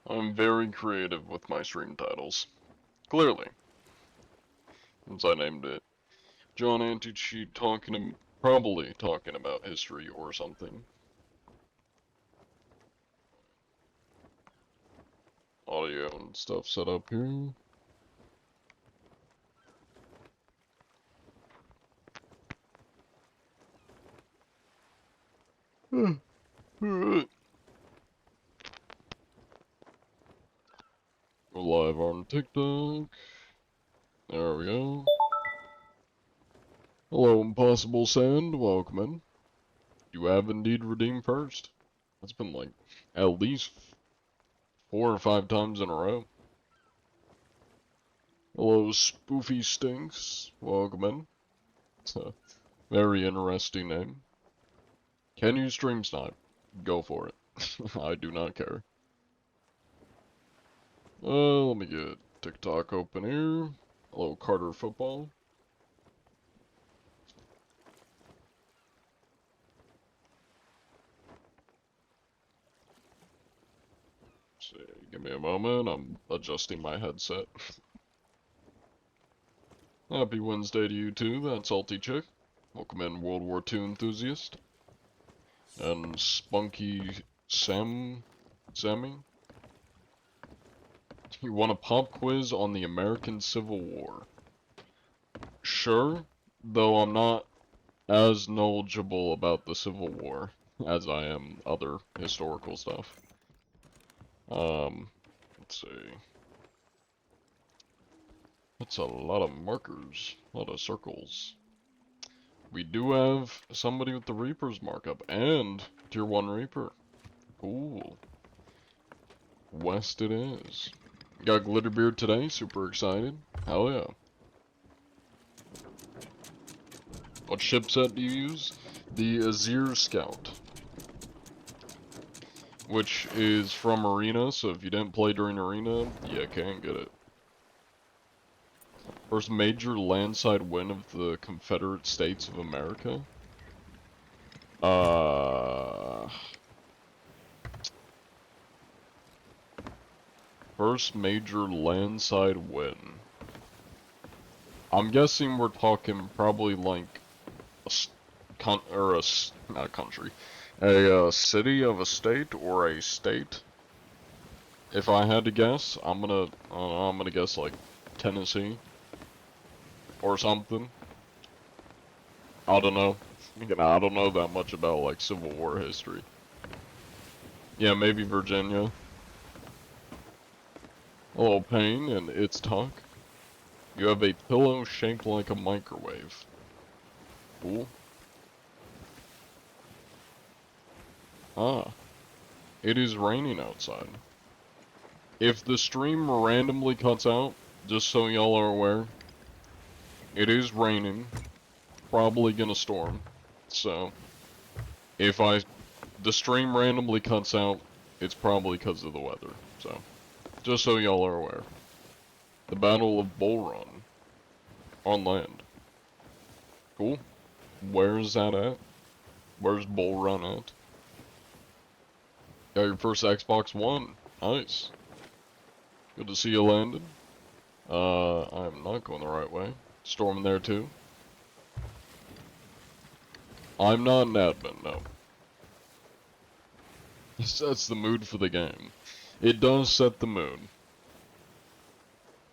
I'm very creative with my stream titles. Clearly. Since I named it John Anti-Cheat probably talking about history or something. Audio and stuff set up here. Alright. Go live on TikTok. There we go. Hello, Impossible Sand. Welcome in. You have indeed redeemed first. That's been like at least 4 or 5 times in a row. Hello, Spoofy Stinks. Welcome in. It's a very interesting name. Can you stream snipe? Go for it. I do not care. Let me get TikTok open here. Hello, Carter Football. See, give me a moment. I'm adjusting my headset. Happy Wednesday to you too. That's Salty Chick. Welcome in, World War II enthusiast. And Spunky Sammy. You want a pop quiz on the American Civil War? Sure, though I'm not as knowledgeable about the Civil War as I am other historical stuff. Let's see. That's a lot of markers, a lot of circles. We do have somebody with the Reaper's markup, and Tier 1 Reaper. Cool. West it is. Got Glitterbeard today, super excited. Hell yeah. What chipset do you use? The Azir Scout. Which is from Arena, so if you didn't play during Arena, you can't get it. First major landside win of the Confederate States of America? First major landside win. I'm guessing we're talking probably like not a country, a city of a state or a state. If I had to guess, I'm gonna guess like Tennessee or something. I don't know. I don't know that much about like Civil War history. Yeah, maybe Virginia. Hello, Pain and It's Talk. You have a pillow shaped like a microwave. Cool. Ah, it is raining outside. If the stream randomly cuts out, just so y'all are aware, it is raining, probably gonna storm, so if the stream randomly cuts out, it's probably because of the weather, so just so y'all are aware. The Battle of Bull Run on land. Cool. Where's that at? Where's Bull Run at? Got your first Xbox One. Nice. Good to see you landed. I'm not going the right way. Storming there too. I'm not an admin, no. It sets the mood for the game. It does set the mood.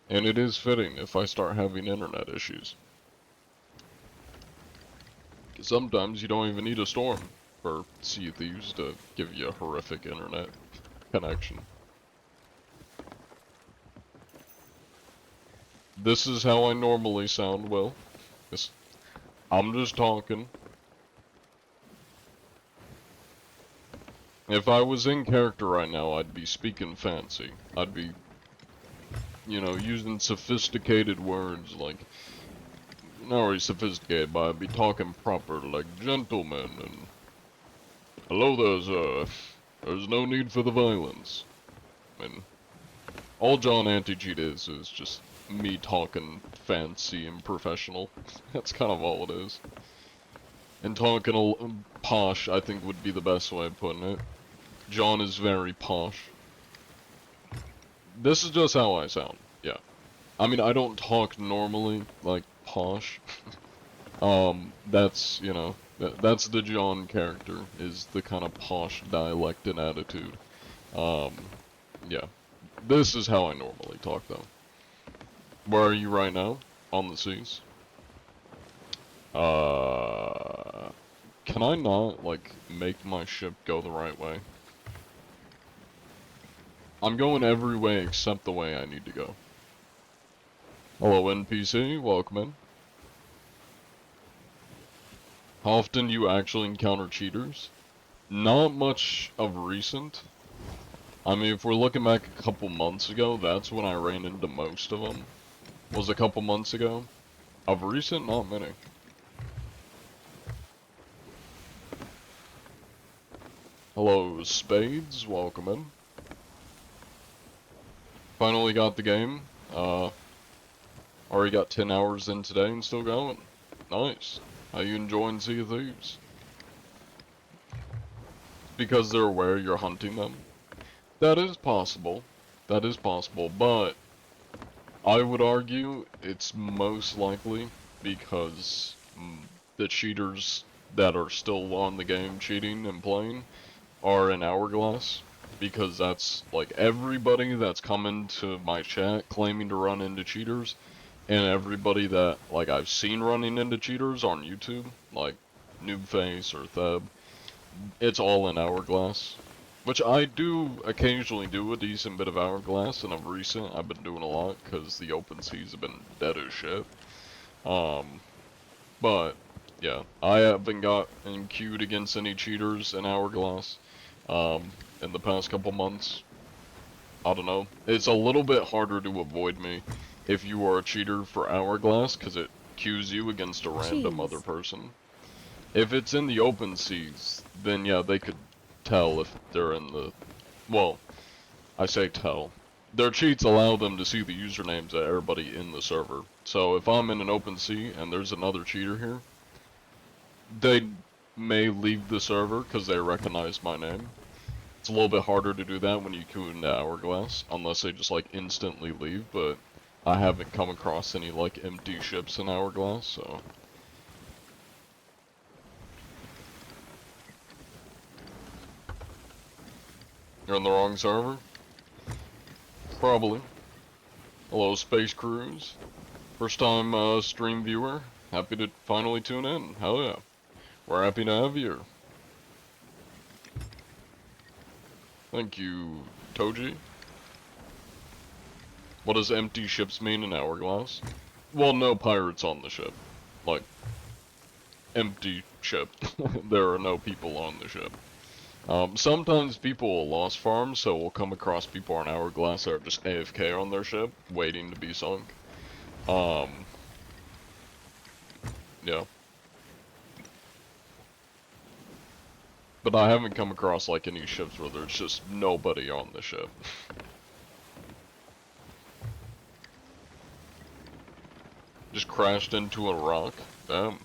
And it is fitting if I start having internet issues. Because sometimes you don't even need a storm for Sea of Thieves to give you a horrific internet connection. This is how I normally sound, Will. I'm just talking. If I was in character right now, I'd be speaking fancy. I'd be, you know, using sophisticated words, like, not really sophisticated, but I'd be talking proper, like gentlemen, and hello there's no need for the violence. And all John Anti-Cheat is just me talking fancy and professional. That's kind of all it is. And talking posh, I think would be the best way of putting it. John is very posh. This is just how I sound. Yeah. I mean, I don't talk normally, like, posh. That's, you know, that's the John character, is the kind of posh dialect and attitude. Um, yeah. This is how I normally talk, though. Where are you right now? On the seas? Can I not, like, make my ship go the right way? I'm going every way except the way I need to go. Hello, NPC. Welcome in. How often do you actually encounter cheaters? Not much of recent. I mean, if we're looking back a couple months ago, that's when I ran into most of them. Was a couple months ago. Of recent, not many. Hello, Spades. Welcome in. Finally got the game. Already got 10 hours in today and still going. Nice. How you enjoying Sea of Thieves? Because they're aware you're hunting them? That is possible. That is possible, but I would argue it's most likely because the cheaters that are still on the game cheating and playing are in Hourglass. Because that's, like, everybody that's coming to my chat claiming to run into cheaters, and everybody that, like, I've seen running into cheaters on YouTube, like Noobface or Theb, it's all in Hourglass. Which I do occasionally do a decent bit of Hourglass, and of recent I've been doing a lot, because the open seas have been dead as shit. But, yeah, I haven't gotten queued against any cheaters in Hourglass, in the past couple months. I don't know. It's a little bit harder to avoid me if you are a cheater for Hourglass, because it queues you against a random other person. If it's in the open seas, then yeah, they could tell if they're in the... Well, I say tell. Their cheats allow them to see the usernames of everybody in the server. So if I'm in an open sea and there's another cheater here, they may leave the server because they recognize my name. It's a little bit harder to do that when you queue into Hourglass, unless they just, like, instantly leave, but I haven't come across any, like, empty ships in Hourglass, so... You're on the wrong server? Probably. Hello, Space Cruise. First time, stream viewer. Happy to finally tune in. Hell yeah. We're happy to have you here. Thank you, Toji. What does empty ships mean in Hourglass? Well, no pirates on the ship. Like, empty ship. There are no people on the ship. Sometimes people will lost farm, so we'll come across people on Hourglass that are just AFK on their ship, waiting to be sunk. Yeah. But I haven't come across, like, any ships where there's just nobody on the ship. Just crashed into a rock. Damn.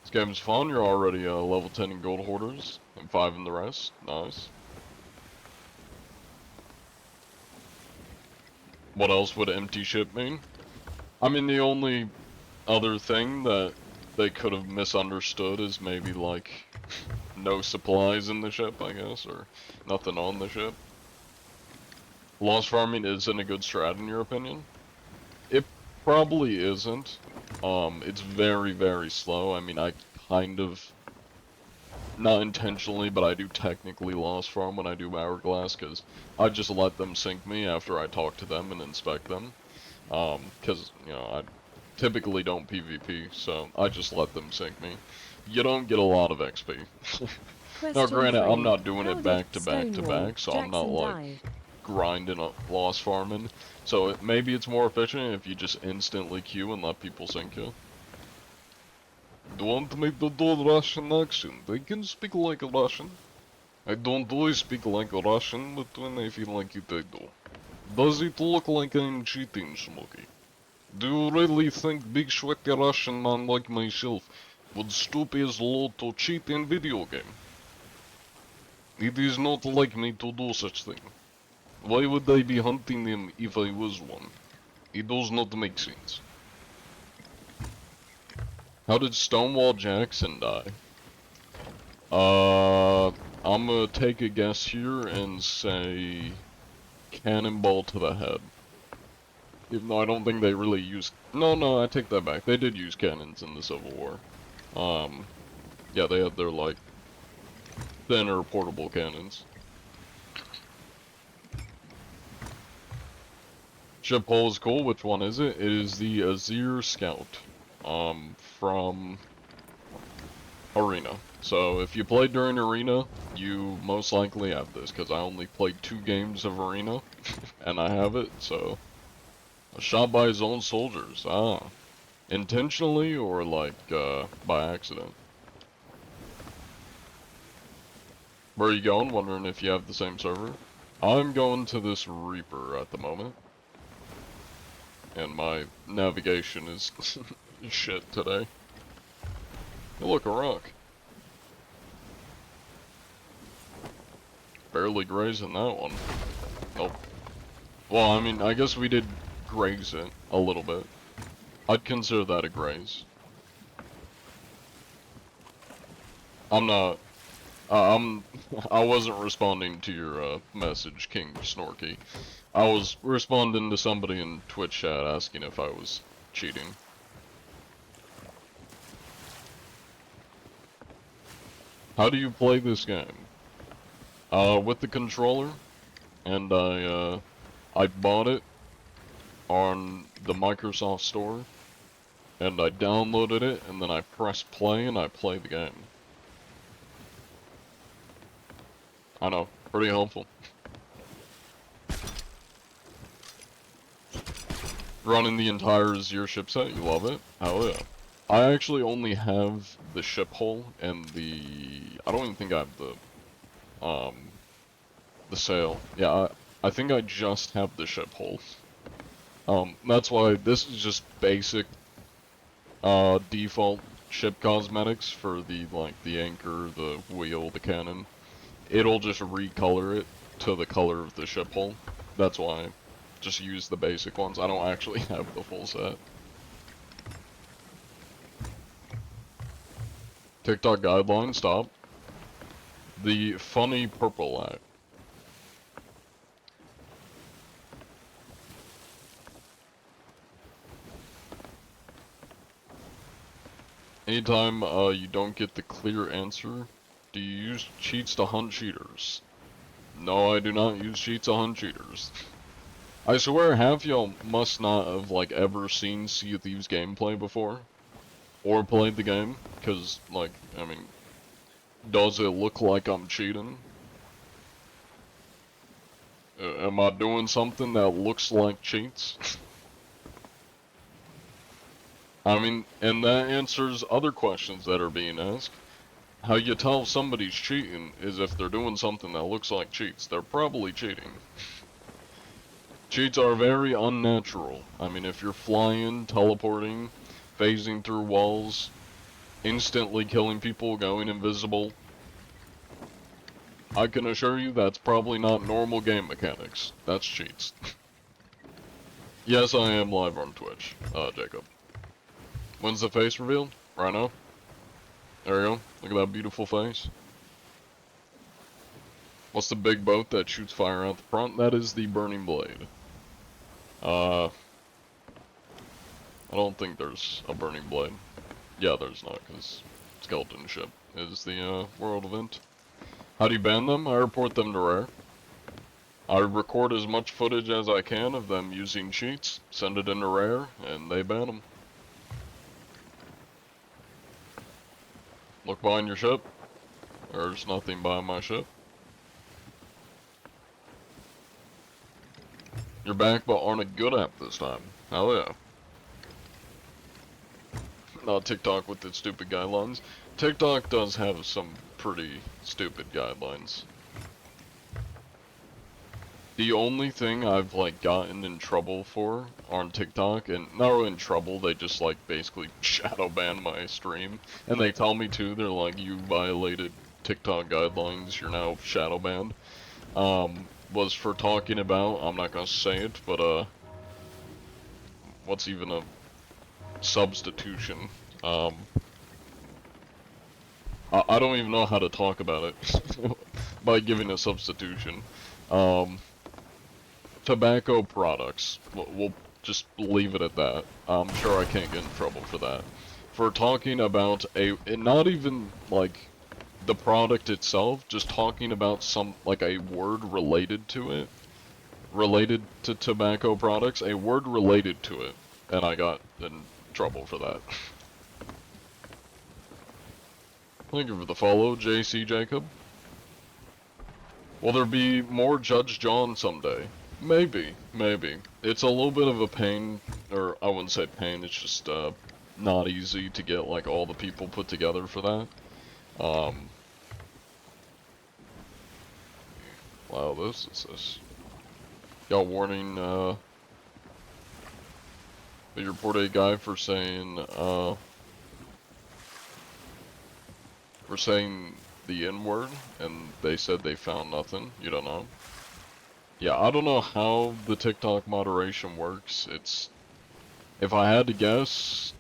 This game's fun. You're already level 10 in gold hoarders, and 5 in the rest. Nice. What else would empty ship mean? I mean, the only other thing that they could have misunderstood is maybe, like, no supplies in the ship, I guess, or nothing on the ship. Lost farming isn't a good strat in your opinion? It probably isn't. It's very, very slow. I mean, I kind of, not intentionally, but I do technically lost farm when I do Hourglass, because I just let them sink me after I talk to them and inspect them. Because, you know, I typically don't PvP, so I just let them sink me. You don't get a lot of XP. Now, granted, I'm not doing it back to back to back, so I'm not, like, grinding up lost farming. So maybe it's more efficient if you just instantly queue and let people sink you. Don't make the do Russian accent. I can speak like a Russian. I don't always speak like a Russian, but when I feel like it, I do. Does it look like I'm cheating, Smokey? Do you really think big sweaty Russian man like myself would stoop as low to cheat in video game? It is not like me to do such thing. Why would they be hunting him if I was one? It does not make sense. How did Stonewall Jackson die? I'm gonna take a guess here and say cannonball to the head. Even though I don't think they really used... No, I take that back. They did use cannons in the Civil War. Yeah, they had their, like, thinner portable cannons. Ship hull is cool. Which one is it? It is the Azir Scout, from Arena. So if you played during Arena, you most likely have this, because I only played 2 games of Arena, and I have it, so... Shot by his own soldiers, ah. Intentionally, or like, by accident? Where are you going? Wondering if you have the same server? I'm going to this Reaper at the moment. And my navigation is shit today. Hey, look, a rock. Barely grazing that one. Nope. Well, I mean, I guess we did graze it a little bit. I'd consider that a graze. I'm not... I wasn't responding to your, message, King Snorky. I was responding to somebody in Twitch chat asking if I was cheating. How do you play this game? With the controller, and I bought it on the Microsoft Store, and I downloaded it, and then I press play, and I play the game. I know, pretty helpful. Running the entire Azir ship set, you love it? Hell yeah. I actually only have the ship hull and the... I don't even think I have the sail. Yeah, I think I just have the ship hull. That's why this is just basic, default ship cosmetics for the, like, the anchor, the wheel, the cannon. It'll just recolor it to the color of the ship hull. That's why I just use the basic ones. I don't actually have the full set. TikTok guideline, stop. The funny purple act. Anytime you don't get the clear answer, do you use cheats to hunt cheaters? No, I do not use cheats to hunt cheaters. I swear half y'all must not have, like, ever seen Sea of Thieves gameplay before. Or played the game, because, like, I mean, does it look like I'm cheating? Am I doing something that looks like cheats? I mean, and that answers other questions that are being asked. How you tell somebody's cheating is if they're doing something that looks like cheats. They're probably cheating. Cheats are very unnatural. I mean, if you're flying, teleporting, phasing through walls, instantly killing people, going invisible, I can assure you that's probably not normal game mechanics. That's cheats. Yes, I am live on Twitch, Jacob. When's the face reveal? Right now? There we go. Look at that beautiful face. What's the big boat that shoots fire out the front? That is the Burning Blade. I don't think there's a Burning Blade. Yeah, there's not, because Skeleton Ship is the, world event. How do you ban them? I report them to Rare. I record as much footage as I can of them using cheats, send it into Rare, and they ban them. Look behind your ship. There's nothing behind my ship. You're back, but on a good app this time. Hell yeah. Not TikTok with its stupid guidelines. TikTok does have some pretty stupid guidelines. The only thing I've, like, gotten in trouble for on TikTok, and not really in trouble, they just, like, basically shadow ban my stream. And they tell me too, they're like, you violated TikTok guidelines, you're now shadow banned. was for talking about, I'm not gonna say it, but what's even a substitution? I don't even know how to talk about it by giving a substitution. Um, Tobacco products. We'll just leave it at that. I'm sure I can't get in trouble for that. For talking about not even like the product itself, just talking about like a word related to it, related to tobacco products, a word related to it, and I got in trouble for that. Thank you for the follow, JC Jacob. Will there be more Judge John someday? Maybe, maybe. It's a little bit of a pain, or I wouldn't say pain, it's just, not easy to get, like, all the people put together for that. Wow, this is this. Got warning, you report a guy for saying the N-word, and they said they found nothing. You don't know? Yeah, I don't know how the TikTok moderation works. If I had to guess,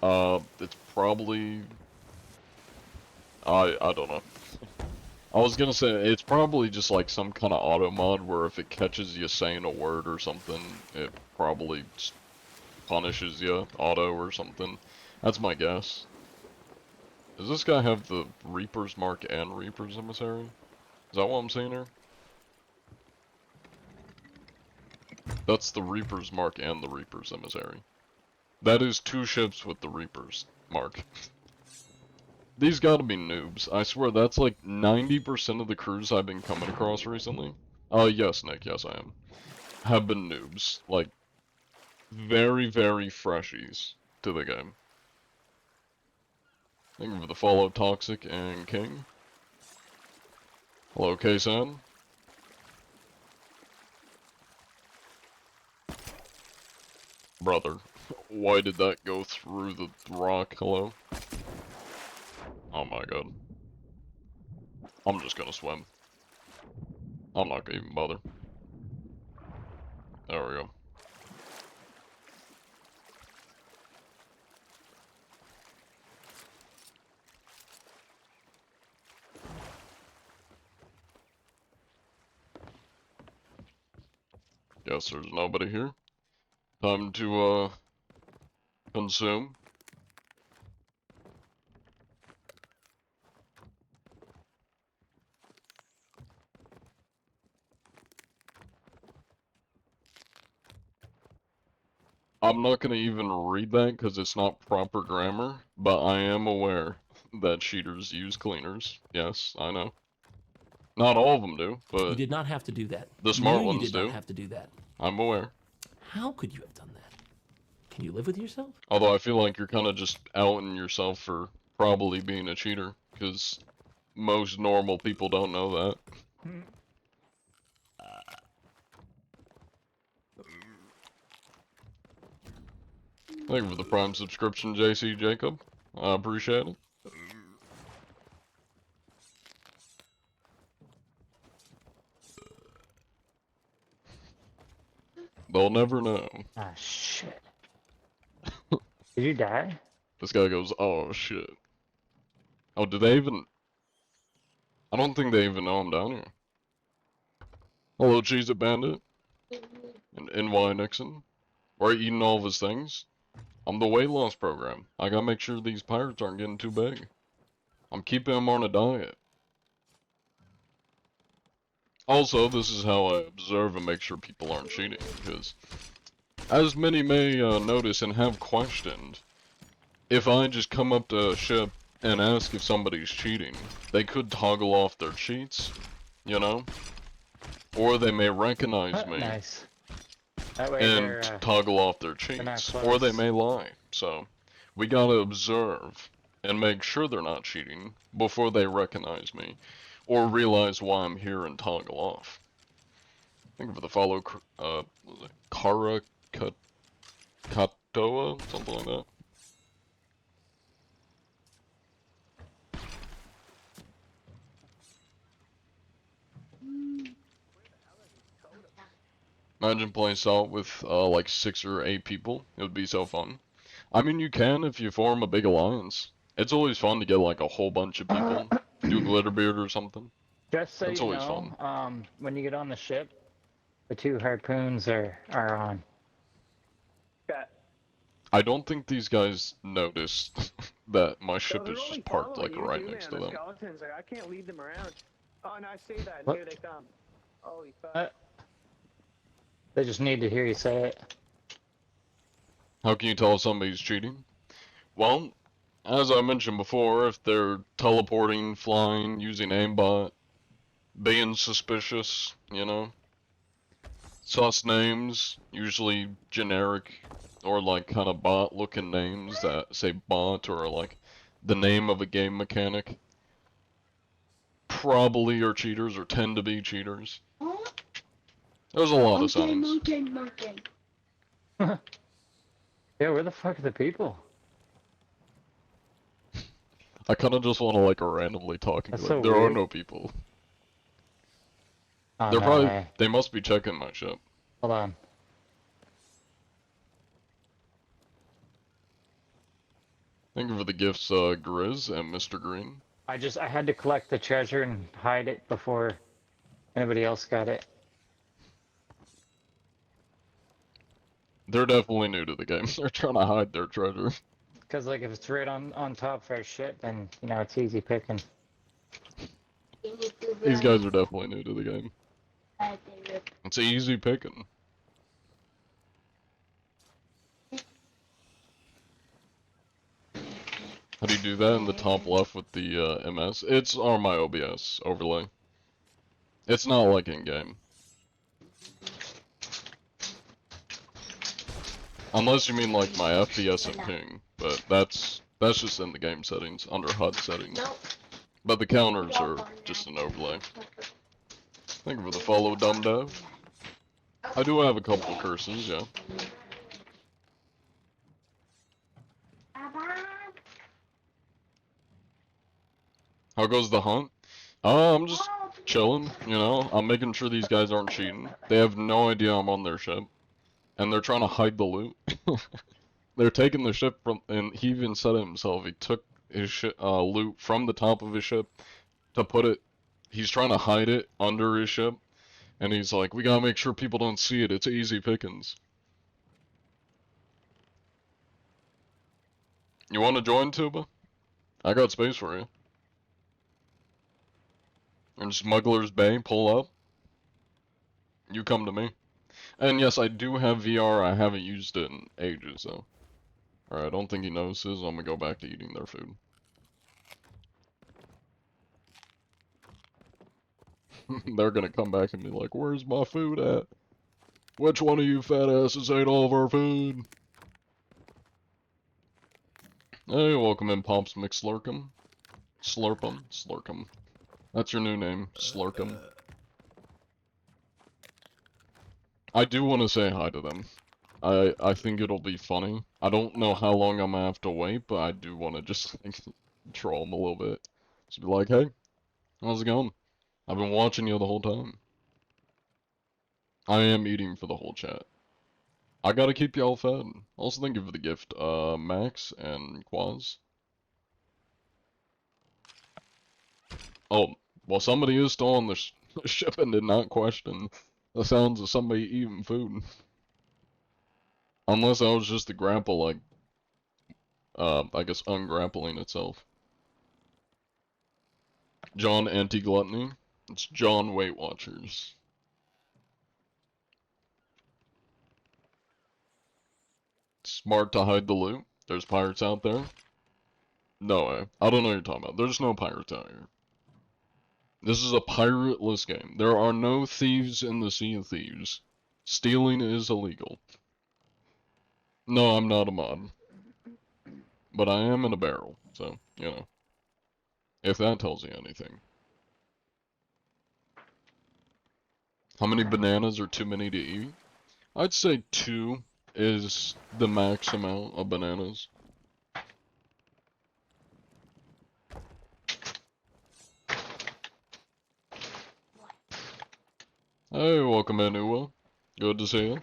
it's probably, I don't know. I was gonna say, it's probably just like some kind of auto mod where if it catches you saying a word or something, it probably just punishes you auto or something. That's my guess. Does this guy have the Reaper's Mark and Reaper's Emissary? Is that what I'm seeing here? That's the Reaper's Mark and the Reaper's Emissary. That is 2 ships with the Reaper's Mark. These gotta be noobs. I swear that's like 90% of the crews I've been coming across recently. Yes, Nick, yes I am. Have been noobs. Like, very, very freshies to the game. Thank you for the follow, Toxic and King. Hello, K-San. Brother, why did that go through the rock? Hello? Oh my god. I'm just gonna swim. I'm not gonna even bother. There we go. Guess there's nobody here. Time to, consume. I'm not gonna even read that because it's not proper grammar, but I am aware that cheaters use cleaners. Yes, I know. Not all of them do, You but did not have to do that. the You knew smart you ones did not do. have to do that. I'm aware. How could you have done that? Can you live with yourself? Although I feel like you're kind of just outing yourself for probably being a cheater, because most normal people don't know that. Thank you for the Prime subscription, JC Jacob. I appreciate it. They'll never know. Ah, shit. Did you die? This guy goes, oh shit. Oh, do they even... I don't think they even know I'm down here. Hello, Cheese It Bandit. And NY Nixon. We're eating all of his things. I'm the weight loss program. I gotta make sure these pirates aren't getting too big. I'm keeping them on a diet. Also, this is how I observe and make sure people aren't cheating, because as many may notice and have questioned, if I just come up to a ship and ask if somebody's cheating, they could toggle off their cheats, you know? Or they may recognize me Nice. That way and they're toggle off their not cheats. close. Or they may lie. So, we gotta observe and make sure they're not cheating before they recognize me. Or realize why I'm here and toggle off. Thank you for the follow, what was it? Kara Katoa? Something like that. Imagine playing Salt with like 6 or 8 people. It would be so fun. I mean, you can if you form a big alliance. It's always fun to get like a whole bunch of people. Do Glitterbeard or something. Just so That's you always know, fun. when you get on the ship, the 2 harpoons are on. Okay. I don't think these guys noticed that my So ship they're is only just parked following like you right too, next man. to The them. skeletons, like I can't lead them around. Oh, and I say that, and What? here they come. Holy fuck. They just need to hear you say it. How can you tell if somebody's cheating? Well, as I mentioned before, if they're teleporting, flying, using aimbot, being suspicious, you know, sus names, usually generic or like kind of bot looking names that say bot or like the name of a game mechanic, probably are cheaters or tend to be cheaters. There's a lot of signs. Yeah, where the fuck are the people? I kind of just want to like randomly talking That's like so there are weird. no people. Oh, They're no probably way. they must be checking my ship. Hold on. Thank you for the gifts, Grizz and Mr. Green. I had to collect the treasure and hide it before anybody else got it. They're definitely new to the game. They're trying to hide their treasure. Because, like, if it's right on top of our shit, then, you know, it's easy picking. These guys are definitely new to the game. It's easy picking. How do you do that in the top left with the MS? It's on my OBS overlay. It's not like in-game. Unless you mean like my FPS and ping, but that's just in the game settings, under HUD settings. But the counters are just an overlay. Thank you for the follow, Dumb Dev. I do have a couple curses, yeah. How goes the hunt? I'm just chilling, you know. I'm making sure these guys aren't cheating. They have no idea I'm on their ship. And they're trying to hide the loot. They're taking the ship from, and he even said it himself. He took his loot from the top of his ship to put it. He's trying to hide it under his ship, and he's like, "We gotta make sure people don't see it. It's easy pickings." You want to join, Tuba? I got space for you. And Smuggler's Bay, pull up. You come to me. And yes, I do have VR. I haven't used it in ages, though. Alright, I don't think he notices. I'm gonna go back to eating their food. They're gonna come back and be like, "Where's my food at? Which one of you fat asses ate all of our food?" Hey, welcome in, Pops McSlurkum. Slurpum? Slurkum. That's your new name, Slurkum. I do want to say hi to them. I think it'll be funny. I don't know how long I'm gonna have to wait, but I do want to just like, troll them a little bit. Just be like, "Hey, how's it going? I've been watching you the whole time." I am eating for the whole chat. I gotta keep y'all fed. Also, thank you for the gift, Max and Quaz. Oh, well, somebody is still on the ship and did not question the sounds of somebody eating food. Unless that was just the grapple, like, I guess ungrappling itself. John Anti-Gluttony. It's John Weight Watchers. Smart to hide the loot. There's pirates out there. No way. I don't know what you're talking about. There's no pirates out here. This is a pirateless game. There are no thieves in the Sea of Thieves. Stealing is illegal. No, I'm not a mod. But I am in a barrel, so, you know. If that tells you anything. How many bananas are too many to eat? I'd say 2 is the max amount of bananas. Hey, welcome in, Uwa. Good to see you.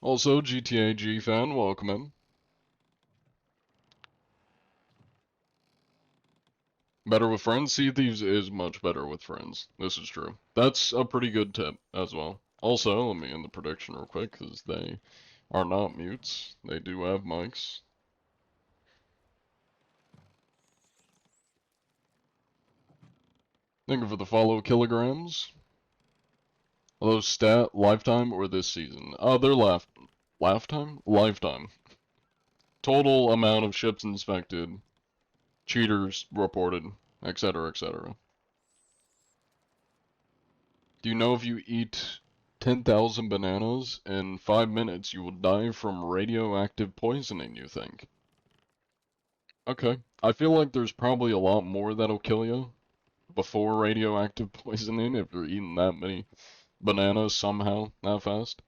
Also, GTA G fan, welcome in. Better with friends? Sea Thieves is much better with friends. This is true. That's a pretty good tip as well. Also, let me end the prediction real quick, because they are not mutes. They do have mics. Thank you for the follow, kilograms. Are those stat lifetime or this season? They're lifetime? Lifetime. Total amount of ships inspected, cheaters reported, etc., etc. Do you know if you eat 10,000 bananas in 5 minutes, you will die from radioactive poisoning, you think? Okay. I feel like there's probably a lot more that'll kill you before radioactive poisoning if you're eating that many bananas somehow that fast.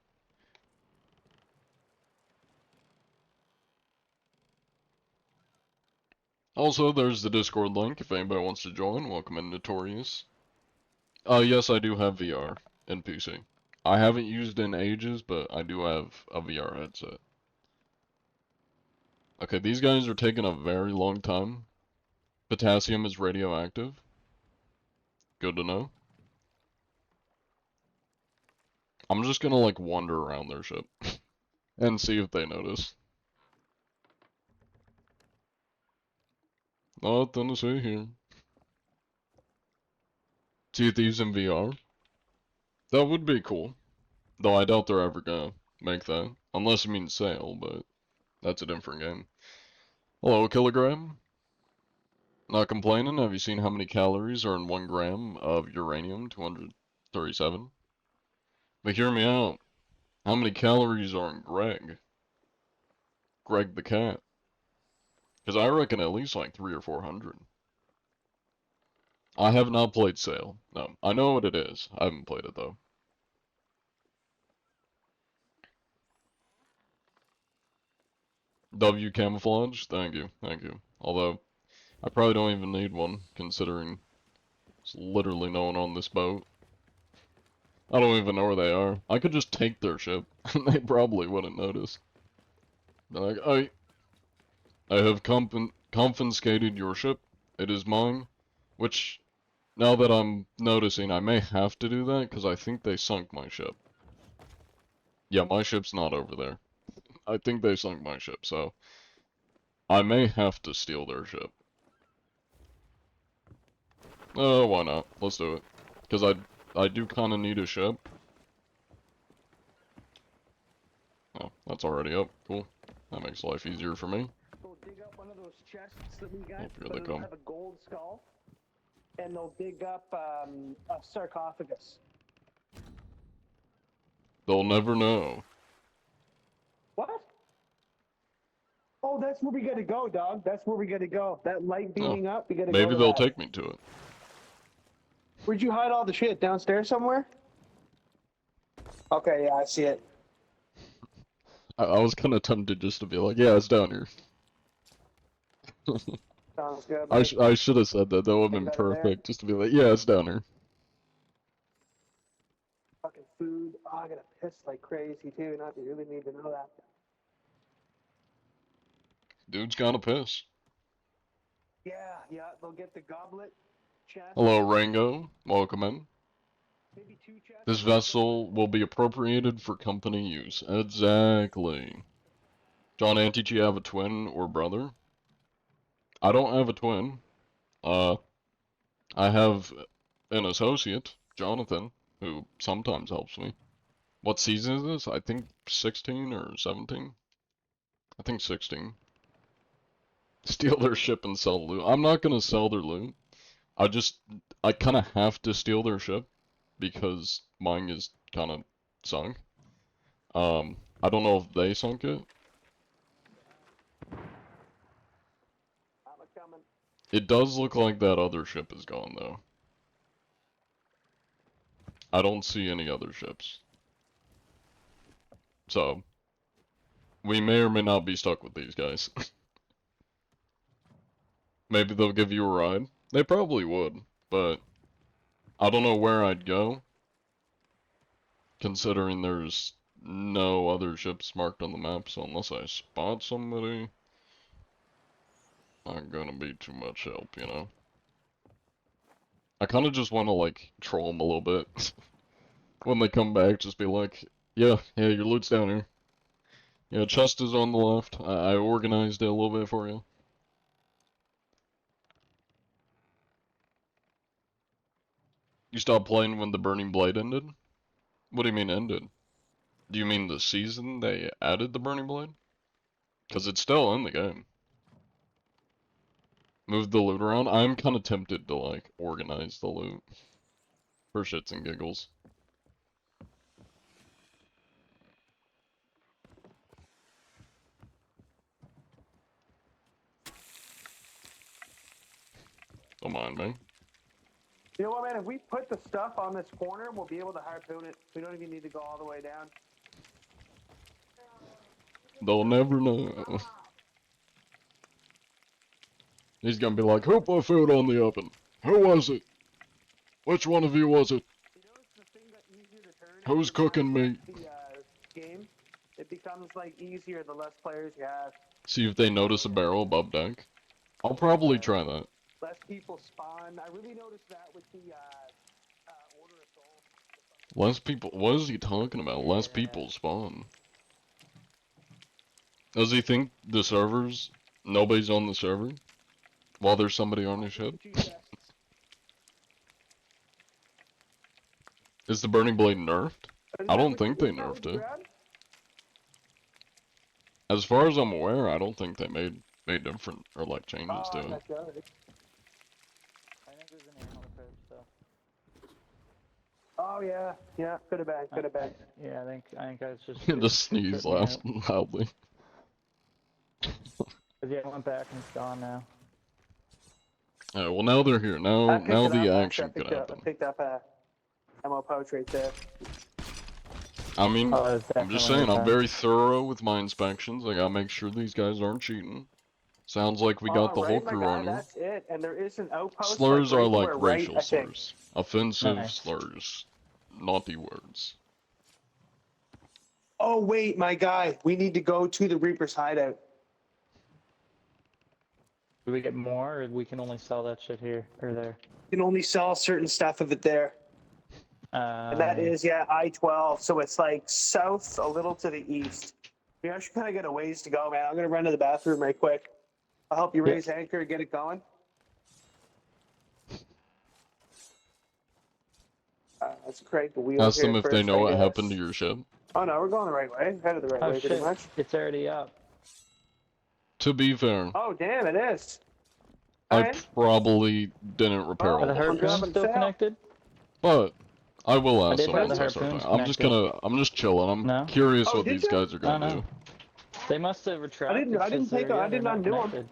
Also, there's the Discord link if anybody wants to join. Welcome in, Notorious. Yes, I do have VR and PC. I haven't used it in ages, but I do have a VR headset. Okay, these guys are taking a very long time. Potassium is radioactive. Good to know. I'm just gonna like wander around their ship and see if they notice. Nothing to see here. Sea Thieves in VR? That would be cool. Though I doubt they're ever gonna make that. Unless it means sail, but that's a different game. Hello, Kilogram. Not complaining. Have you seen how many calories are in 1 gram of uranium 237? But hear me out. How many calories are in Greg? Greg the cat. Because I reckon at least like 300 or 400. I have not played Sail. No, I know what it is. I haven't played it though. W camouflage? Thank you, thank you. Although, I probably don't even need one, considering there's literally no one on this boat. I don't even know where they are. I could just take their ship, and they probably wouldn't notice. They're like, I have confiscated your ship. It is mine. Which, now that I'm noticing, I may have to do that, because I think they sunk my ship. Yeah, my ship's not over there. I think they sunk my ship, so I may have to steal their ship. Why not? Let's do it. Because I do kind of need a ship. Oh, that's already up. Cool. That makes life easier for me. They'll dig up one of those chests that we got, Oh, here but they it'll come. have a gold skull, and they'll dig up a sarcophagus. They'll never know. What? Oh, that's where we gotta go, dog. That's where we gotta go. That light Oh, beaming up, we gotta go maybe to they'll that. take me to it. Where'd you hide all the shit? Downstairs somewhere? Okay, yeah, I see it. I was kind of tempted just to be like, yeah, it's down here. Sounds good. I should have said that. That would have Way been better there. perfect. Just to be like, yeah, it's down here. Fucking food. Oh, I gotta piss like crazy too. Not that you really need to know that. Dude's gotta piss. Yeah, yeah. They'll get the goblet chest. Hello, Rango. Welcome in. Maybe 2 chests. This vessel will be appropriated for company use. Exactly. John Antich, you have a twin or brother? I don't have a twin. I have an associate, Jonathan, who sometimes helps me. What season is this? I think 16 or 17? I think 16. Steal their ship and sell loot. I'm not gonna sell their loot. I kinda have to steal their ship because mine is kinda sunk. I don't know if they sunk it. I'm coming. It does look like that other ship is gone though. I don't see any other ships. So, we may or may not be stuck with these guys. Maybe they'll give you a ride. They probably would. but I don't know where I'd go, considering there's no other ships marked on the map, so unless I spot somebody, I'm gonna be too much help, you know? I kinda just wanna, like, troll them a little bit. When they come back, just be like, yeah, your loot's down here. Yeah, chest is on the left. I organized it a little bit for you. You stopped playing when the Burning Blade ended? What do you mean ended? Do you mean the season they added the Burning Blade? Because it's still in the game. Move the loot around? I'm kind of tempted to, like, organize the loot. For shits and giggles. Don't mind me. You know what, man? If we put the stuff on this corner, we'll be able to harpoon it. We don't even need to go all the way down. They'll never know. He's gonna be like, who put food on the oven? Who was it? Which one of you was it? You notice the thing got easier to turn. Who's cooking meat? The game, it becomes like easier the less players you have. See if they notice a barrel above deck. I'll probably try that. Less people spawn. I really noticed that with the Order of Souls. Less people. What is he talking about? Less people spawn. Does he think the servers, nobody's on the server? While there's somebody on his ship? Is the Burning Blade nerfed? I don't think they nerfed it. As far as I'm aware, I don't think they made different, or like changes to it. I think there's an ammo code still. Oh yeah, could have been. Yeah, I think I was just. Just sneeze loudly. Yeah, I went back and it's gone now. Alright, well now they're here. Now the action could happen. I picked up a ammo pouch right there. I mean, Oh, I'm just saying, I'm very thorough with my inspections. I gotta make sure these guys aren't cheating. Sounds like we got the whole crew on here. That's it, and there is an outpost. Slurs like, are like right, racial slurs. Offensive slurs. Naughty words. Oh wait, my guy, we need to go to the Reaper's hideout. Do we get more, or we can only sell that shit here or there? You can only sell certain stuff of it there. And that is, I-12. So it's like south, a little to the east. We actually kind of got a ways to go, man. I'm going to run to the bathroom right quick. I'll help you raise anchor and get it going. Let's crank the wheel. Ask them if first, they know I what guess. happened to your ship. Oh, no, we're going the right way. Headed the right way, pretty much. It's already up. To be fair, Oh, damn, it is. I probably didn't repair all Are the the harpoons harpoons. still connected? But I will ask did them have once the I start harpoons playing. I'm just chilling. I'm No? curious Oh, what did these you? guys are gonna No. do. They must have retracted. I didn't take I did not know them.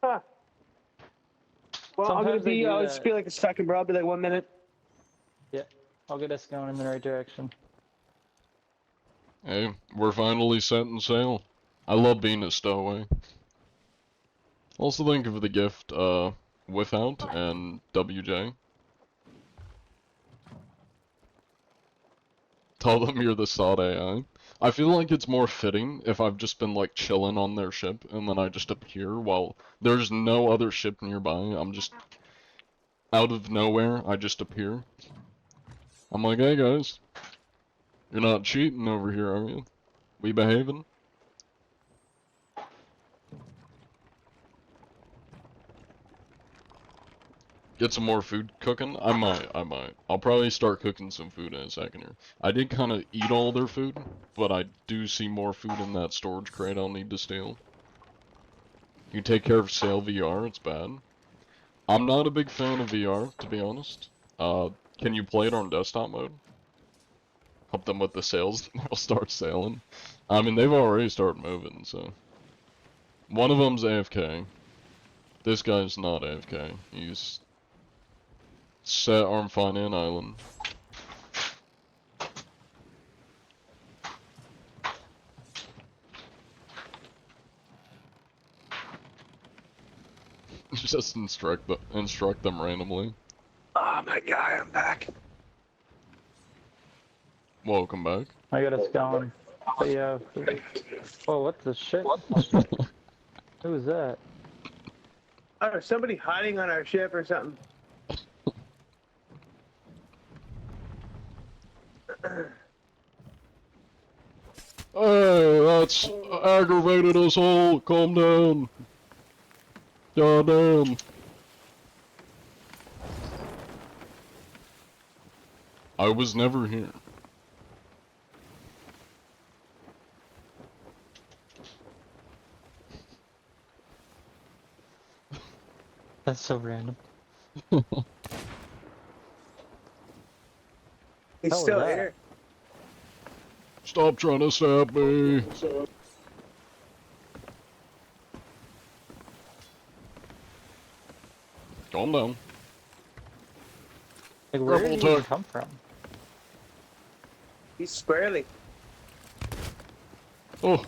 Huh. Well, I'm Sometimes they do I'll that. just be like a second, bro. I'll be like 1 minute. Yeah, I'll get us going in the right direction. Hey, we're finally setting sail. I love being a stowaway. Also think of the gift, Without and WJ. Tell them you're the sod AI. I feel like it's more fitting if I've just been like chilling on their ship and then I just appear while there's no other ship nearby. I'm just out of nowhere, I just appear. I'm like, hey guys, you're not cheating over here, are you? We behaving? Get some more food cooking? I might. I'll probably start cooking some food in a second here. I did kind of eat all their food, but I do see more food in that storage crate I'll need to steal. You take care of Sail VR, it's bad. I'm not a big fan of VR, to be honest. Can you play it on desktop mode? Help them with the sails, they'll start sailing. I mean, they've already started moving, so. One of them's AFK. This guy's not AFK. He's set on Finan Island. Just instruct them randomly. Oh my god, I'm back. Welcome back. I got a stone. But yeah. Whoa, what the shit? Who was that? Oh, somebody hiding on our ship or something. Hey, that's aggravated us all. Calm down. Goddamn. I was never here. That's so random. He's Hell still was that? here. Stop trying to stab me. Calm down. Like, where Rebel did he tech. come from? He's squarely. Oh.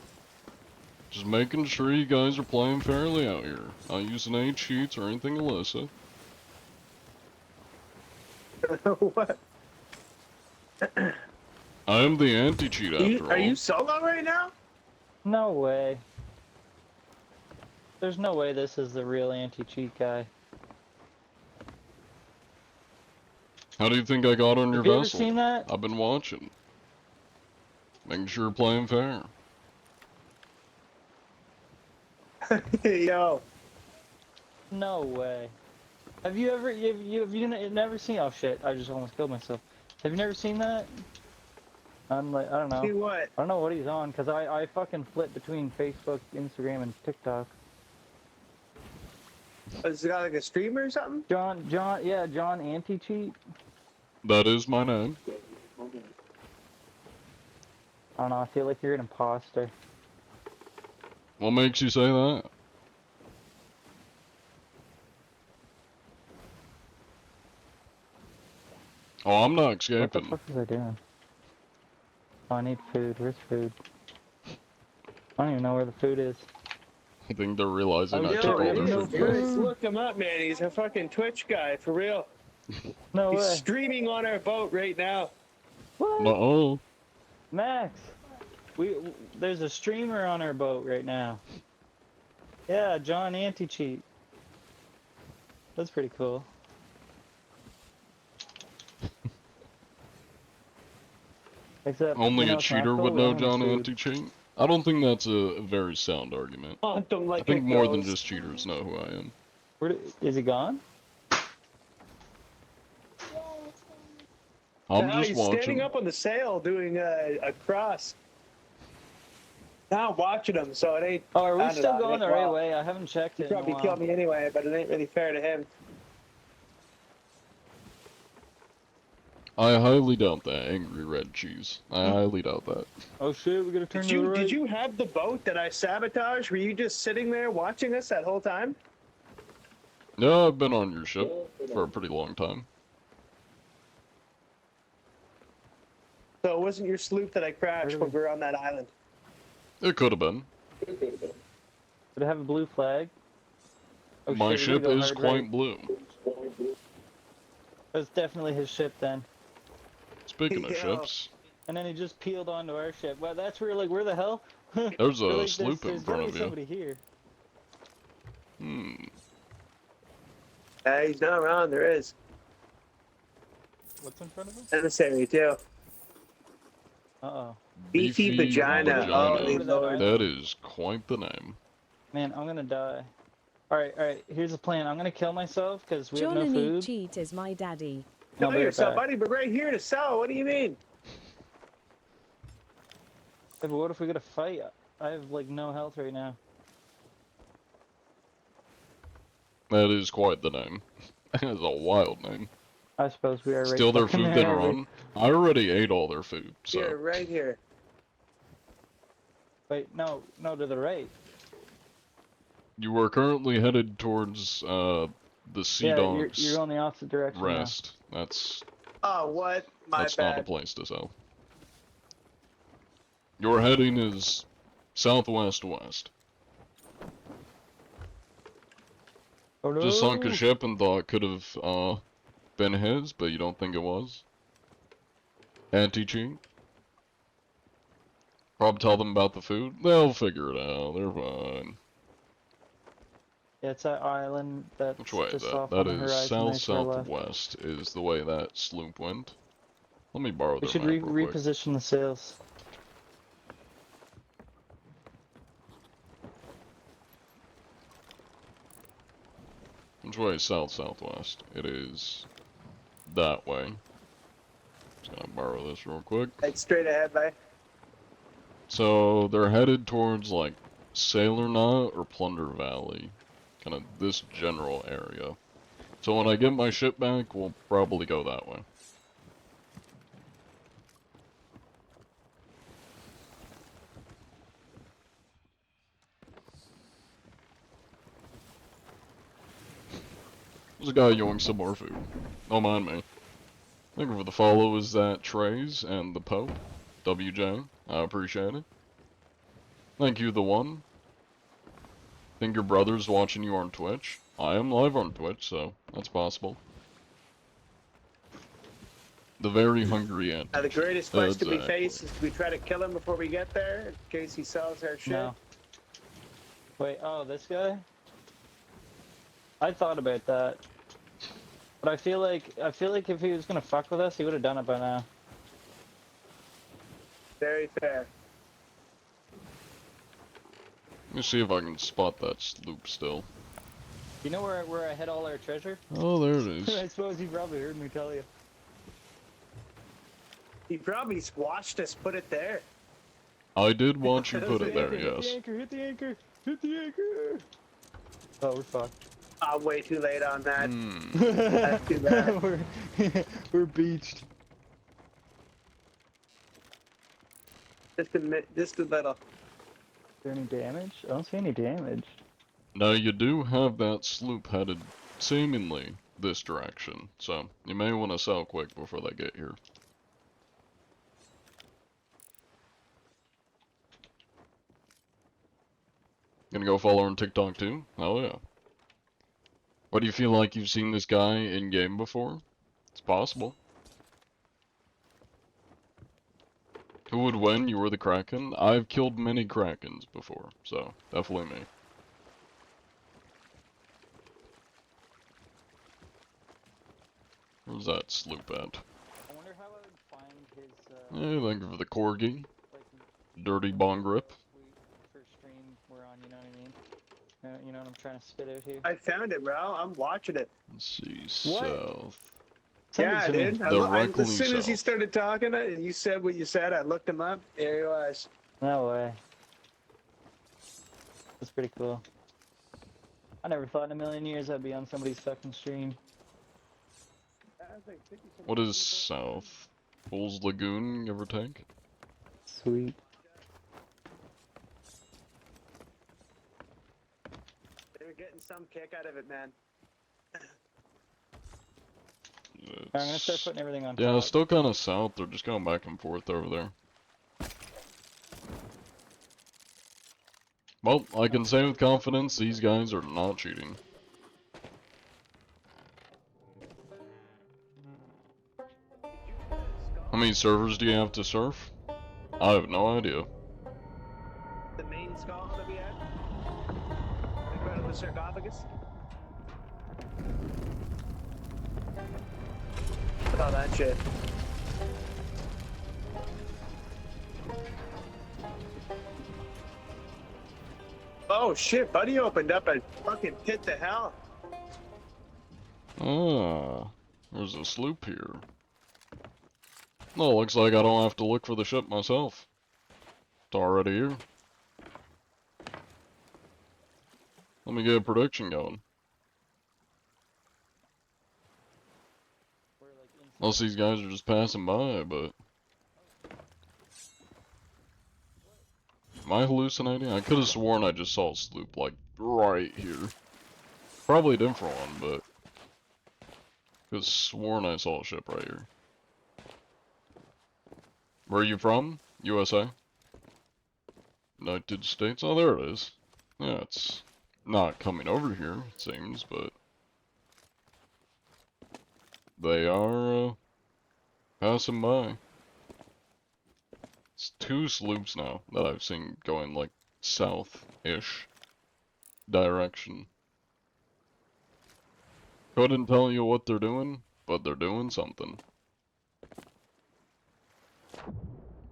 Just making sure you guys are playing fairly out here. Not using any cheats or anything illicit. What? I am the anti-cheat after Are all. you solo right now? No way. There's no way this is the real anti-cheat guy. How do you think I got on your Have you ever vessel? seen that? I've been watching. Making sure you're playing fair. Yo. No way. Have you ever, you've never seen, oh shit, I just almost killed myself. Have you never seen that? I'm like, I don't know. See what? I don't know what he's on, because I fucking flip between Facebook, Instagram, and TikTok. Is it got like a streamer or something? John Anti-Cheat. That is my name. I don't know, I feel like you're an imposter. What makes you say that? Oh, I'm not What the escaping. fuck was I doing? Oh, I need food. Where's food? I don't even know where the food is. I think they're realizing Oh, I shit, took we all have their no food. food. Look him up, man. He's a fucking Twitch guy, for real. No He's way. streaming on our boat right now. What? Uh-oh. Max, there's a streamer on our boat right now. Yeah, John Anti-Cheat. That's pretty cool. Except, Only you know, a it's not cheater cool, would we don't know have any John food. Anti-Cheat. I don't think that's a very sound argument. Haunt him I like think a more than ghost. just cheaters know who I am. Is he gone? I'm Now just he's standing watching. up on the sail doing a cross. Now I'm watching him, so it ain't. Oh, are I we don't still know, it going ain't the right well. way? I haven't checked He'd it in a probably while. kill me anyway, but it ain't really fair to him. I highly doubt that, Angry Red Cheese. I highly doubt that. Oh shit, we gotta turn Did to the you right. did you have the boat that I sabotaged? Were you just sitting there watching us that whole time? Yeah, I've been on your ship for a pretty long time. So it wasn't your sloop that I crashed when we were on that island. It could have been. Did it have a blue flag? Oh My shit, we ship gotta go is hard quite right. blue. That's definitely his ship then. Speaking of Yo. ships, And then he just peeled onto our ship. Well, that's where, like, where the hell? there's We're a like, sloop in there's front gotta of be you. somebody here. He's not around. There is. What's in front of him? Emissary too. Uh-oh. Beefy vagina. Holy Over that lord. island. That is quite the name. Man, I'm gonna die. Alright, here's the plan. I'm gonna kill myself because we have John no and food. Cheat is my daddy. I'll Kill be right yourself, back. buddy, but right here to sell. What do you mean? Hey, but what if we get a fight? I have, like, no health right now. That is quite the name. That is a wild name. I suppose we are right Steal their fucking food, there, then aren't we? run. I already ate all their food, so. Here, right here. Wait, no, to the right. You are currently headed towards, the Sea Yeah, Dogs you're going the opposite direction now. Rest. That's Oh, what? My not a bad. place to sell. Your heading is southwest-west. Oh no! Just sunk a ship and thought could have been his, but you don't think it was? Anti-cheat? Prob tell them about the food? They'll figure it out, they're fine. Yeah, it's that island that's Which way? just off That on the is horizon there to our left. south-southwest is the way that sloop went. Let me borrow We their should map real quick. reposition the sails. Which way is south-southwest? It is that way. Just gonna borrow this real quick. It's straight ahead, bye. So they're headed towards like Sailor Knot or Plunder Valley. Kind of this general area. So when I get my ship back, we'll probably go that way. There's a guy yoing some more food. Don't mind me. Thank you for the follow. Is that Trey's and the Pope? WJ. I appreciate it. Thank you, the one. Think your brother's watching you on Twitch? I am live on Twitch, so that's possible. The very hungry ant. The greatest question we Exactly. face is we try to kill him before we get there, in case he sells our shit. No. Wait, oh, this guy? I thought about that. But I feel like if he was gonna fuck with us, he would have done it by now. Very fair. Let me see if I can spot that sloop still. You know where I hid all our treasure? Oh, there it is. I suppose you probably heard me tell you. He probably watched us put it there. I did watch you put Hit it there, the yes. anchor, hit the anchor, hit the anchor! Oh, we're fucked. I'm way too late on that. Hmm. That's too bad. we're beached. Just a little. Is there any damage? I don't see any damage. Now you do have that sloop headed seemingly this direction, so you may want to sell quick before they get here. Gonna go follow her on TikTok too? Oh yeah. What do you feel like you've seen this guy in game before? It's possible. Who would win? You or the Kraken? I've killed many Krakens before, so definitely me. Where's that sloop at? I wonder how I would find his, Yeah, thank you for the corgi. like, Dirty bong grip. first stream we're on, you know what I mean? You know what I'm trying to spit out here? I found it, bro. I'm watching it. Let's see, What? south. Send it Yeah, to me. dude. Directly as soon as you south. started talking and you said what you said, I looked him up. There he was. No way. That's pretty cool. I never thought in a million years I'd be on somebody's fucking stream. What is south? Bull's Lagoon, give or take? Sweet. They were getting some kick out of it, man. I'm gonna start putting everything on Yeah, top. still kind of south. They're just going back and forth over there. Well, I can say with confidence, these guys are not cheating. How many servers do you have to surf? I have no idea. The main skull that we had? Like right on the sarcophagus? Oh, that shit. Oh shit, buddy opened up a fucking pit to hell. Ah, there's a sloop here. No, looks like I don't have to look for the ship myself. It's already here. Let me get a prediction going. Unless these guys are just passing by, but... Am I hallucinating? I could have sworn I just saw a sloop, like, right here. Probably a different one, but... Could have sworn I saw a ship right here. Where are you from? USA? United States? Oh, there it is. Yeah, it's Not coming over here, it seems, but they are passing by. It's 2 sloops now that I've seen going like south-ish direction. Couldn't tell you what they're doing, but they're doing something.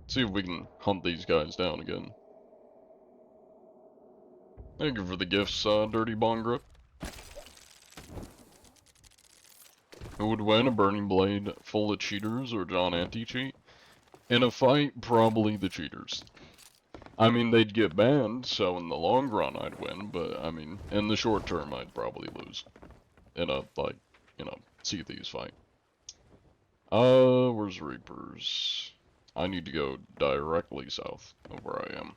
See if we can hunt these guys down again. Thank you for the gifts, Dirty Bong Grip. Who would win, a Burning Blade full of cheaters or John Anti-Cheat? In a fight, probably the cheaters. I mean, they'd get banned, so in the long run I'd win, but I mean, in the short term I'd probably lose. In a, like, you know, Sea of Thieves fight. Where's Reapers? I need to go directly south of where I am.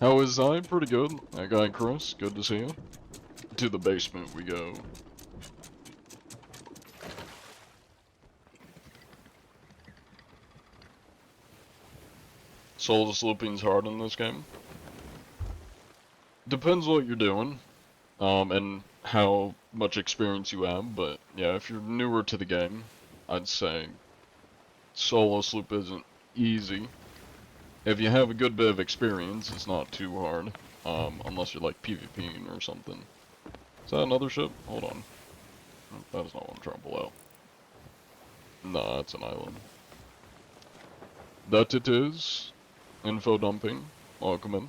How is I? Pretty good. That guy Chris, good to see you. To the basement we go. Solo slooping's hard in this game. Depends what you're doing, and how much experience you have, but yeah, if you're newer to the game, I'd say solo sloop isn't easy. If you have a good bit of experience, it's not too hard, unless you're like PvPing or something. Is that another ship? Hold on. That is not what I'm trying to pull out. Nah, it's an island. That it is. Info dumping. Welcome in.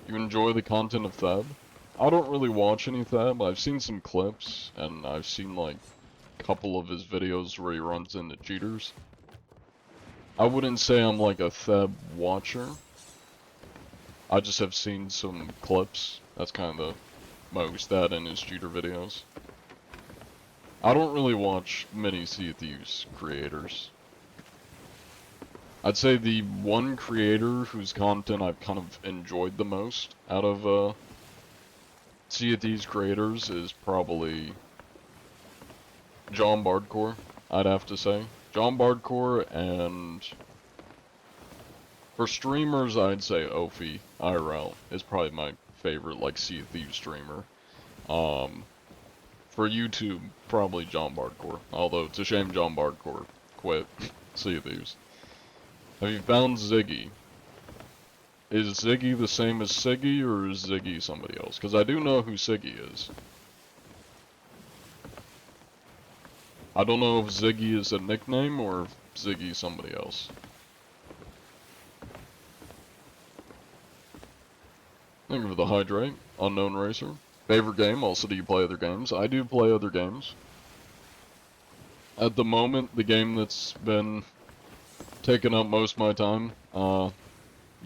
You enjoy the content of Thab? I don't really watch any Thab. I've seen some clips, and I've seen like a couple of his videos where he runs into cheaters. I wouldn't say I'm like a Thab watcher. I just have seen some clips. That's kind of the most, that and his cheater videos. I don't really watch many Sea of Thieves creators. I'd say the one creator whose content I've kind of enjoyed the most out of Sea of Thieves creators is probably John Bardcore, I'd have to say. John Bardcore, and for streamers I'd say Ophi IRL is probably my favorite like Sea of Thieves streamer. For YouTube, probably John Bardcore, although it's a shame John Bardcore quit Sea of Thieves. Have you found Ziggy? Is Ziggy the same as Siggy, or is Ziggy somebody else? Because I do know who Siggy is. I don't know if Ziggy is a nickname, or if Ziggy's somebody else. Thank you for the hydrate. Unknown Racer. Favorite game? Also, do you play other games? I do play other games. At the moment, the game that's been taking up most of my time,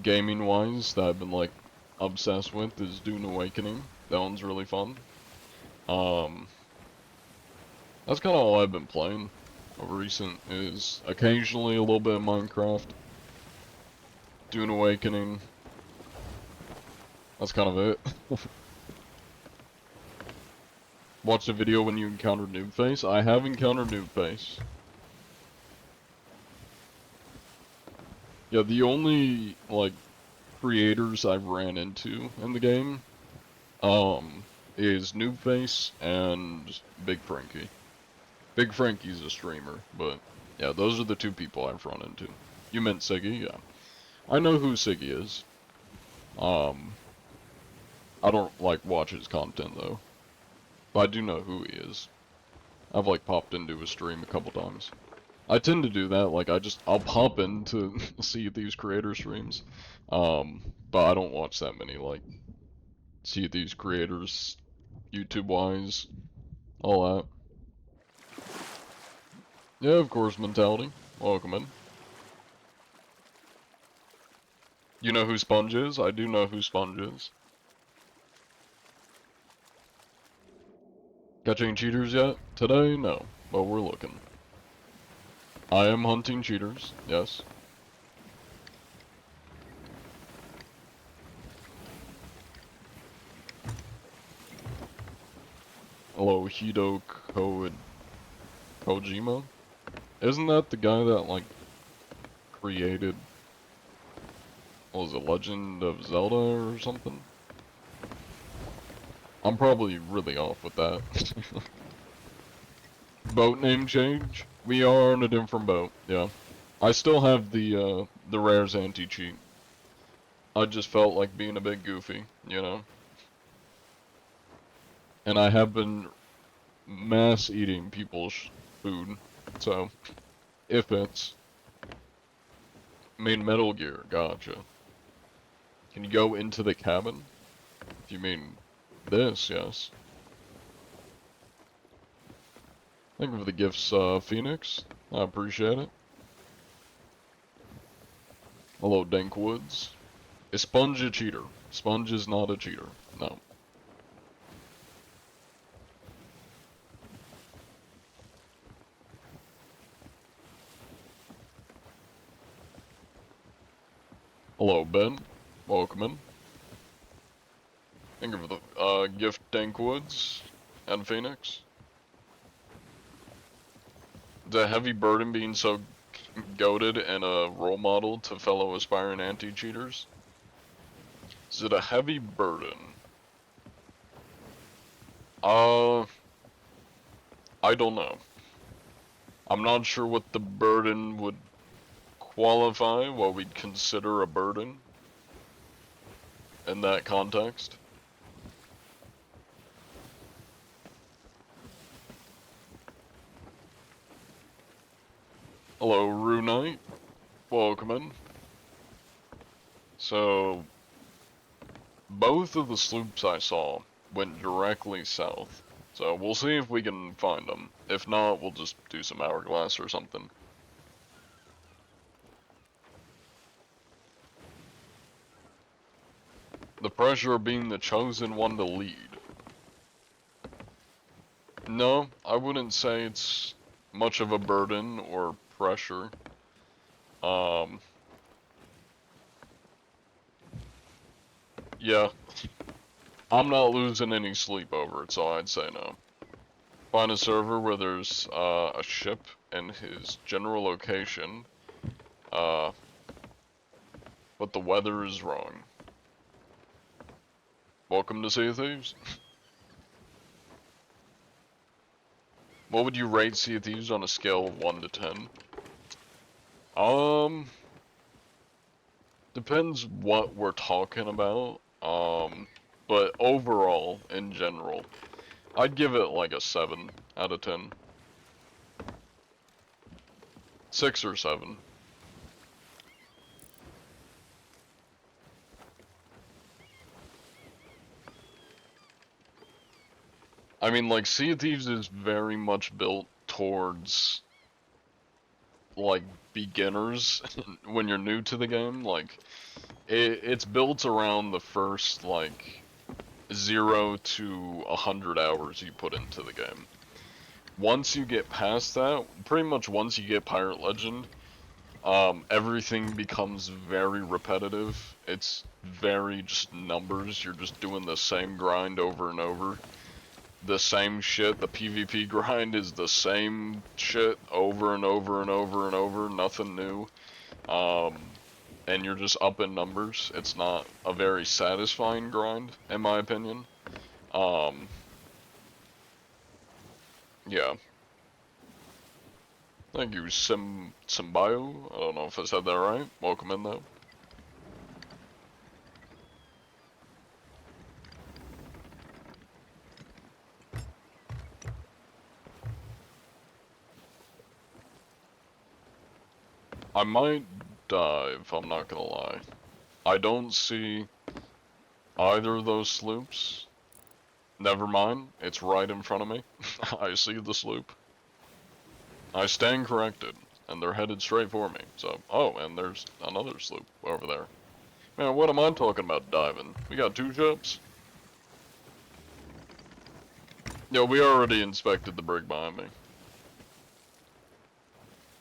gaming-wise, that I've been, like, obsessed with is Dune Awakening. That one's really fun. That's kind of all I've been playing of recent, is occasionally a little bit of Minecraft, Dune Awakening. That's kind of it. Watch the video when you encounter Noobface. I have encountered Noobface. Yeah, the only, like, creators I've ran into in the game, is Noobface and Big Frankie. Big Frankie's a streamer, but, yeah, those are the two people I've run into. You meant Siggy? Yeah. I know who Siggy is. I don't, like, watch his content, though. But I do know who he is. I've, like, popped into his stream a couple times. I tend to do that, like, I'll pop into Sea of Thieves creator streams. But I don't watch that many, like, Sea of Thieves creators, YouTube-wise, all that. Yeah, of course, Mentality. Welcome in. You know who Sponge is? I do know who Sponge is. Catching cheaters yet? Today? No, but we're looking. I am hunting cheaters, yes. Hello, Kojima? Isn't that the guy that, like, created what was it, Legend of Zelda or something? I'm probably really off with that. Boat name change? We are on a different boat, yeah. I still have the rares anti-cheat. I just felt like being a bit goofy, you know? And I have been mass eating people's food, so if it's main Metal Gear, gotcha. Can you go into the cabin? If you mean this, yes. Thank you for the gifts, Phoenix. I appreciate it. Hello, Dankwoods. Is Sponge a cheater? Sponge is not a cheater. No. Hello, Ben. Welcome in. Thank you for the gift, Dankwoods and Phoenix. The heavy burden being so goated and a role model to fellow aspiring anti-cheaters? Is it a heavy burden? I don't know. I'm not sure what the burden would qualify, what we'd consider a burden in that context. Hello, Rue Knight. Welcome in. So, both of the sloops I saw went directly south. So we'll see if we can find them. If not, we'll just do some hourglass or something. The pressure of being the chosen one to lead. No, I wouldn't say it's much of a burden or pressure. Yeah. I'm not losing any sleep over it, so I'd say no. Find a server where there's a ship and his general location, but the weather is wrong. Welcome to Sea of Thieves. What would you rate Sea of Thieves on a scale of 1 to 10? Depends what we're talking about, but overall, in general, I'd give it like a 7 out of 10. 6 or 7. I mean, like, Sea of Thieves is very much built towards, like, beginners when you're new to the game. Like, it's built around the first, like, 0 to 100 hours you put into the game. Once you get past that, pretty much once you get Pirate Legend, everything becomes very repetitive. It's very just numbers. You're just doing the same grind over and over. The same shit. The PvP grind is the same shit over and over and over and over. Nothing new. And you're just up in numbers. It's not a very satisfying grind, in my opinion. Yeah. Thank you, Symbio. I don't know if I said that right. Welcome in, though. I might dive, I'm not gonna lie. I don't see either of those sloops. Never mind, it's right in front of me. I see the sloop. I stand corrected, and they're headed straight for me. So, oh, and there's another sloop over there. Man, what am I talking about diving? We got 2 ships? Yeah, we already inspected the brig behind me.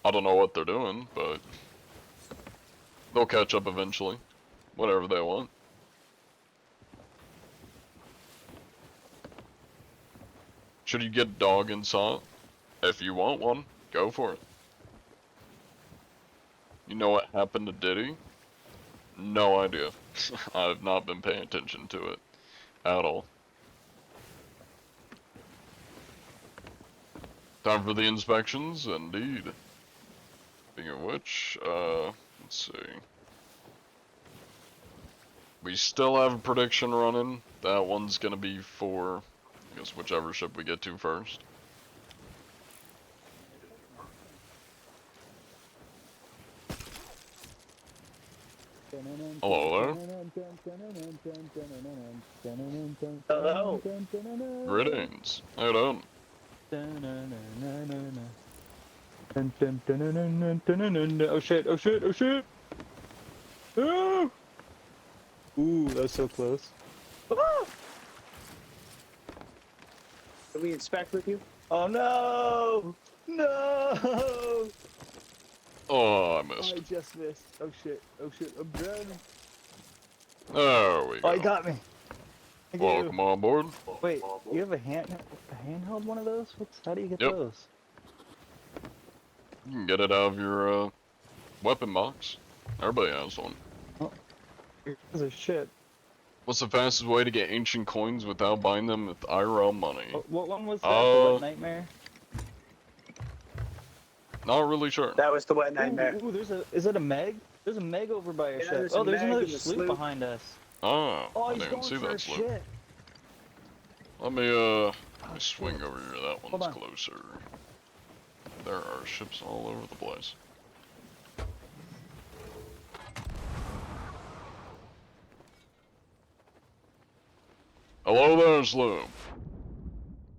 I don't know what they're doing, but they'll catch up eventually. Whatever they want. Should you get dog and salt? If you want one, go for it. You know what happened to Diddy? No idea. I've not been paying attention to it at all. Time for the inspections, indeed. Speaking of which, let's see. We still have a prediction running. That one's gonna be for, I guess, whichever ship we get to first. Hello there. Hello. Greetings. How you doing? Oh shit, oh shit, oh shit! Ah! Ooh, that's so close. Ah! Can we inspect with you? Oh no! No! Oh, I I missed. just missed. Oh shit, I'm drowning. There we go. Oh, he got me. Thank you. Welcome on board. Wait, you have a handheld one of those? How do you get Yep. those? You can get it out of your weapon box. Everybody has one. Those are shit. What's the fastest way to get ancient coins without buying them with IRL money? What one was that? The Wet Nightmare? Not really sure. That was the Wet Nightmare. Ooh, is it a Meg? There's a Meg over by our Yeah, ship. there's Oh, a there's Meg another in the sloop sloop. behind us. Oh, Oh, I he's didn't going see for that a slope. shit. Let me swing over here. That Hold one's on. closer. There are ships all over the place. Hello there, sloop.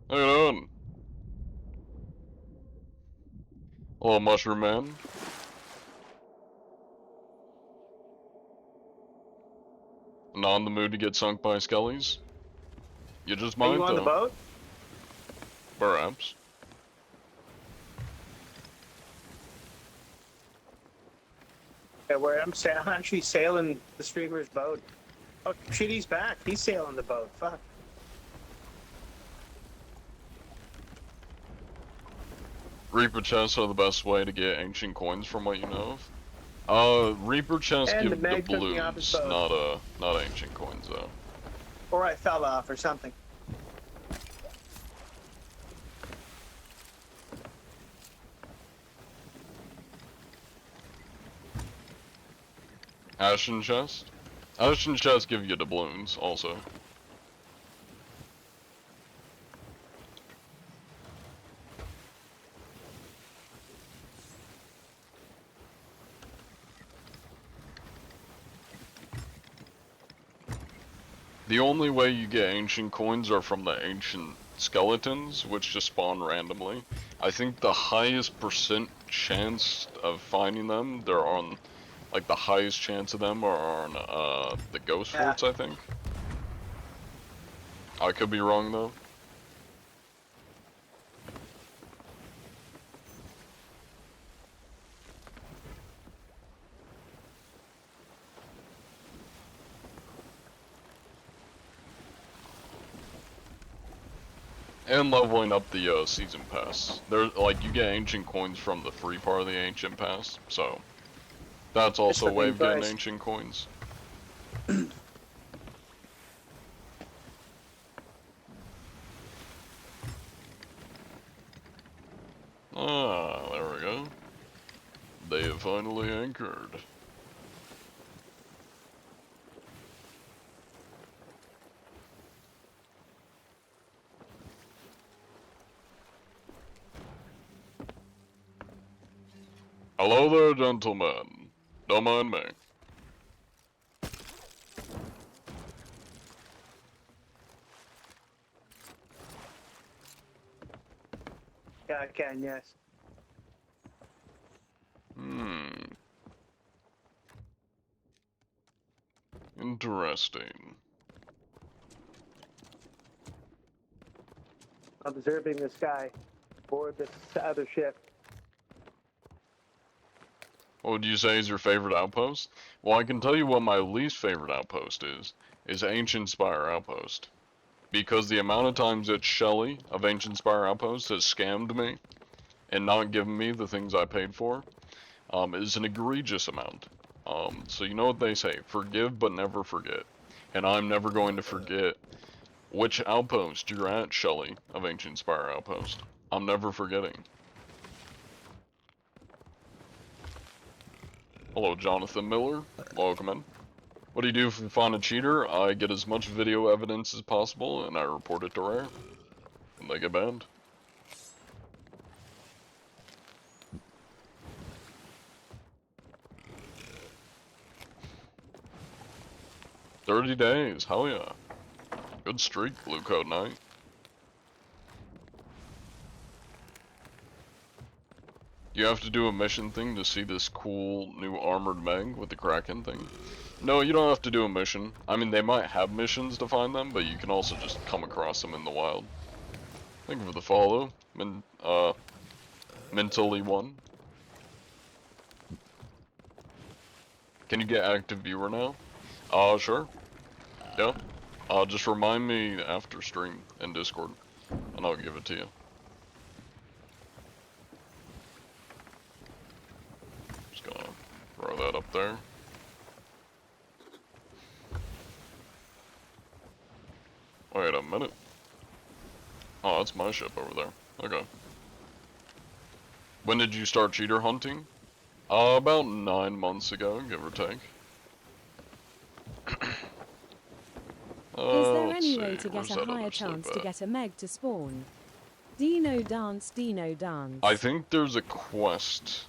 How you doing? Hello, mushroom man. Not in the mood to get sunk by skellies? You just Are might, you on the though. boat? Perhaps. Yeah, where I'm actually sailing the streamer's boat. Oh shit, he's back. He's sailing the boat. Fuck. Reaper chests are the best way to get ancient coins from what you know of. Reaper chests And give the Meg took me off his doubloons, boat. not ancient coins though. Or I fell off or something. Ashen chest? Ashen chests give you doubloons also. The only way you get ancient coins are from the ancient skeletons, which just spawn randomly. I think the highest percent chance of finding them, they're on, like the highest chance of them are on the ghost forts, I think. I could be wrong though. And leveling up the season pass. There's like you get ancient coins from the free part of the ancient pass, so that's also a way of getting ancient coins. Ah, there we go. They have finally anchored. Hello there, gentlemen. Don't mind me. Yeah, I can, yes. Interesting. Observing the sky aboard this other ship. What would you say is your favorite outpost? Well, I can tell you what my least favorite outpost is Ancient Spire Outpost. Because the amount of times that Shelly of Ancient Spire Outpost has scammed me and not given me the things I paid for, is an egregious amount. So you know what they say, forgive but never forget. And I'm never going to forget which outpost you're at, Shelly, of Ancient Spire Outpost. I'm never forgetting. Hello, Jonathan Miller. Welcome in. What do you do if you find a cheater? I get as much video evidence as possible, and I report it to Rare. And they get banned. "30 days, hell yeah. Good streak, Blue Coat Knight. You have to do a mission thing to see this cool new armored Meg with the Kraken thing. No, you don't have to do a mission. I mean, they might have missions to find them, but you can also just come across them in the wild. Thank you for the follow. Mentally one. Can you get active viewer now? Sure. Yeah. Just remind me after stream in Discord, and I'll give it to you. Just gonna throw that up there. Wait a minute. Oh, that's my ship over there. Okay. When did you start cheater hunting? About 9 months ago, give or take. Is there Let's any see. way to get Where's a that higher other sloop chance to at? get a Meg to spawn? Dino dance, Dino dance. I think there's a quest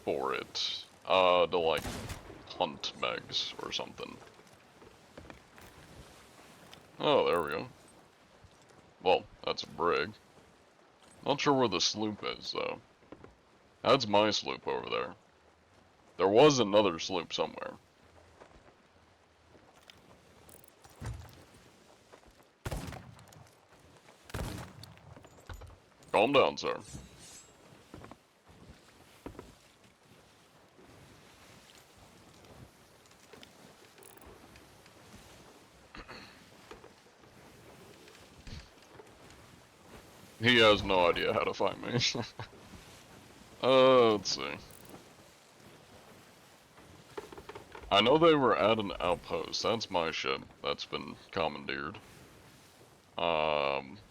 for it. To like hunt Megs or something. Oh, there we go. Well, that's a brig. Not sure where the sloop is, though. That's my sloop over there. There was another sloop somewhere. Calm down, sir. He has no idea how to find me. Let's see. I know they were at an outpost. That's my ship. That's been commandeered.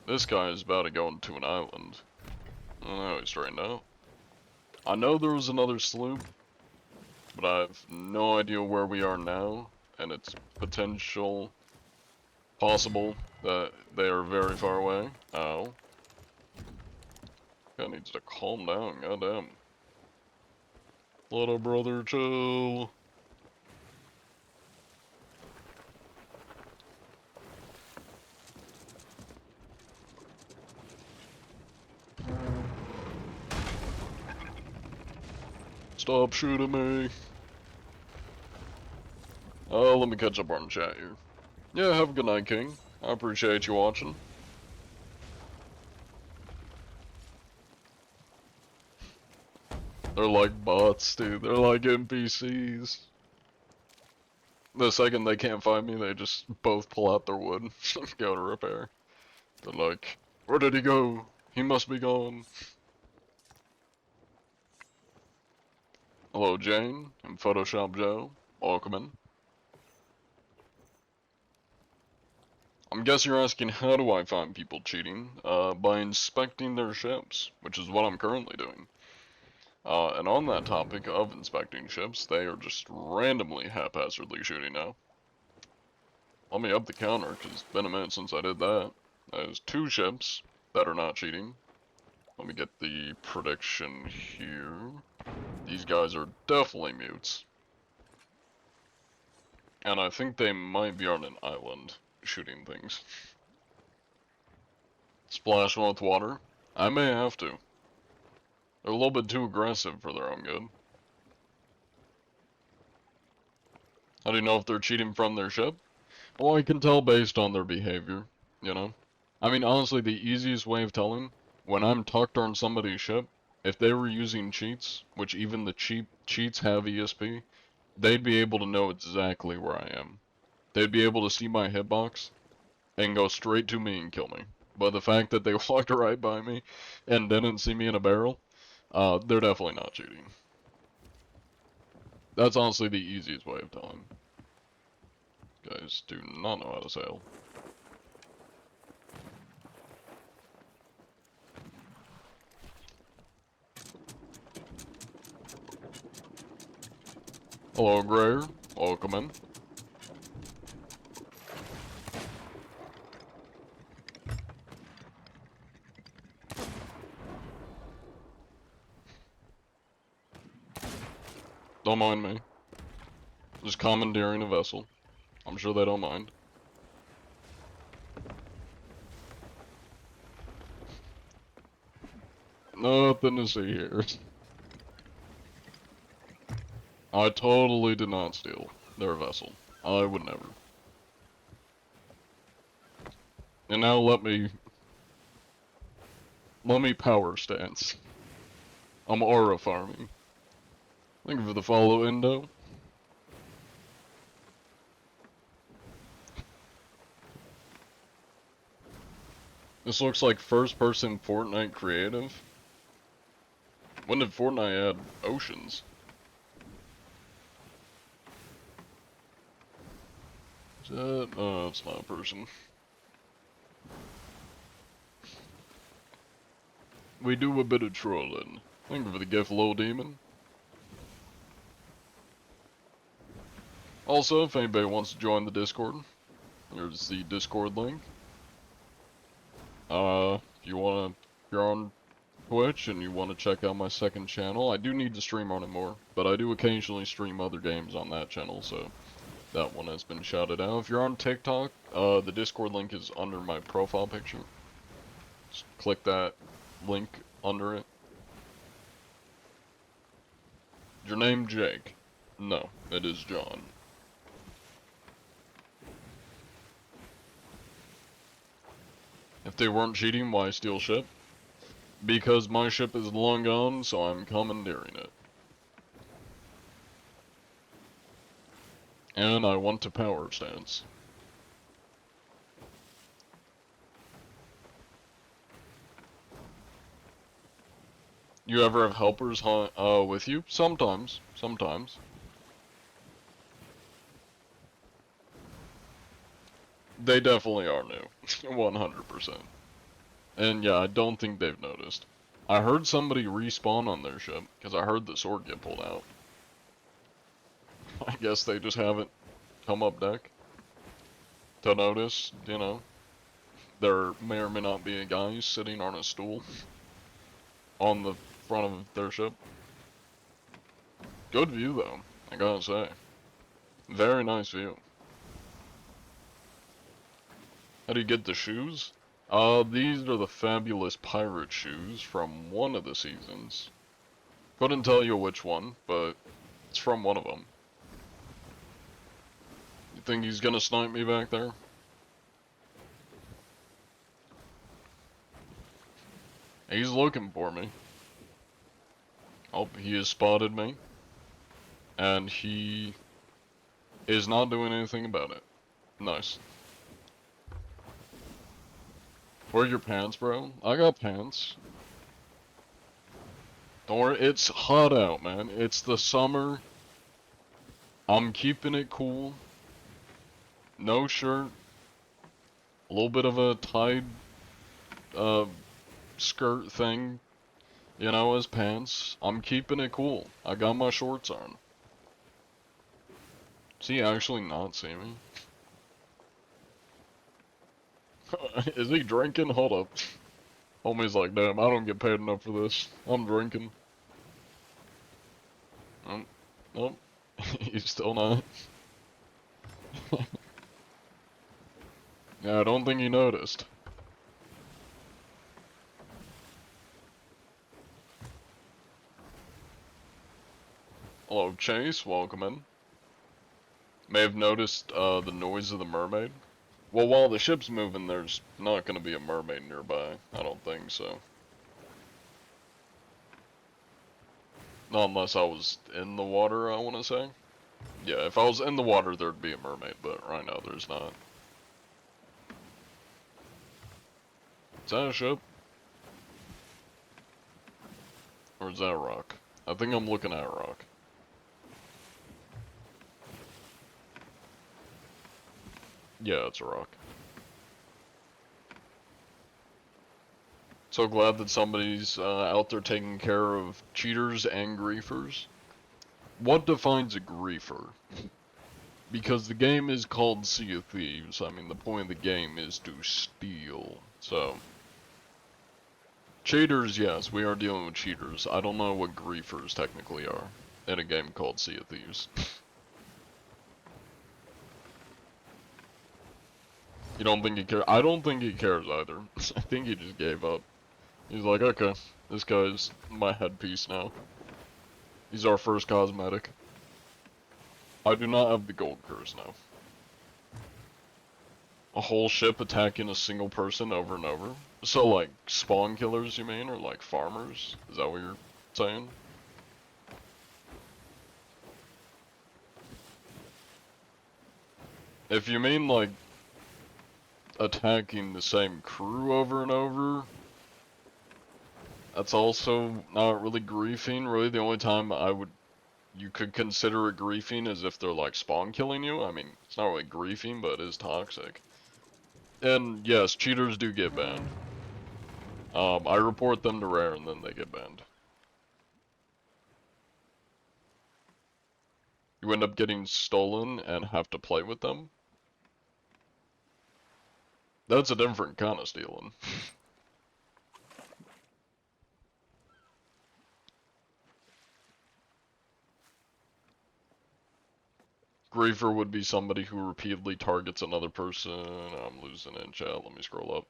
This guy is about to go into an island. Oh, he's straightened out. I know there was another sloop, but I have no idea where we are now, and it's possible that they are very far away. Ow. Guy needs to calm down, goddamn. Little brother, chill. Stop shooting me. Let me catch up on chat here. Yeah, have a good night, King. I appreciate you watching. They're like bots, dude. They're like NPCs. The second they can't find me, they just both pull out their wood and go to repair. They're like, where did he go? He must be gone. Hello, Jane and Photoshop Joe. Welcome in. I'm guessing you're asking how do I find people cheating? By inspecting their ships, which is what I'm currently doing. And on that topic of inspecting ships, they are just randomly haphazardly shooting now. Let me up the counter, because it's been a minute since I did that. There's 2 ships that are not cheating. Let me get the prediction here. These guys are definitely mutes. And I think they might be on an island shooting things. Splash them with water? I may have to. They're a little bit too aggressive for their own good. How do you know if they're cheating from their ship? Well, I can tell based on their behavior, you know? I mean, honestly, the easiest way of telling, when I'm tucked on somebody's ship, if they were using cheats, which even the cheats have ESP, they'd be able to know exactly where I am. They'd be able to see my hitbox and go straight to me and kill me. But the fact that they walked right by me and didn't see me in a barrel, they're definitely not cheating. That's honestly the easiest way of telling. Guys do not know how to sail. Hello, Grayer. Welcome in. Don't mind me. Just commandeering a vessel. I'm sure they don't mind. Nothing to see here. I totally did not steal their vessel. I would never. And now let me power stance. I'm aura farming. Thank you for the follow, Indo. This looks like first-person Fortnite creative. When did Fortnite add oceans? Is that... oh, it's not a person. We do a bit of trolling. Thank you for the gift, Low Demon. Also, if anybody wants to join the Discord, there's the Discord link. If you're on Twitch and you want to check out my second channel, I do need to stream on it more, but I do occasionally stream other games on that channel, so that one has been shouted out. If you're on TikTok, the Discord link is under my profile picture. Just click that link under it. Is your name Jake? No, it is John. If they weren't cheating, why steal ship? Because my ship is long gone, so I'm commandeering it. And I want to power stance. You ever have helpers with you? Sometimes. Sometimes. They definitely are new. 100%. And yeah, I don't think they've noticed. I heard somebody respawn on their ship, because I heard the sword get pulled out. I guess they just haven't come up deck to notice, you know. There may or may not be a guy sitting on a stool on the front of their ship. Good view though, I gotta say. Very nice view. How do you get the shoes? These are the fabulous pirate shoes from one of the seasons. Couldn't tell you which one, but it's from one of them. You think he's gonna snipe me back there? He's looking for me. Oh, he has spotted me. And he is not doing anything about it. Nice. Where are your pants, bro? I got pants. Don't worry, it's hot out, man. It's the summer. I'm keeping it cool. No shirt. A little bit of a tied skirt thing, you know, as pants. I'm keeping it cool. I got my shorts on. Does he actually not see me? Is he drinking? Hold up. Homie's like, damn, I don't get paid enough for this. I'm drinking. Nope. He's still not. Yeah, I don't think he noticed. Hello, Chase. Welcome in. May have noticed the noise of the mermaid. Well, while the ship's moving, there's not going to be a mermaid nearby. I don't think so. Not unless I was in the water, I want to say. Yeah, if I was in the water, there'd be a mermaid, but right now there's not. Is that a ship? Or is that a rock? I think I'm looking at a rock. Yeah, it's a rock. So glad that somebody's out there taking care of cheaters and griefers. What defines a griefer? Because the game is called Sea of Thieves. I mean, the point of the game is to steal. So, cheaters, yes, we are dealing with cheaters. I don't know what griefers technically are in a game called Sea of Thieves. You don't think he cares? I don't think he cares either. I think he just gave up. He's like, okay, this guy's my headpiece now. He's our first cosmetic. I do not have the gold curse now. A whole ship attacking a single person over and over? So like, spawn killers you mean, or like farmers? Is that what you're saying? If you mean like, attacking the same crew over and over, that's also not really griefing. Really, the only time you could consider it griefing is if they're like spawn killing you. I mean, it's not really griefing, but it is toxic. And yes, cheaters do get banned. I report them to Rare and then they get banned. You end up getting stolen and have to play with them. That's a different kind of stealing. Griefer would be somebody who repeatedly targets another person. I'm losing it in chat, let me scroll up.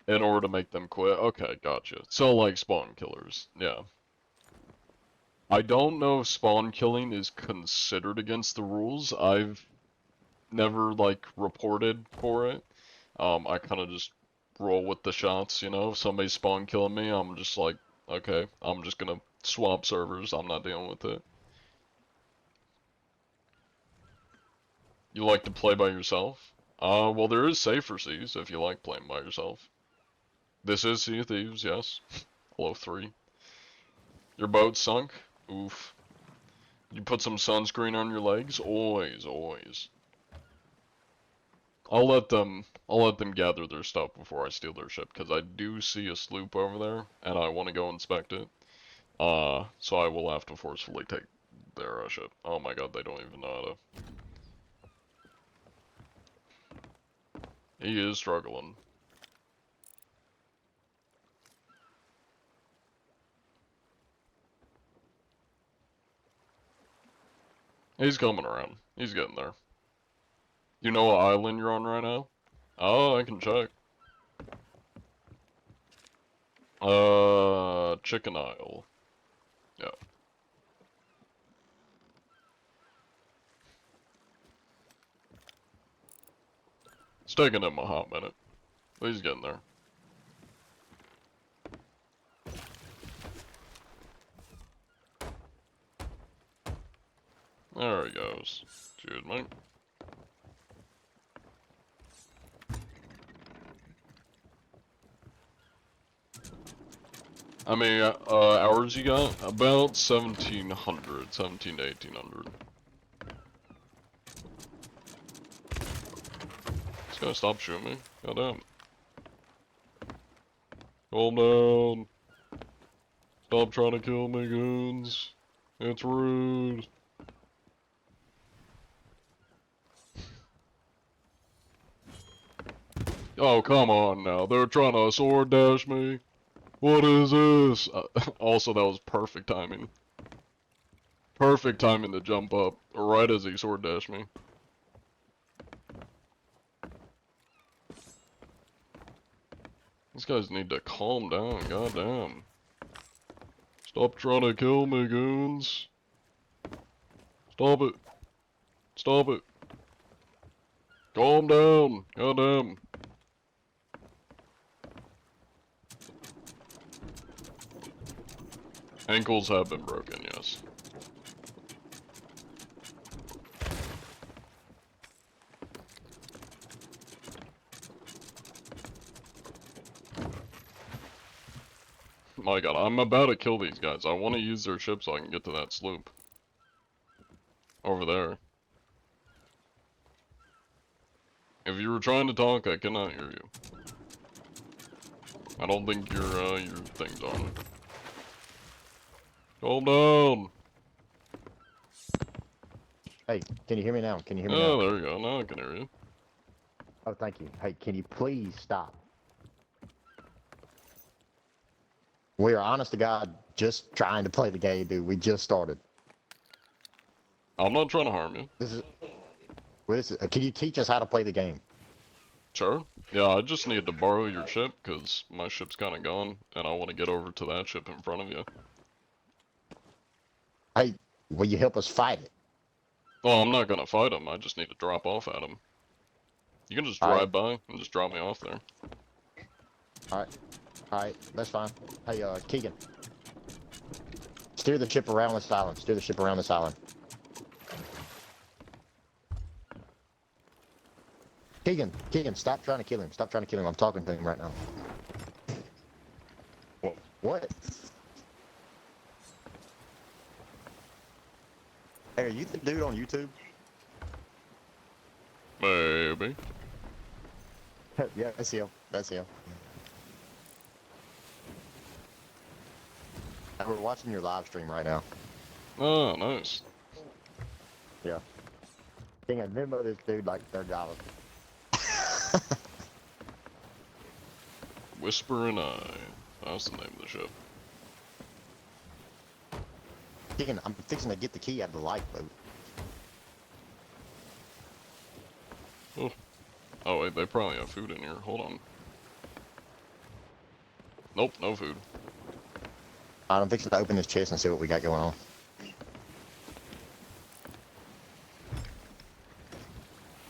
In order to make them quit. Okay, gotcha. So like spawn killers, yeah. I don't know if spawn killing is considered against the rules. I've never like reported for it. I kind of just roll with the shots, you know. If somebody's spawn killing me, I'm just like, okay, I'm just gonna swap servers. I'm not dealing with it. You like to play by yourself? Well, there is safer seas if you like playing by yourself. This is Sea of Thieves, yes. Hello 3. Your boat sunk? Oof. You put some sunscreen on your legs? Always, always. I'll let them gather their stuff before I steal their ship, because I do see a sloop over there, and I want to go inspect it. So I will have to forcefully take their ship. Oh my god, they don't even know how to... He is struggling. He's coming around. He's getting there. You know what island you're on right now? Oh, I can check. Chicken Isle. Yeah. It's taking him a hot minute. But he's getting there. There he goes. Excuse me. How many hours you got? About 1700, 17 to 1800. This guy stop shooting me. Goddamn. Calm down. Stop trying to kill me, goons. It's rude. Oh, come on now. They're trying to sword dash me. What is this? Also, that was perfect timing. Perfect timing to jump up, right as he sword dashed me. These guys need to calm down, goddamn. Stop trying to kill me, goons. Stop it. Stop it. Calm down, goddamn. Ankles have been broken, yes. My god, I'm about to kill these guys. I want to use their ship so I can get to that sloop. Over there. were trying to talk, I cannot hear you. I don't think your thing's on. Calm down. Hey, can you hear me now? Can you hear me now? Oh, there you go. Now I can hear you. Oh, thank you. Hey, can you please stop? We are honest to God just trying to play the game, dude. We just started. I'm not trying to harm you. Can you teach us how to play the game? Sure. Yeah, I just need to borrow your ship, because my ship's kind of gone, and I want to get over to that ship in front of you. Hey, will you help us fight it? Well, I'm not gonna fight him, I just need to drop off at him. You can just drive by and just drop me off there. Alright, that's fine. Hey, Keegan. Steer the ship around this island. Steer the ship around this island. Keegan, stop trying to kill him. Stop trying to kill him. I'm talking to him right now. What? Hey, are you the dude on YouTube? Maybe. Yeah, that's him. That's him. We're watching your live stream right now. Oh, nice. Yeah. King, I Venmo this dude like $30. Whisper and I. That's the name of the ship. Keegan, I'm fixing to get the key out of the lifeboat. Oh. Oh, wait, they probably have food in here. Hold on. Nope, no food. I'm fixing to open this chest and see what we got going on.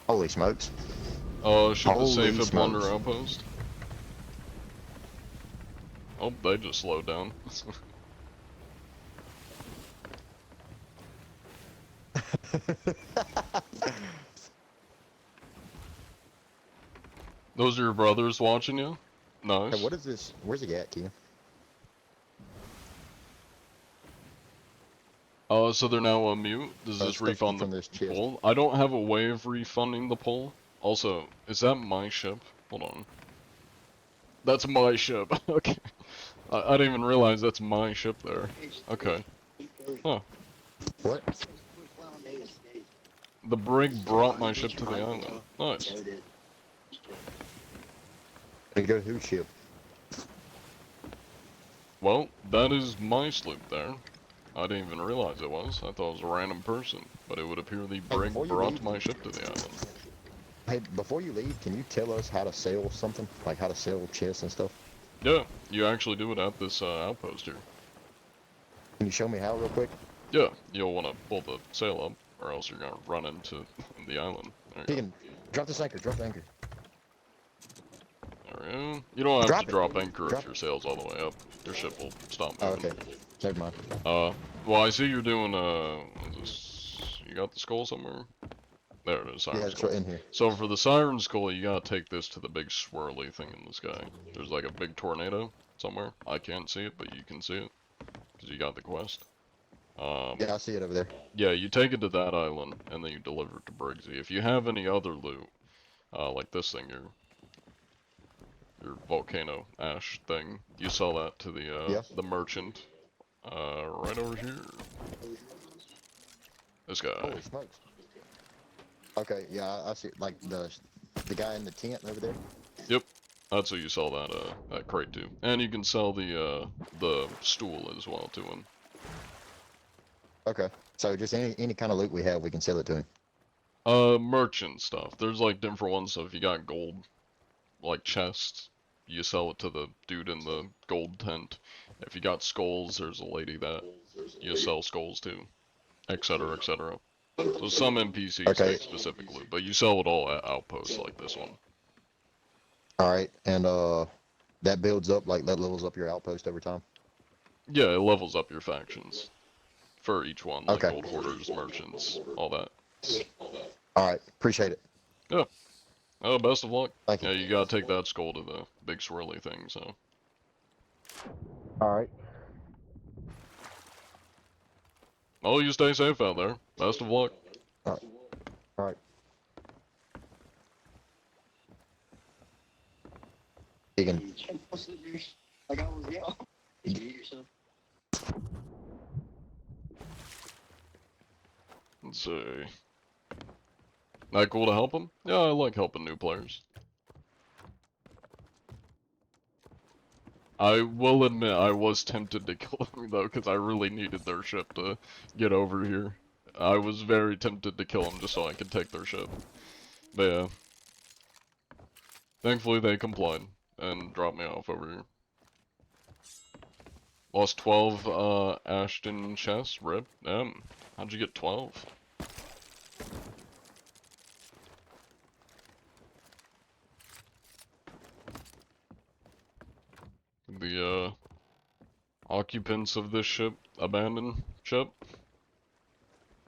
Holy smokes. Should the Holy safe at Plunder smokes. Outpost? Oh, they just slowed down. Those are your brothers watching you? Nice. Hey, what is this? Where's he at, Keegan? So they're now on mute. Does this Stuff refund from the this chest. pull? I don't have a way of refunding the pull. Also, is that my ship? Hold on. That's my ship. Okay. I didn't even realize that's my ship there. Okay. Huh. What? The brig brought my ship to the island. Nice. We go to whose ship? Well, that is my sloop there. I didn't even realize it was. I thought it was a random person. But it would appear the brig before you brought leave- my ship to the island. Hey, before you leave, can you tell us how to sell something? Like how to sell chests and stuff? Yeah, you actually do it at this outpost here. Can you show me how real quick? Yeah, you'll want to pull the sail up, or else you're gonna run into the island. There you go. Keegan, drop this anchor, drop the anchor. There we go. You don't have Drop to it. drop anchor Drop if your sail's all the way up. Your ship will stop Oh, moving. okay. Never mind. Well, I see you're doing, what is this? You got the skull somewhere? There it is, siren Yeah, it's skull. right in here. So for the siren skull, you gotta take this to the big swirly thing in the sky. There's like a big tornado somewhere. I can't see it, but you can see it. Because you got the quest. Yeah, I see it over there. Yeah, you take it to that island, and then you deliver it to Briggsy. If you have any other loot, like this thing, your volcano ash thing, you sell that to the merchant, right over here. This guy. Holy smokes. Okay, yeah, I see. Like the guy in the tent over there. Yep, that's who you sell that crate to, and you can sell the stool as well to him. Okay. So just any kind of loot we have, we can sell it to him. Merchant stuff. There's like different ones. So if you got gold, like chests, you sell it to the dude in the gold tent. If you got skulls, there's a lady that you sell skulls to, etc., etc. So some NPCs Okay. take specific loot, but you sell it all at outposts like this one. All right, and that builds up, like that levels up your outpost over time. Yeah, it levels up your factions for each one, like Okay. gold hoarders, merchants, all that. All right, appreciate it. Yeah. Oh, best of luck. Thank you. Yeah, you gotta take that skull to the big swirly thing, so. All right. Oh, you stay safe out there. Best of luck. All right. All right. Keegan. Let's see. Not cool to help him? Yeah, I like helping new players. I will admit I was tempted to kill him though, because I really needed their ship to get over here. I was very tempted to kill him just so I could take their ship. But yeah. Thankfully they complied and dropped me off over here. Lost 12 Ashton chests, rip. How'd you get 12? The occupants of this ship abandoned ship?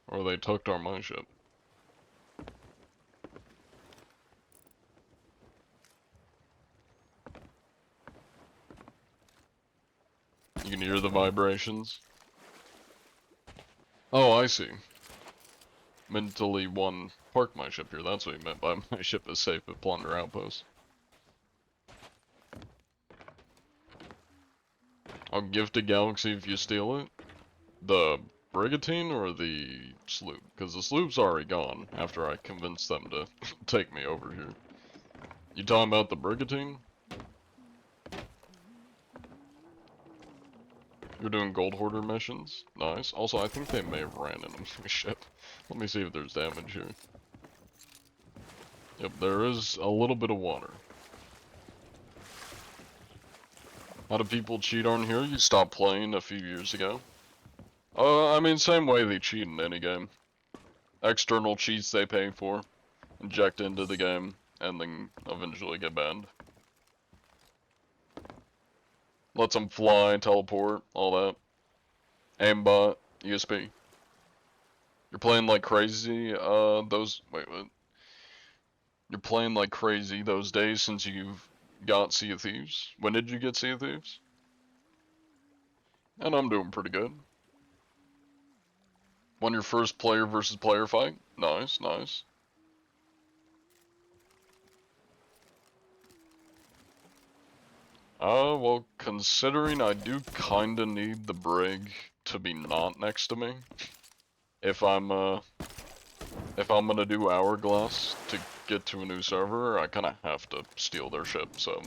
Or they took our my ship? You can hear the vibrations. Oh, I see. Mentally one park my ship here, that's what he meant by my ship is safe at Plunder Outpost. I'll gift a galaxy if you steal it. The brigantine or the sloop? Because the sloop's already gone after I convinced them to take me over here. You talking about the brigantine? You're doing gold hoarder missions? Nice. Also, I think they may have ran into my ship. Let me see if there's damage here. Yep, there is a little bit of water. How do people cheat on here? You stopped playing a few years ago. I mean, same way they cheat in any game. External cheats they pay for, inject into the game, and then eventually get banned. Lets them fly, teleport, all that. Aimbot, ESP. You're playing like crazy, wait, what? You're playing like crazy those days since you've got Sea of Thieves? When did you get Sea of Thieves? And I'm doing pretty good. Won your first player versus player fight? Nice, nice. Well, considering I do kinda need the brig to be not next to me, if I'm gonna do Hourglass to get to a new server, I kinda have to steal their ship, so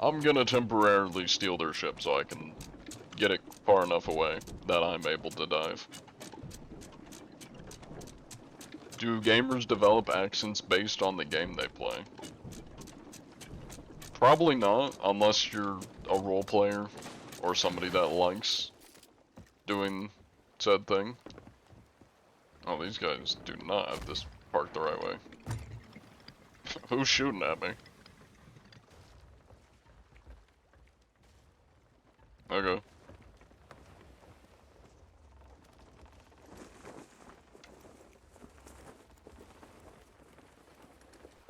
I'm gonna temporarily steal their ship so I can get it far enough away that I'm able to dive. Do gamers develop accents based on the game they play? Probably not, unless you're a role player or somebody that likes doing said thing. Oh, these guys do not have this parked the right way. Who's shooting at me? Okay.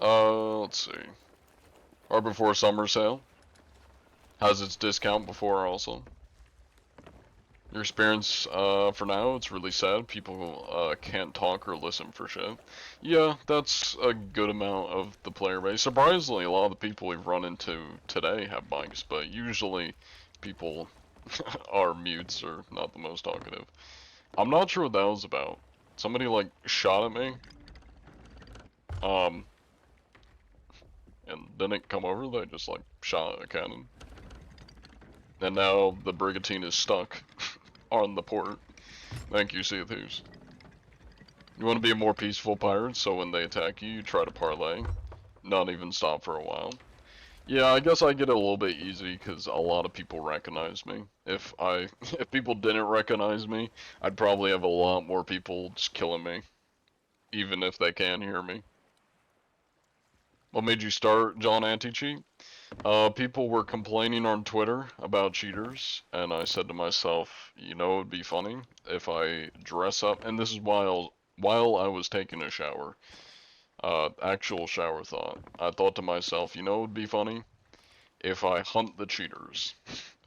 Let's see. Or before summer sale. Has its discount before also. Your experience, for now, it's really sad. People, can't talk or listen for shit. Yeah, that's a good amount of the player base. Surprisingly, a lot of the people we've run into today have mics, but usually people are mutes or not the most talkative. I'm not sure what that was about. Somebody, like, shot at me. And didn't come over, they just, like, shot a cannon. And now the brigantine is stuck on the port. Thank you, Sea of Thieves. You want to be a more peaceful pirate, so when they attack you, you try to parlay. Not even stop for a while. Yeah, I guess I get it a little bit easy, because a lot of people recognize me. If people didn't recognize me, I'd probably have a lot more people just killing me. Even if they can hear me. What made you start John Anti-Cheat? People were complaining on Twitter about cheaters, and I said to myself, you know, it would be funny if I dress up, and this is while I was taking a shower, actual shower thought. I thought to myself, you know, it would be funny if I hunt the cheaters.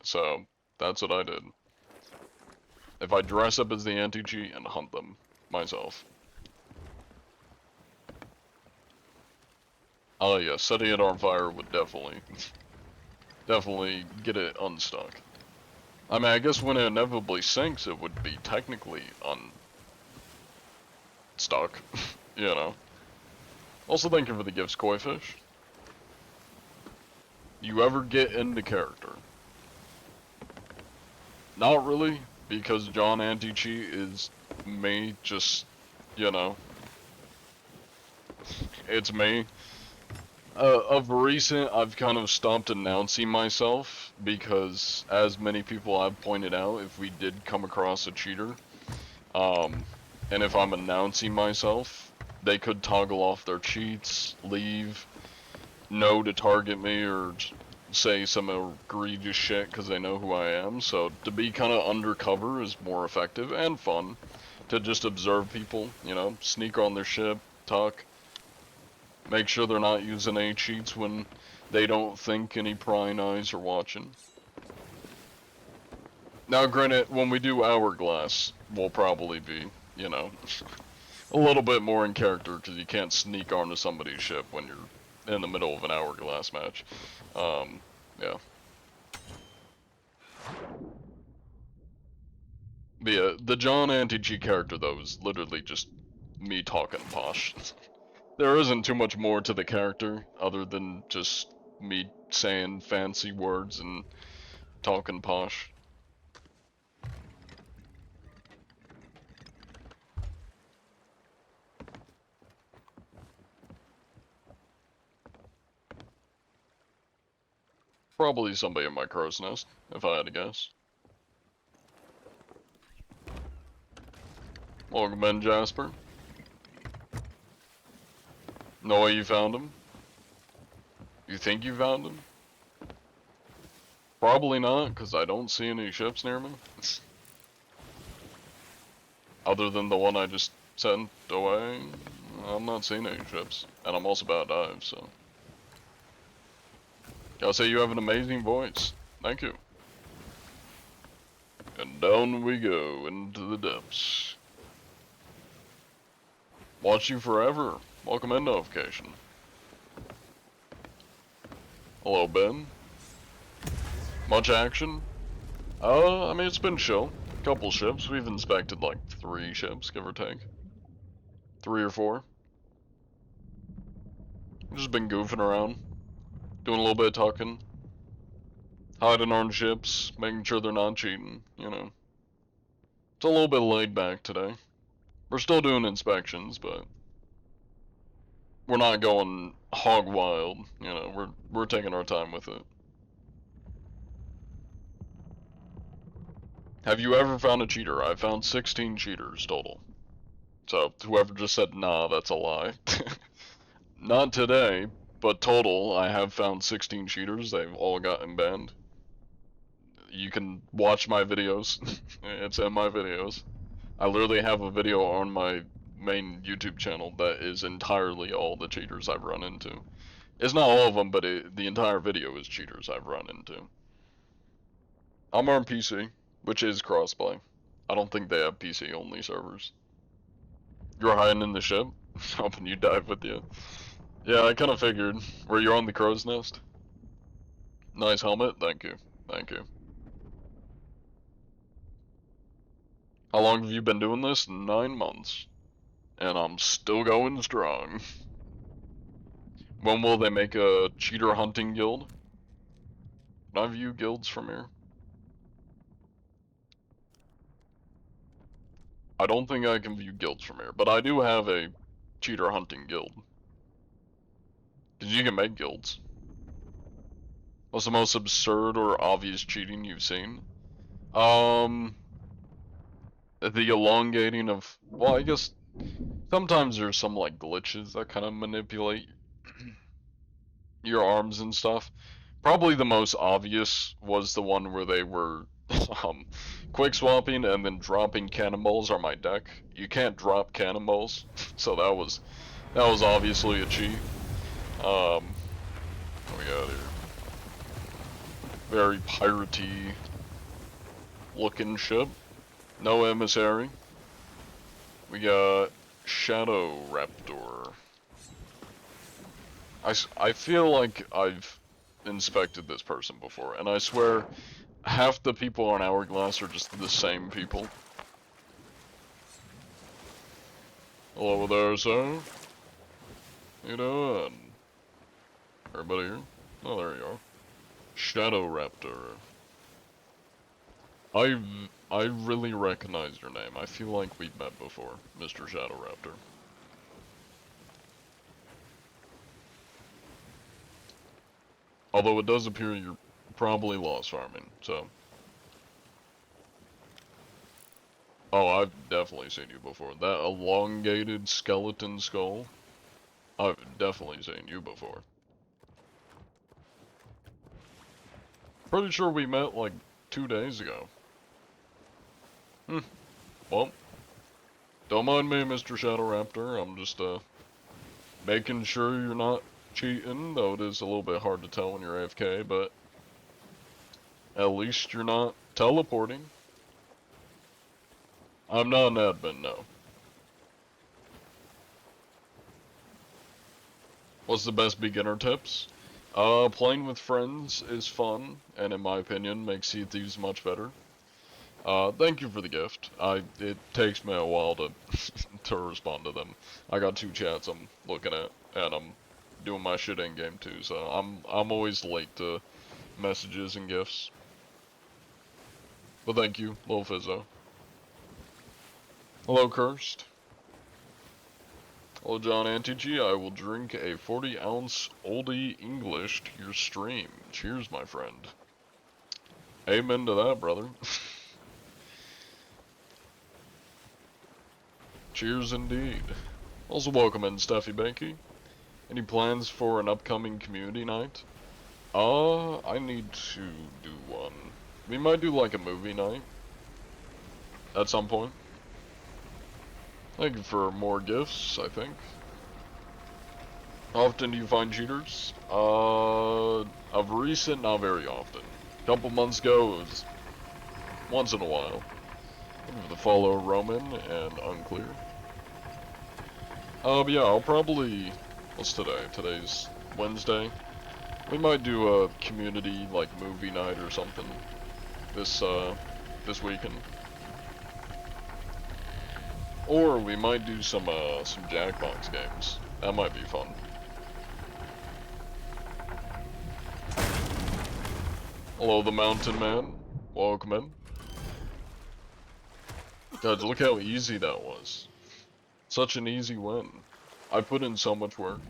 So that's what I did. If I dress up as the anti-cheat and hunt them myself. Oh yeah, setting it on fire would definitely definitely get it unstuck. I mean, I guess when it inevitably sinks, it would be technically unstuck, you know. Also, thank you for the gifts, Koi Fish. You ever get into character? Not really, because John Anti-Cheat is me, just, you know, it's me. Of recent, I've kind of stopped announcing myself, because, as many people have pointed out, if we did come across a cheater, and if I'm announcing myself, they could toggle off their cheats, leave, know to target me, or say some egregious shit because they know who I am. So to be kind of undercover is more effective and fun. To just observe people, you know, sneak on their ship, talk, make sure they're not using any cheats when they don't think any prying eyes are watching. Now granted, when we do Hourglass, we'll probably be, you know, a little bit more in character because you can't sneak onto somebody's ship when you're in the middle of an Hourglass match. Yeah. But yeah, the John Anti-Cheat character though is literally just me talking posh. There isn't too much more to the character other than just me saying fancy words and talking posh. Probably somebody in my crow's nest, if I had to guess. Welcome in, Jasper. No way you found him? You think you found him? Probably not, because I don't see any ships near me. Other than the one I just sent away, I'm not seeing any ships. And I'm also about to dive, so. Gotta say you have an amazing voice. Thank you. And down we go into the depths. Watch you forever. Welcome in, notification. Hello, Ben. Much action? I mean, it's been chill. Couple ships. We've inspected like 3 ships, give or take. 3 or 4. Just been goofing around. Doing a little bit of talking. Hiding on ships. Making sure they're not cheating, you know. It's a little bit laid back today. We're still doing inspections, but we're not going hog wild, you know, we're taking our time with it. Have you ever found a cheater? I found 16 cheaters total. So whoever just said nah, that's a lie. Not today, but total, I have found 16 cheaters. They've all gotten banned. You can watch my videos. It's in my videos. I literally have a video on my main YouTube channel that is entirely all the cheaters I've run into. It's not all of them, but the entire video is cheaters I've run into. I'm on PC, which is crossplay. I don't think they have PC only servers. You're hiding in the ship? Hoping you dive with you. Yeah, I kind of figured. Were you on the crow's nest? Nice helmet, thank you. Thank you. How long have you been doing this? 9 months. And I'm still going strong. When will they make a cheater hunting guild? Can I view guilds from here? I don't think I can view guilds from here, but I do have a cheater hunting guild. Because you can make guilds. What's the most absurd or obvious cheating you've seen? The elongating of, well, I guess sometimes there's some like glitches that kind of manipulate your arms and stuff. Probably the most obvious was the one where they were quick swapping and then dropping cannonballs on my deck. You can't drop cannonballs, so that was obviously a cheat. What we got here? Very piratey looking ship. No emissary. We got Shadow Raptor. I feel like I've inspected this person before, and I swear half the people on Hourglass are just the same people. Hello there, sir. How you doing? Everybody here? Oh, there you are. Shadow Raptor. I really recognize your name. I feel like we've met before, Mr. Shadow Raptor. Although it does appear you're probably lost farming, so. Oh, I've definitely seen you before. That elongated skeleton skull, I've definitely seen you before. Pretty sure we met like 2 days ago. Well, don't mind me, Mr. Shadow Raptor. I'm just, making sure you're not cheating, though it is a little bit hard to tell when you're AFK, but at least you're not teleporting. I'm not an admin, no. What's the best beginner tips? Playing with friends is fun, and in my opinion, makes Sea of Thieves much better. Thank you for the gift. It takes me a while to to respond to them. I got 2 chats I'm looking at, and I'm doing my shit in game too, so I'm always late to messages and gifts. But thank you, Lil Fizzo. Hello, Cursed. Hello, John Anti-G. I will drink a 40-ounce oldie English to your stream. Cheers, my friend. Amen to that, brother. Cheers indeed. Also welcome in, Steffi Banky. Any plans for an upcoming community night? I need to do one. We might do like a movie night. At some point. Thank you for more gifts, I think. How often do you find cheaters? Of recent, not very often. A couple months ago, it was once in a while. Thank you for the follow, Roman and Unclear. But yeah, I'll probably... What's today? Today's Wednesday. We might do a community, like, movie night or something. This weekend. Or we might do some Jackbox games. That might be fun. Hello, the Mountain Man. Welcome in. God, look how easy that was. Such an easy win. I put in so much work.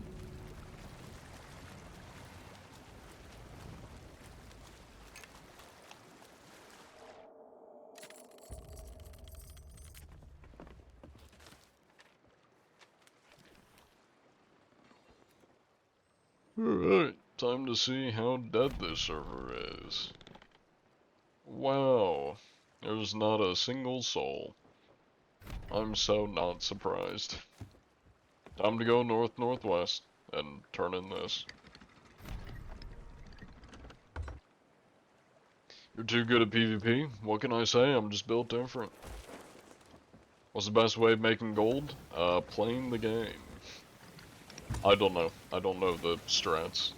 Alright, time to see how dead this server is. Wow, there's not a single soul. I'm so not surprised. Time to go north-northwest and turn in this. You're too good at PvP? What can I say? I'm just built different. What's the best way of making gold? Playing the game. I don't know. I don't know the strats.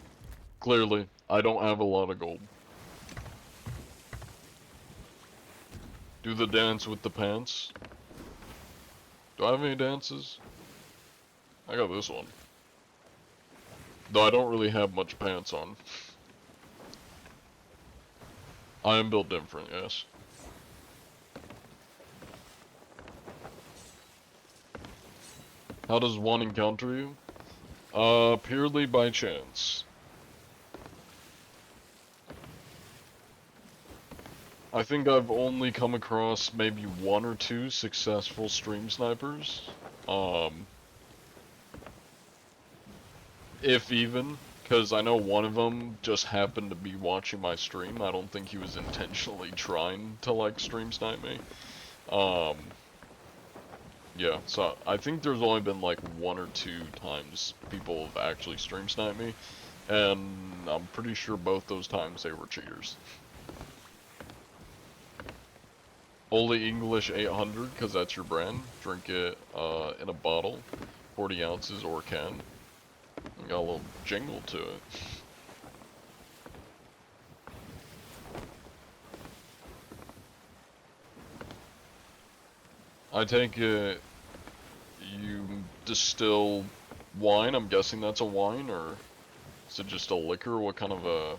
Clearly, I don't have a lot of gold. Do the dance with the pants. Do I have any dances? I got this one. Though I don't really have much pants on. I am built different, yes. How does one encounter you? Purely by chance. I think I've only come across maybe 1 or 2 successful stream snipers. If even, because I know one of them just happened to be watching my stream. I don't think he was intentionally trying to, like, stream snipe me. Yeah, so I think there's only been, like, 1 or 2 times people have actually stream sniped me. And I'm pretty sure both those times they were cheaters. Only English 800, because that's your brand. Drink it in a bottle, 40 ounces or can. Got a little jingle to it. I take it you distill wine. I'm guessing that's a wine, or is it just a liquor? What kind of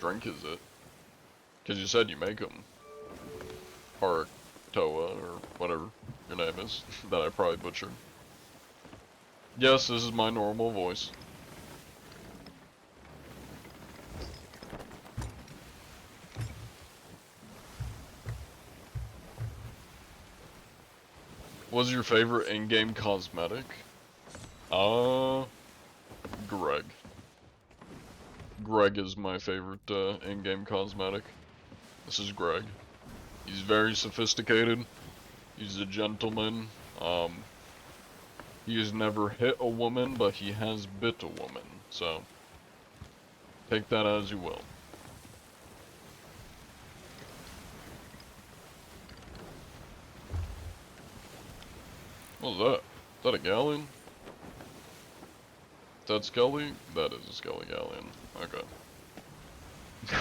drink is it? Because you said you make them. Or Toa, or whatever your name is, that I probably butchered. Yes, this is my normal voice. What's your favorite in-game cosmetic? Greg. Greg is my favorite in-game cosmetic. This is Greg. He's very sophisticated. He's a gentleman. He has never hit a woman, but he has bit a woman. So, take that as you will. What was that? Is that a galleon? Is that Skelly? That is a Skelly galleon. Okay.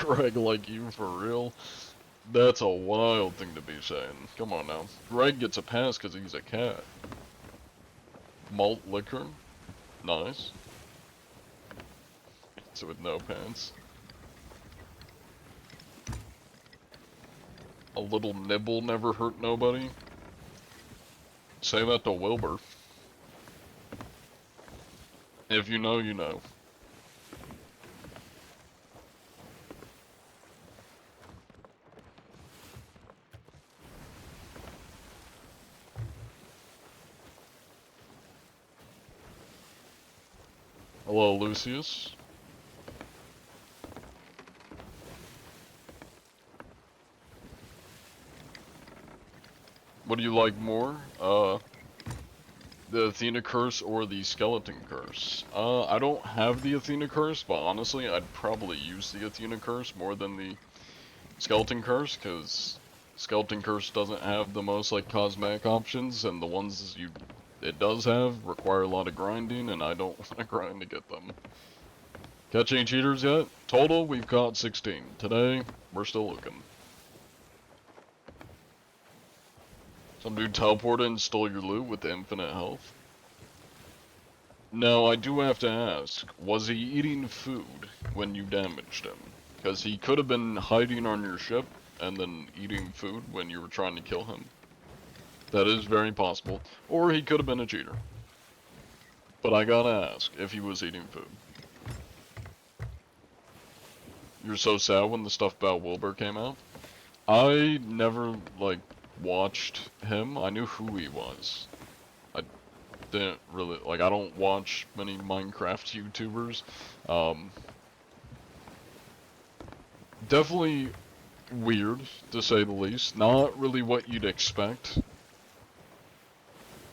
Greg like you for real? That's a wild thing to be saying. Come on now. Greg gets a pass because he's a cat. Malt liquor? Nice. So with no pants. A little nibble never hurt nobody. Say that to Wilbur. If you know, you know. Hello, Lucius. What do you like more? The Athena Curse or the Skeleton Curse? I don't have the Athena Curse, but honestly, I'd probably use the Athena Curse more than the Skeleton Curse, because Skeleton Curse doesn't have the most, like, cosmetic options, and the ones it does have require a lot of grinding, and I don't want to grind to get them. Catch any cheaters yet? Total, we've caught 16. Today, we're still looking. Some dude teleported and stole your loot with infinite health. No, I do have to ask, was he eating food when you damaged him? Because he could have been hiding on your ship and then eating food when you were trying to kill him. That is very possible. Or he could have been a cheater. But I gotta ask if he was eating food. You're so sad when the stuff about Wilbur came out? I never, like, watched him. I knew who he was. I didn't really, like, I don't watch many Minecraft YouTubers. Definitely weird, to say the least. Not really what you'd expect.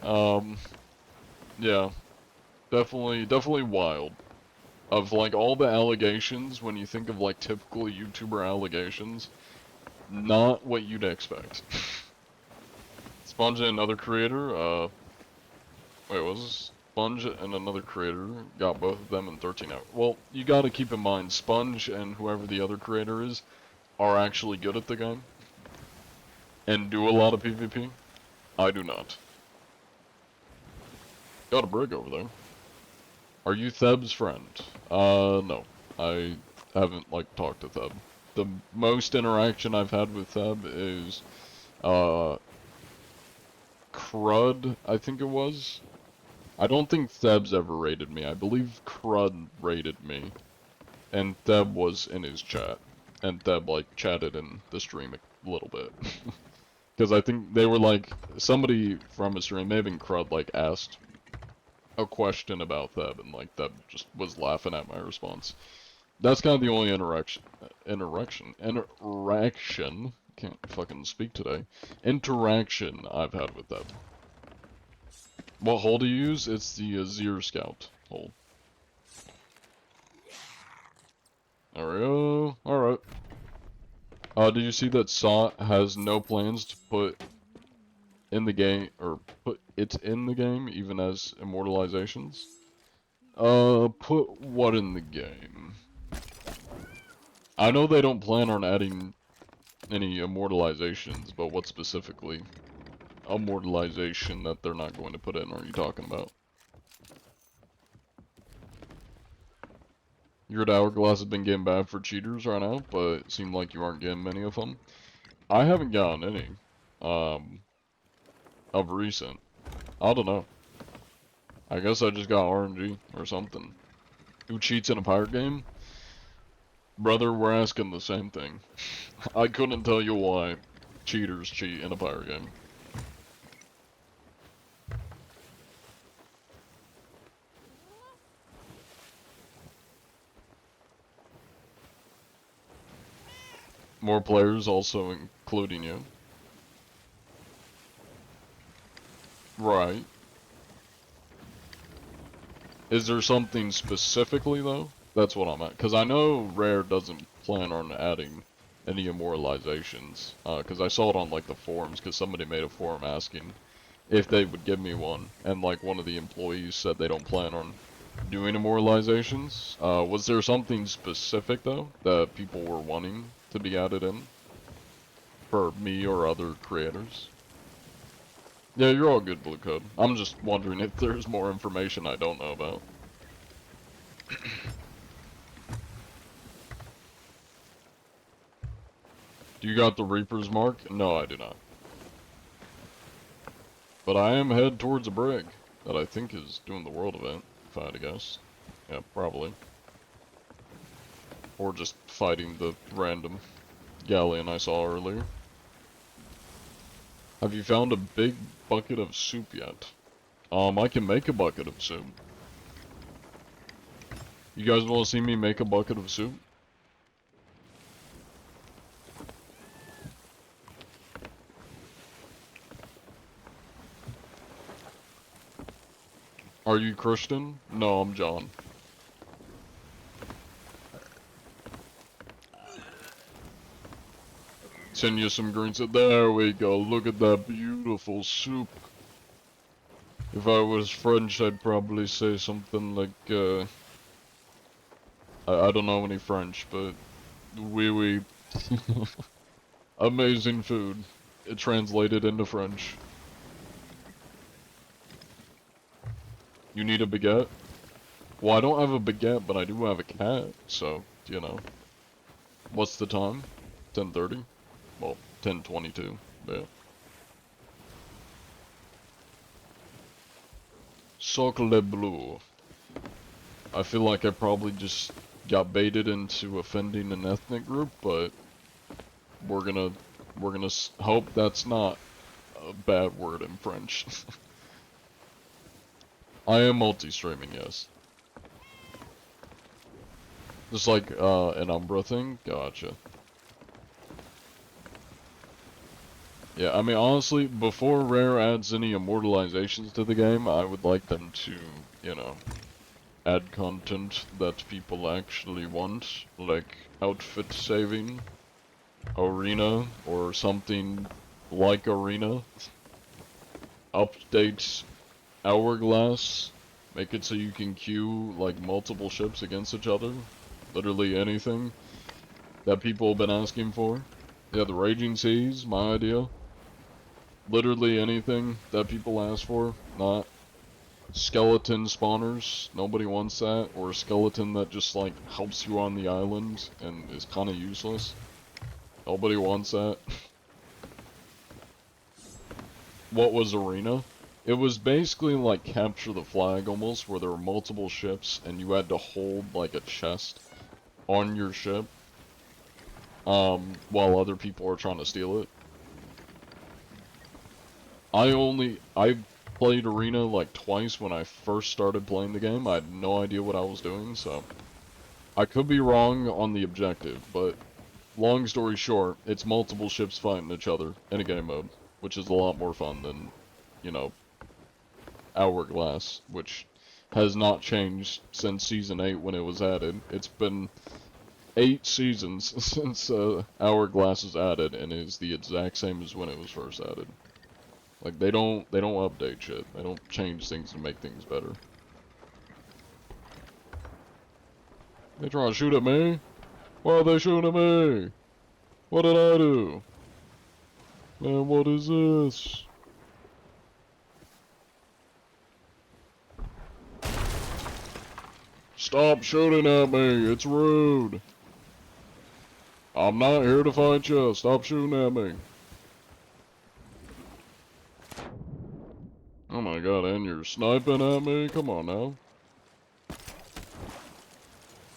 Yeah. Definitely wild. Of, like, all the allegations, when you think of, like, typical YouTuber allegations, not what you'd expect. Sponge and another creator, wait, was this? Sponge and another creator got both of them in 13 hours. Well, you gotta keep in mind, Sponge and whoever the other creator is are actually good at the game. And do a lot of PvP. I do not. Got a brig over there. Are you Theb's friend? No. I haven't, like, talked to Theb. The most interaction I've had with Theb is, Crud, I think it was. I don't think Theb's ever raided me. I believe Crud raided me. And Theb was in his chat. And Theb, like, chatted in the stream a little bit. Because I think they were, like, somebody from a stream, maybe Crud, like, asked a question about Theb, and, like, Theb just was laughing at my response. That's kind of the only interaction, can't fucking speak today, interaction I've had with Theb. What hull do you use? It's the Azir Scout hull. There we go. Alright. Did you see that Sot has no plans to put in the game, or put it in the game, even as immortalizations? Put what in the game? I know they don't plan on adding any immortalizations, but what specifically? immortalization that they're not going to put in are you talking about? Your hourglass has been getting bad for cheaters right now, but it seemed like you aren't getting many of them. I haven't gotten any, of recent. I don't know. I guess I just got RNG or something. Who cheats in a pirate game? Brother, we're asking the same thing. I couldn't tell you why cheaters cheat in a pirate game. More players also including you. Right. Is there something specifically, though? That's what I'm at. Because I know Rare doesn't plan on adding any immortalizations. Because I saw it on, like, the forums, because somebody made a forum asking if they would give me one. And, like, one of the employees said they don't plan on doing immortalizations. Was there something specific, though, that people were wanting to be added in? For me or other creators? Yeah, you're all good, Blue Code. I'm just wondering if there's more information I don't know about. Do you got the Reaper's Mark? No, I do not. But I am head towards a brig that I think is doing the world event, if I had to guess. Yeah, probably. Or just fighting the random galleon I saw earlier. Have you found a big bucket of soup yet? I can make a bucket of soup. You guys want to see me make a bucket of soup? Are you Christian? No, I'm John. Send you some greens. There we go. Look at that beautiful soup. If I was French, I'd probably say something like, I don't know any French, but oui oui. Amazing food. It translated into French. You need a baguette? Well, I don't have a baguette, but I do have a cat, so, you know. What's the time? 10:30? Well, 10:22, yeah. Socle bleu. I feel like I probably just got baited into offending an ethnic group, but we're gonna hope that's not a bad word in French. I am multi-streaming, yes. Just like, an Umbra thing? Gotcha. Yeah, I mean, honestly, before Rare adds any immortalizations to the game, I would like them to, you know, add content that people actually want, like outfit saving, arena, or something like arena. Update hourglass, make it so you can queue, like, multiple ships against each other. Literally anything that people have been asking for. Yeah, the Raging Seas, my idea. Literally anything that people ask for, not skeleton spawners. Nobody wants that. Or a skeleton that just, like, helps you on the island and is kind of useless. Nobody wants that. What was Arena? It was basically like capture the flag almost, where there were multiple ships and you had to hold like a chest on your ship, while other people are trying to steal it. I played Arena like twice when I first started playing the game. I had no idea what I was doing, so I could be wrong on the objective, but long story short, it's multiple ships fighting each other in a game mode, which is a lot more fun than, you know, Hourglass, which has not changed since Season 8 when it was added. It's been 8 seasons since Hourglass is added, and is the exact same as when it was first added. Like, they don't update shit. They don't change things to make things better. They trying to shoot at me? Why are they shooting at me? What did I do? Man, what is this? Stop shooting at me. It's rude. I'm not here to fight you. Stop shooting at me. Oh my god, and you're sniping at me? Come on now.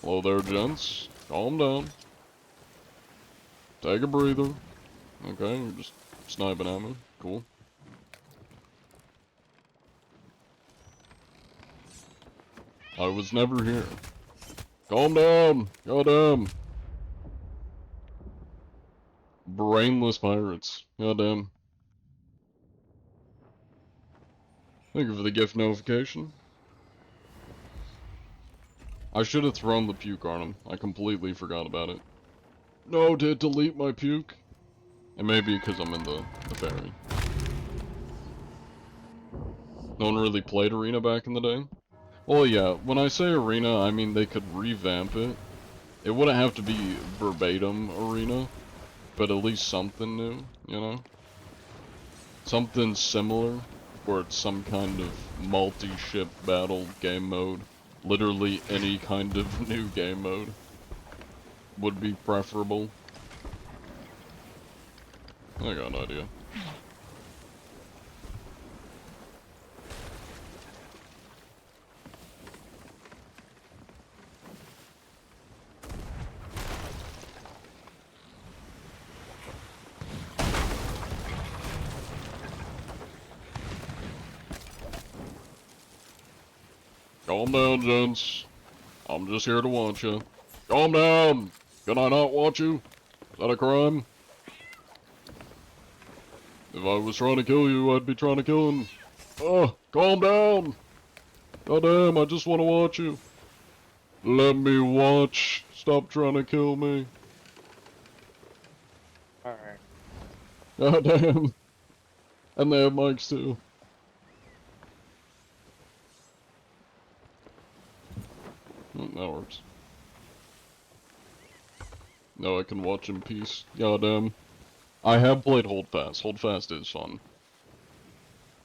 Hello there, gents. Calm down. Take a breather. Okay, you're just sniping at me. Cool. I was never here. Calm down! Goddamn! Brainless pirates. Goddamn. Thank you for the gift notification. I should have thrown the puke on him. I completely forgot about it. No, to delete my puke. It may be because I'm in the ferry. No one really played Arena back in the day? Well, yeah, when I say Arena, I mean they could revamp it. It wouldn't have to be verbatim Arena, but at least something new, you know? Something similar, where it's some kind of multi-ship battle game mode. Literally any kind of new game mode would be preferable. I got an idea. Calm down, gents. I'm just here to watch you. Calm down! Can I not watch you? Is that a crime? If I was trying to kill you, I'd be trying to kill him. Oh, calm down! Goddamn, I just want to watch you. Let me watch. Stop trying to kill me. Alright. Goddamn. And they have mics too. Oh, that works. No, I can watch in peace. Goddamn. I have played Hold Fast. Hold Fast is fun.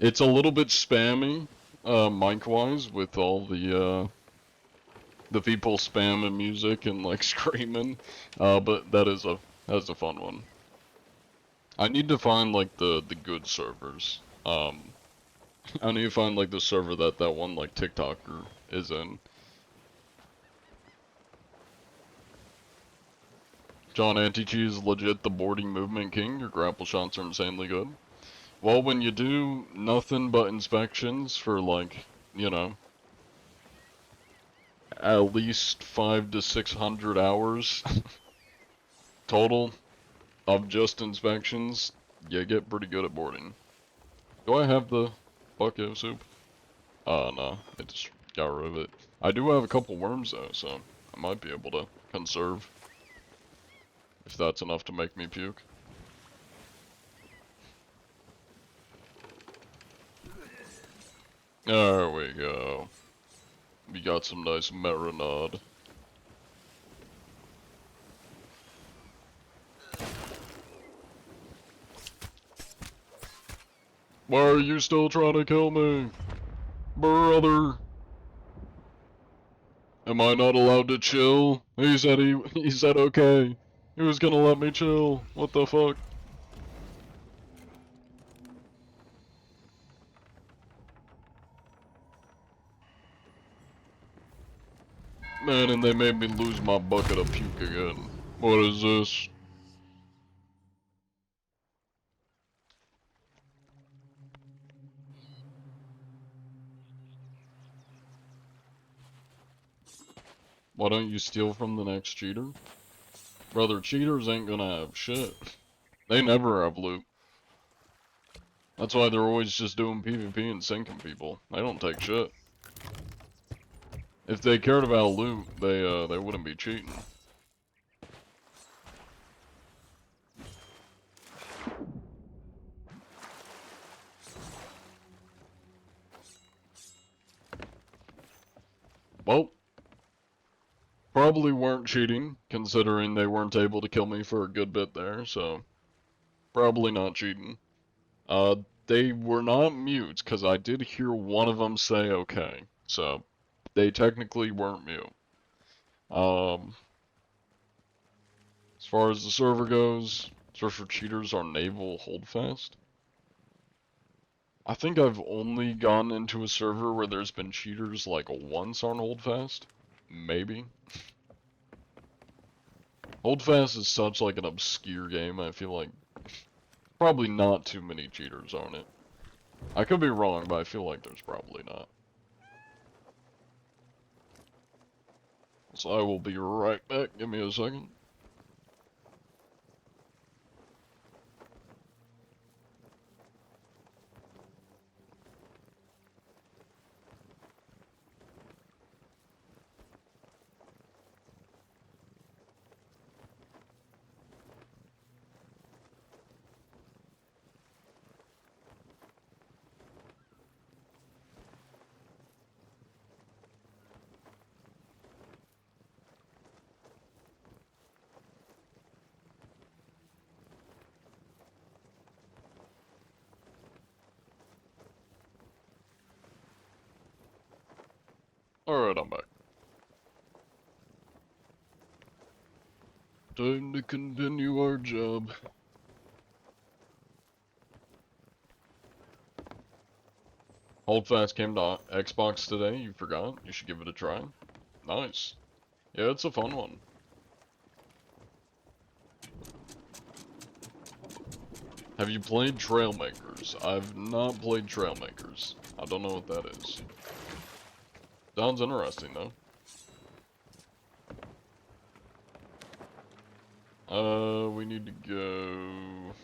It's a little bit spammy, mic-wise, with all the people spamming music and, like, screaming. But that's a fun one. I need to find, like, the good servers. I need to find, like, the server that one, like, TikToker is in. John Antichi is legit the boarding movement king. Your grapple shots are insanely good. Well, when you do nothing but inspections for, like, you know, at least 500 to 600 hours total of just inspections, you get pretty good at boarding. Do I have the bucket of soup? No, I just got rid of it. I do have a couple worms though, so I might be able to conserve. If that's enough to make me puke. There we go. We got some nice marinade. Why are you still trying to kill me? Brother! Am I not allowed to chill? He said okay. He was gonna let me chill. What the fuck? Man, and they made me lose my bucket of puke again. What is this? Why don't you steal from the next cheater? Brother, cheaters ain't gonna have shit. They never have loot. That's why they're always just doing PvP and sinking people. They don't take shit. If they cared about loot, they wouldn't be cheating. Well, probably weren't cheating, considering they weren't able to kill me for a good bit there, so probably not cheating. They were not mutes, because I did hear one of them say okay, so they technically weren't mute. As far as the server goes, search for cheaters on Naval Holdfast. I think I've only gone into a server where there's been cheaters like once on Holdfast. Maybe. Holdfast is such like an obscure game, I feel like probably not too many cheaters on it. I could be wrong, but I feel like there's probably not. So I will be right back. Give me a second. Alright, I'm back. Time to continue our job. Holdfast came to Xbox today, you forgot? You should give it a try. Nice. Yeah, it's a fun one. Have you played Trailmakers? I've not played Trailmakers. I don't know what that is. Sounds interesting, though. We need to go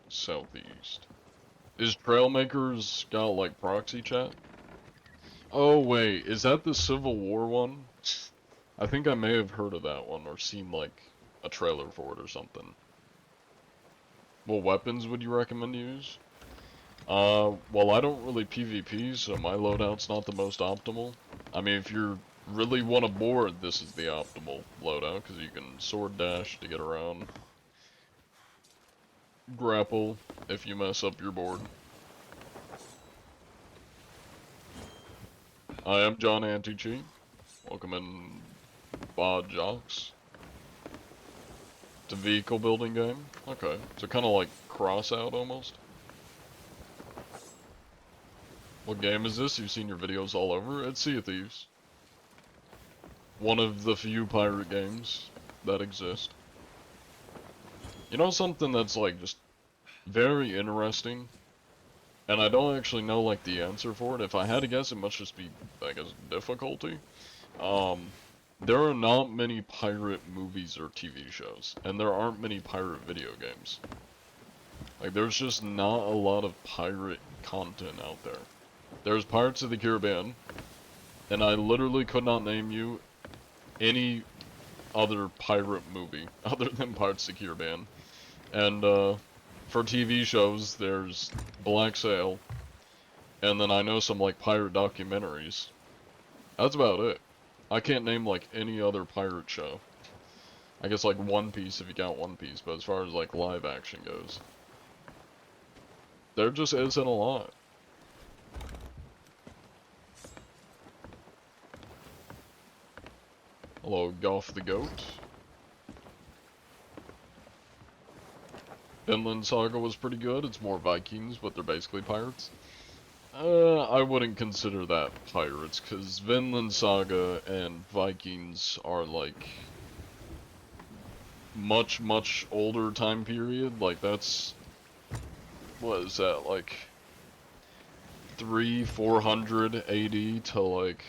southeast. Is Trailmakers got, like, proxy chat? Oh, wait, is that the Civil War one? I think I may have heard of that one, or seen, like, a trailer for it or something. What weapons would you recommend to use? Well, I don't really PvP, so my loadout's not the most optimal. I mean, if you really want to board, this is the optimal loadout, because you can sword dash to get around. Grapple, if you mess up your board. I am John Anti-Cheat. Welcome in, Bod Jocks. It's a vehicle building game? Okay, so kind of like Crossout almost. What game is this? You've seen your videos all over. It's Sea of Thieves. One of the few pirate games that exist. You know something that's like just very interesting? And I don't actually know like the answer for it. If I had to guess, it must just be, I guess, difficulty. There are not many pirate movies or TV shows. And there aren't many pirate video games. Like, there's just not a lot of pirate content out there. There's Pirates of the Caribbean, and I literally could not name you any other pirate movie other than Pirates of the Caribbean. And for TV shows, there's Black Sail, and then I know some like pirate documentaries. That's about it. I can't name like any other pirate show. I guess like One Piece if you count One Piece, but as far as like live action goes, there just isn't a lot. Hello, Golf the Goat. Vinland Saga was pretty good. It's more Vikings, but they're basically pirates. I wouldn't consider that pirates, because Vinland Saga and Vikings are like much, much older time period. Like that's, what is that, like 400 AD to like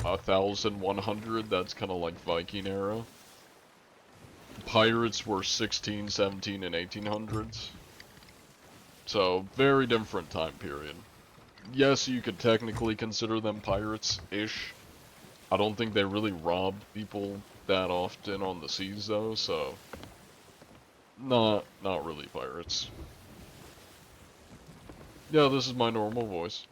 1100, that's kind of like Viking era. Pirates were 16, 17, and 1800s. So, very different time period. Yes, you could technically consider them pirates-ish. I don't think they really robbed people that often on the seas though, so not really pirates. Yeah, this is my normal voice.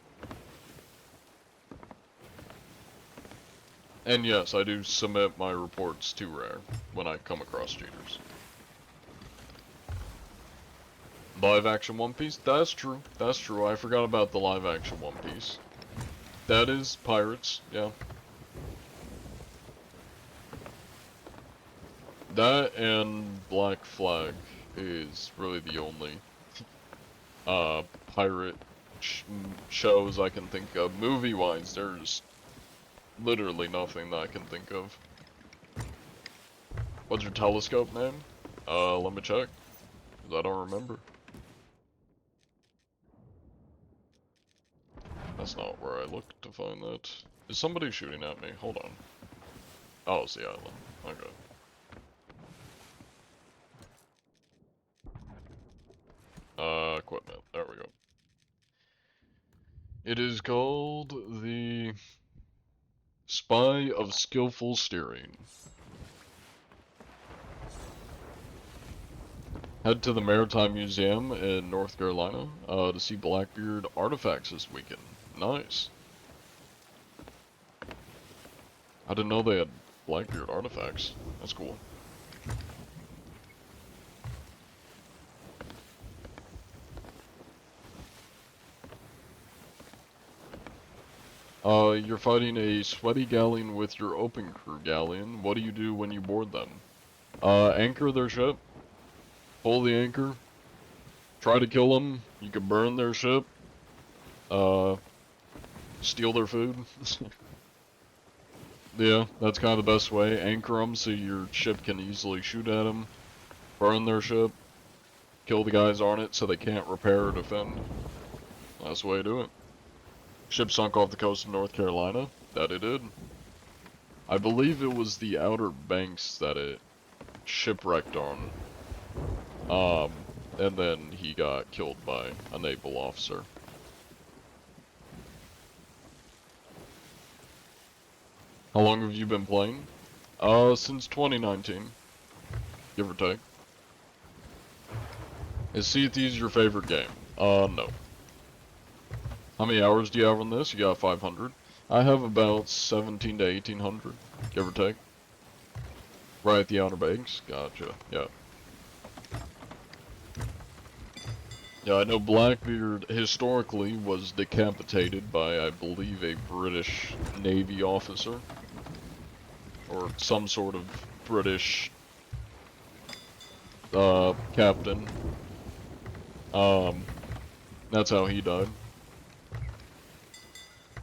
And yes, I do submit my reports to Rare when I come across cheaters. Live action One Piece? That's true. That's true. I forgot about the live action One Piece. That is pirates, yeah. That and Black Flag is really the only pirate shows I can think of. Movie-wise, there's literally nothing that I can think of. What's your telescope name? Let me check, 'cause I don't remember. That's not where I looked to find that. Is somebody shooting at me? Hold on. Oh, it's the island. Okay. Equipment. There we go. It is called the Spy of Skillful Steering. Head to the Maritime Museum in North Carolina to see Blackbeard artifacts this weekend. Nice. I didn't know they had Blackbeard artifacts. That's cool. You're fighting a sweaty galleon with your open crew galleon. What do you do when you board them? Anchor their ship. Pull the anchor. Try to kill them. You can burn their ship. Steal their food. Yeah, that's kind of the best way. Anchor them so your ship can easily shoot at them. Burn their ship. Kill the guys on it so they can't repair or defend. That's the way to do it. Ship sunk off the coast of North Carolina. That it did. I believe it was the Outer Banks that it shipwrecked on. And then he got killed by a naval officer. How long have you been playing? Since 2019. Give or take. Is Sea of Thieves your favorite game? No. How many hours do you have on this? You got 500. I have about 17 to 1800, give or take. Right at the Outer Banks? Gotcha, yeah. Yeah, I know Blackbeard historically was decapitated by, I believe, a British Navy officer. Or some sort of British captain. That's how he died.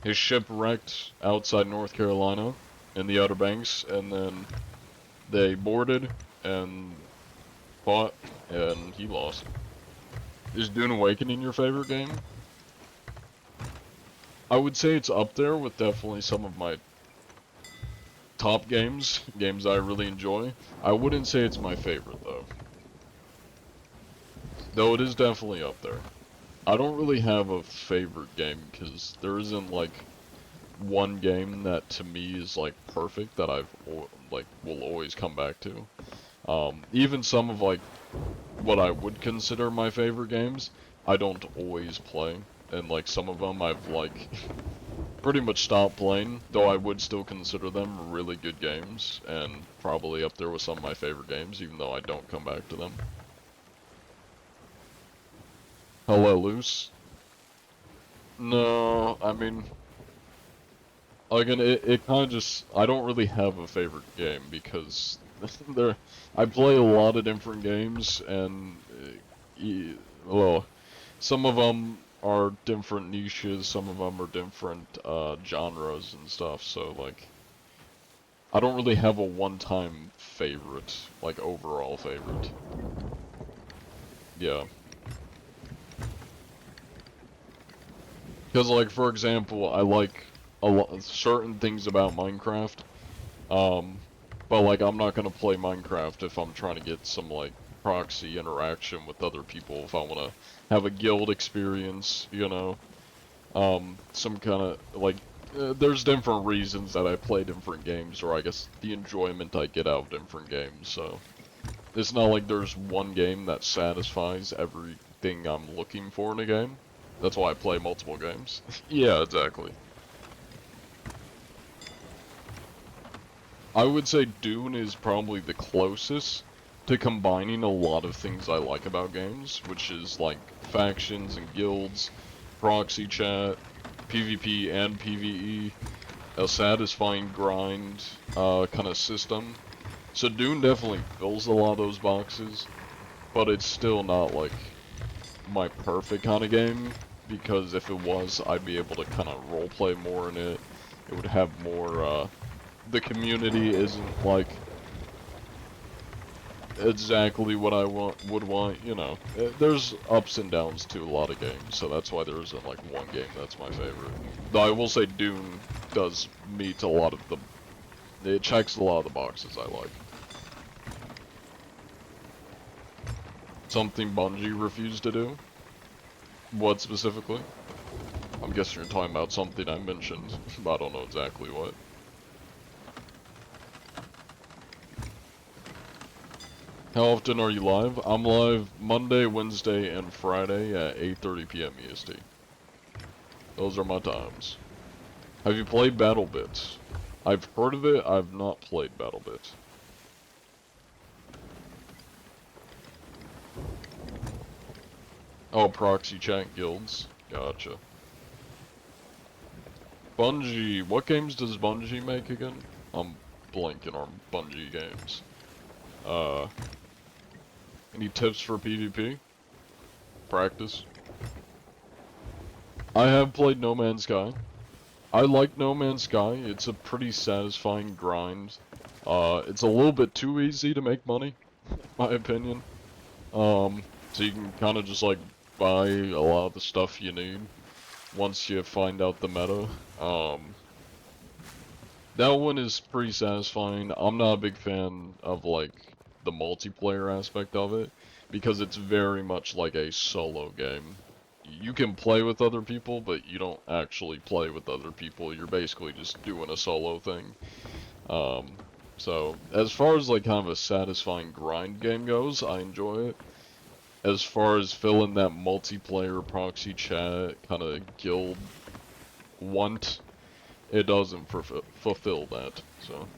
His ship wrecked outside North Carolina in the Outer Banks, and then they boarded and fought, and he lost. Is Dune Awakening your favorite game? I would say it's up there with definitely some of my top games I really enjoy. I wouldn't say it's my favorite, though. Though it is definitely up there. I don't really have a favorite game, because there isn't, like, one game that to me is, like, perfect that will always come back to. Even some of, like, what I would consider my favorite games, I don't always play. And, like, some of them I've, like, pretty much stopped playing, though I would still consider them really good games, and probably up there with some of my favorite games, even though I don't come back to them. Hello, Loose? No, I mean, again, it kind of just, I don't really have a favorite game, because I play a lot of different games, and, well, some of them are different niches, some of them are different, genres and stuff, so, like, I don't really have a one-time favorite, like, overall favorite. Yeah. Because, like, for example, I like certain things about Minecraft, but, like, I'm not gonna play Minecraft if I'm trying to get some, like, proxy interaction with other people, if I want to have a guild experience, you know, some kind of, like, there's different reasons that I play different games, or I guess the enjoyment I get out of different games, so it's not like there's one game that satisfies everything I'm looking for in a game. That's why I play multiple games. Yeah, exactly. I would say Dune is probably the closest to combining a lot of things I like about games, which is like factions and guilds, proxy chat, PvP and PvE, a satisfying grind kind of system. So Dune definitely fills a lot of those boxes, but it's still not like my perfect kind of game, because if it was, I'd be able to kind of roleplay more in it. It would have more, the community isn't like exactly what I would want, you know. There's ups and downs to a lot of games, so that's why there isn't like one game that's my favorite. Though I will say Dune does meet a lot of the, it checks a lot of the boxes I like. Something Bungie refused to do? What specifically? I'm guessing you're talking about something I mentioned, but I don't know exactly what. How often are you live? I'm live Monday, Wednesday, and Friday at 8:30 p.m. EST. Those are my times. Have you played BattleBits? I've heard of it, I've not played BattleBits. Oh, proxy chat guilds. Gotcha. Bungie, what games does Bungie make again? I'm blanking on Bungie games. Any tips for PvP? Practice? I have played No Man's Sky. I like No Man's Sky. It's a pretty satisfying grind. It's a little bit too easy to make money, in my opinion. So you can kind of just like buy a lot of the stuff you need once you find out the meta. That one is pretty satisfying. I'm not a big fan of like the multiplayer aspect of it because it's very much like a solo game. You can play with other people, but you don't actually play with other people. You're basically just doing a solo thing. So as far as like kind of a satisfying grind game goes, I enjoy it. As far as filling that multiplayer proxy chat kind of guild want, it doesn't fulfill that, so.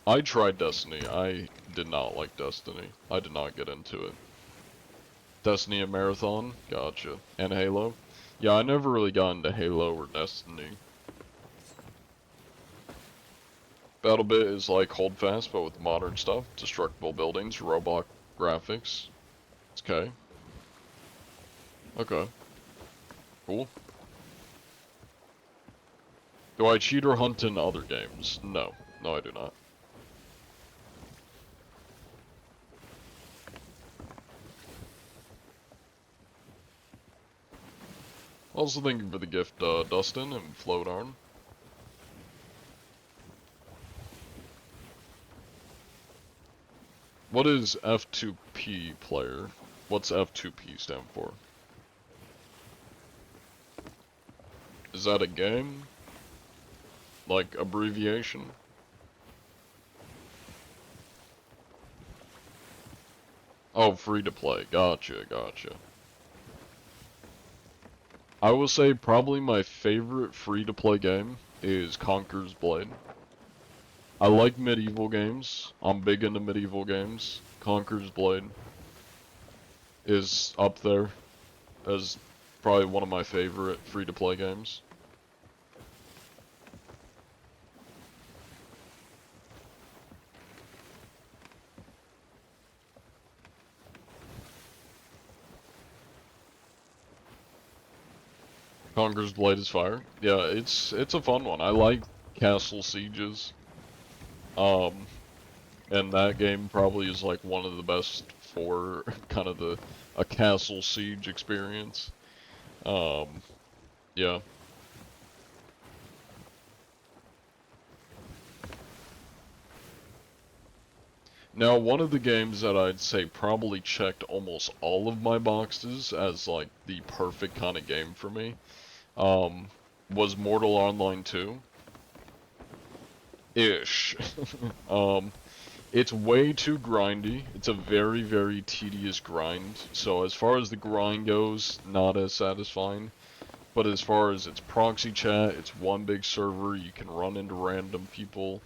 I tried Destiny. I did not like Destiny. I did not get into it. Destiny and Marathon? Gotcha. And Halo? Yeah, I never really got into Halo or Destiny. BattleBit is like Holdfast, but with modern stuff. Destructible buildings, robot graphics. It's okay. Okay. Cool. Do I cheat or hunt in other games? No. No, I do not. Also, thank you for the gift, Dustin and Floatarn. What is F2P, player? What's F2P stand for? Is that a game? Like, abbreviation? Oh, free to play. Gotcha, gotcha. I will say probably my favorite free to play game is Conker's Blade. I like medieval games. I'm big into medieval games. Conker's Blade is up there as probably one of my favorite free to play games. Conker's Blade is fire. Yeah, it's a fun one. I like castle sieges. And that game probably is like one of the best for kind of a castle siege experience. Yeah. Now, one of the games that I'd say probably checked almost all of my boxes as like the perfect kind of game for me, was Mortal Online 2. Ish. It's way too grindy. It's a very, very tedious grind. So as far as the grind goes, not as satisfying. But as far as its proxy chat, it's one big server. You can run into random people.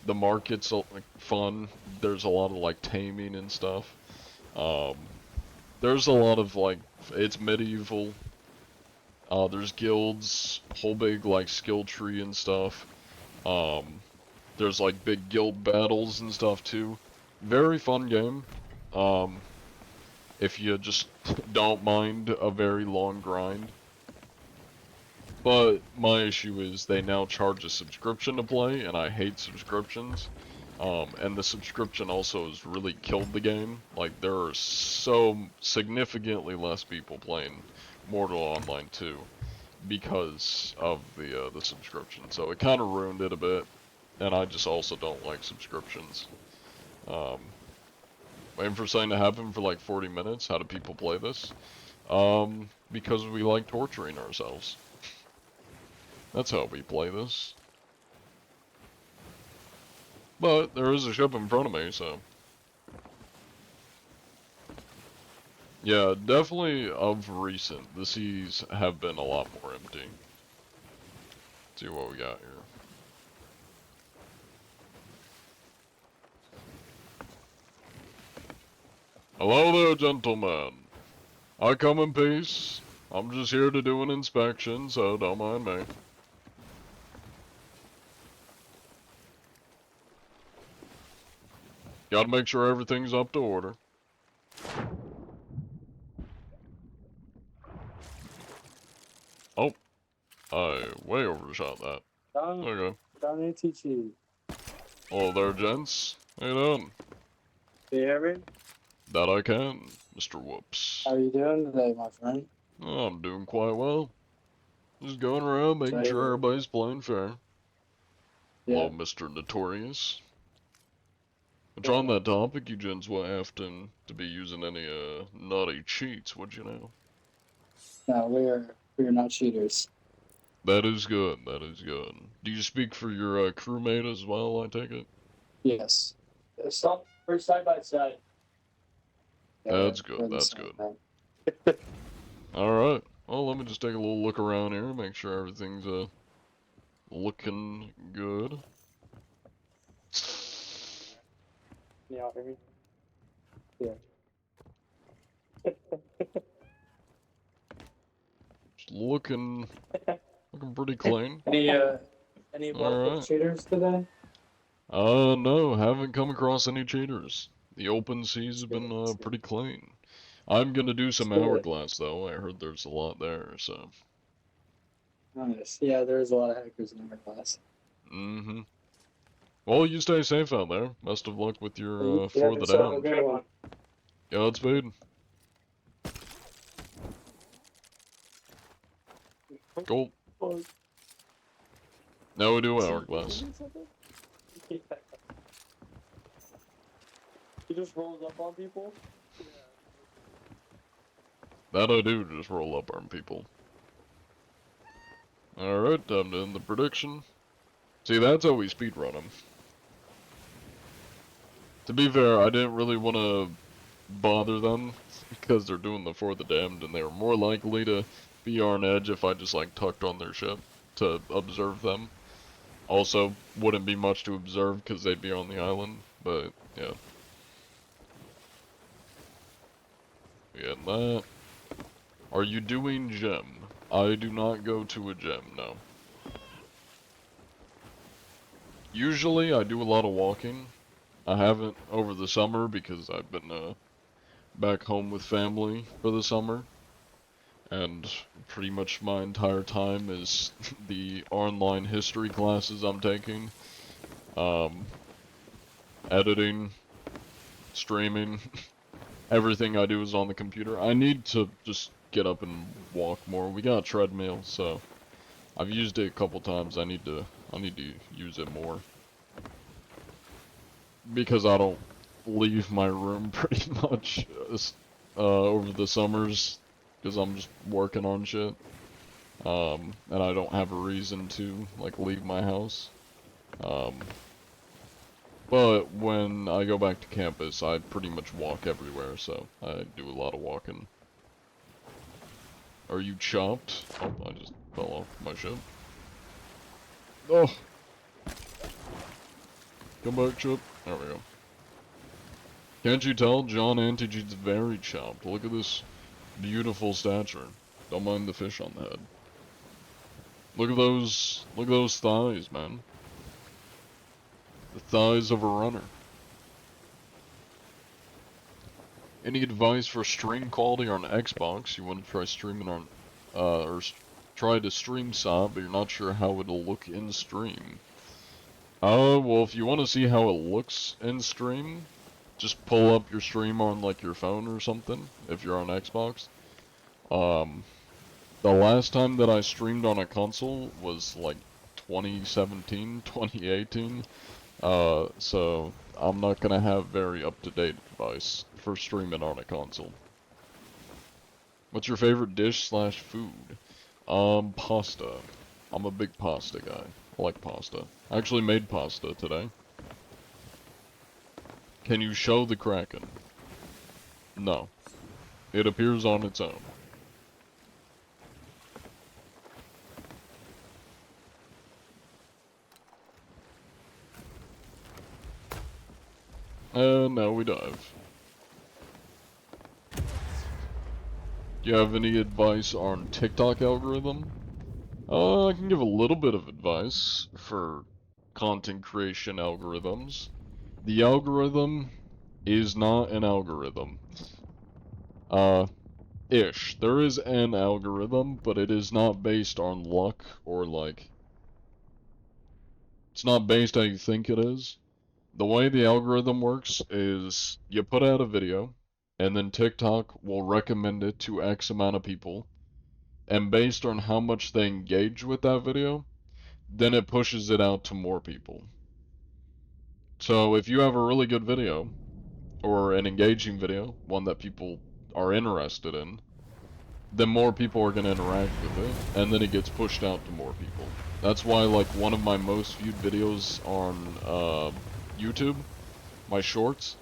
The market's like fun. There's a lot of like taming and stuff. There's a lot of like, it's medieval. There's guilds, whole big like skill tree and stuff. There's like big guild battles and stuff too. Very fun game. If you just don't mind a very long grind. But my issue is they now charge a subscription to play, and I hate subscriptions. And the subscription also has really killed the game. Like, there are so significantly less people playing Mortal Online 2 because of the subscription. So it kind of ruined it a bit, and I just also don't like subscriptions. Waiting for something to happen for like 40 minutes. How do people play this? Because we like torturing ourselves. That's how we play this. But there is a ship in front of me, so. Yeah, definitely of recent, the seas have been a lot more empty. Let's see what we got here. Hello there, gentlemen. I come in peace. I'm just here to do an inspection, so don't mind me. Gotta make sure everything's up to order. Oh, I way overshot that. Okay. Hello there, gents. How you doing? Can you hear me? That I can, Mr. Whoops. How you doing today, my friend? Oh, I'm doing quite well. Just going around making sure everybody's playing fair. Hello, Mr. Notorious. Which on that topic, you gents will have to be using any naughty cheats, would you know? No, we're not cheaters. That is good, that is good. Do you speak for your crewmate as well, I take it? Yes. We're side by side. That's good, that's good. Alright, well let me just take a little look around here, make sure everything's looking good. Yeah, hear me? Yeah. Just looking pretty clean. Any local cheaters today? No, haven't come across any cheaters. The open seas have been pretty clean. I'm gonna do some hourglass though. I heard there's a lot there, so. Nice. Yeah, there's a lot of hackers in our class. Mm-hmm. Well, you stay safe out there. Best of luck with your For the Damned. Godspeed. Cool. Now we do hourglass. He just rolls up on people? That I do, just roll up on people. Alright, time to end the prediction. See, that's how we speedrun them. To be fair, I didn't really want to bother them because they're doing the For the Damned, and they were more likely to be on edge if I just like tucked on their ship to observe them. Also, wouldn't be much to observe because they'd be on the island, but yeah. We had that. Are you doing gym? I do not go to a gym, no. Usually I do a lot of walking. I haven't over the summer because I've been back home with family for the summer. And pretty much my entire time is the online history classes I'm taking. Editing, streaming, everything I do is on the computer. I need to just get up and walk more. We got a treadmill, so I've used it a couple times. I need to use it more. Because I don't leave my room pretty much over the summers because I'm just working on shit. And I don't have a reason to like leave my house. But when I go back to campus, I pretty much walk everywhere, so I do a lot of walking. Are you chopped? Oh, I just fell off my ship. Oh! Come back, Chip. There we go. Can't you tell? John Antigene's very chopped. Look at this beautiful stature. Don't mind the fish on the head. Look at those thighs, man. The thighs of a runner. Any advice for stream quality on Xbox? You want to try streaming on, try to stream SOP, but you're not sure how it'll look in stream. Well, if you want to see how it looks in stream, just pull up your stream on, like, your phone or something, if you're on Xbox. The last time that I streamed on a console was, like, 2017, 2018. So I'm not gonna have very up-to-date advice for streaming on a console. What's your favorite dish / food? Pasta. I'm a big pasta guy. I like pasta. I actually made pasta today. Can you show the Kraken? No. It appears on its own. Now we dive. Do you have any advice on TikTok algorithm? I can give a little bit of advice for content creation algorithms. The algorithm is not an algorithm. Ish. There is an algorithm, but it is not based on luck or, like, it's not based how you think it is. The way the algorithm works is you put out a video, and then TikTok will recommend it to X amount of people, and based on how much they engage with that video, then it pushes it out to more people. So if you have a really good video, or an engaging video, one that people are interested in, then more people are going to interact with it, and then it gets pushed out to more people. That's why, like, one of my most viewed videos on YouTube, my shorts,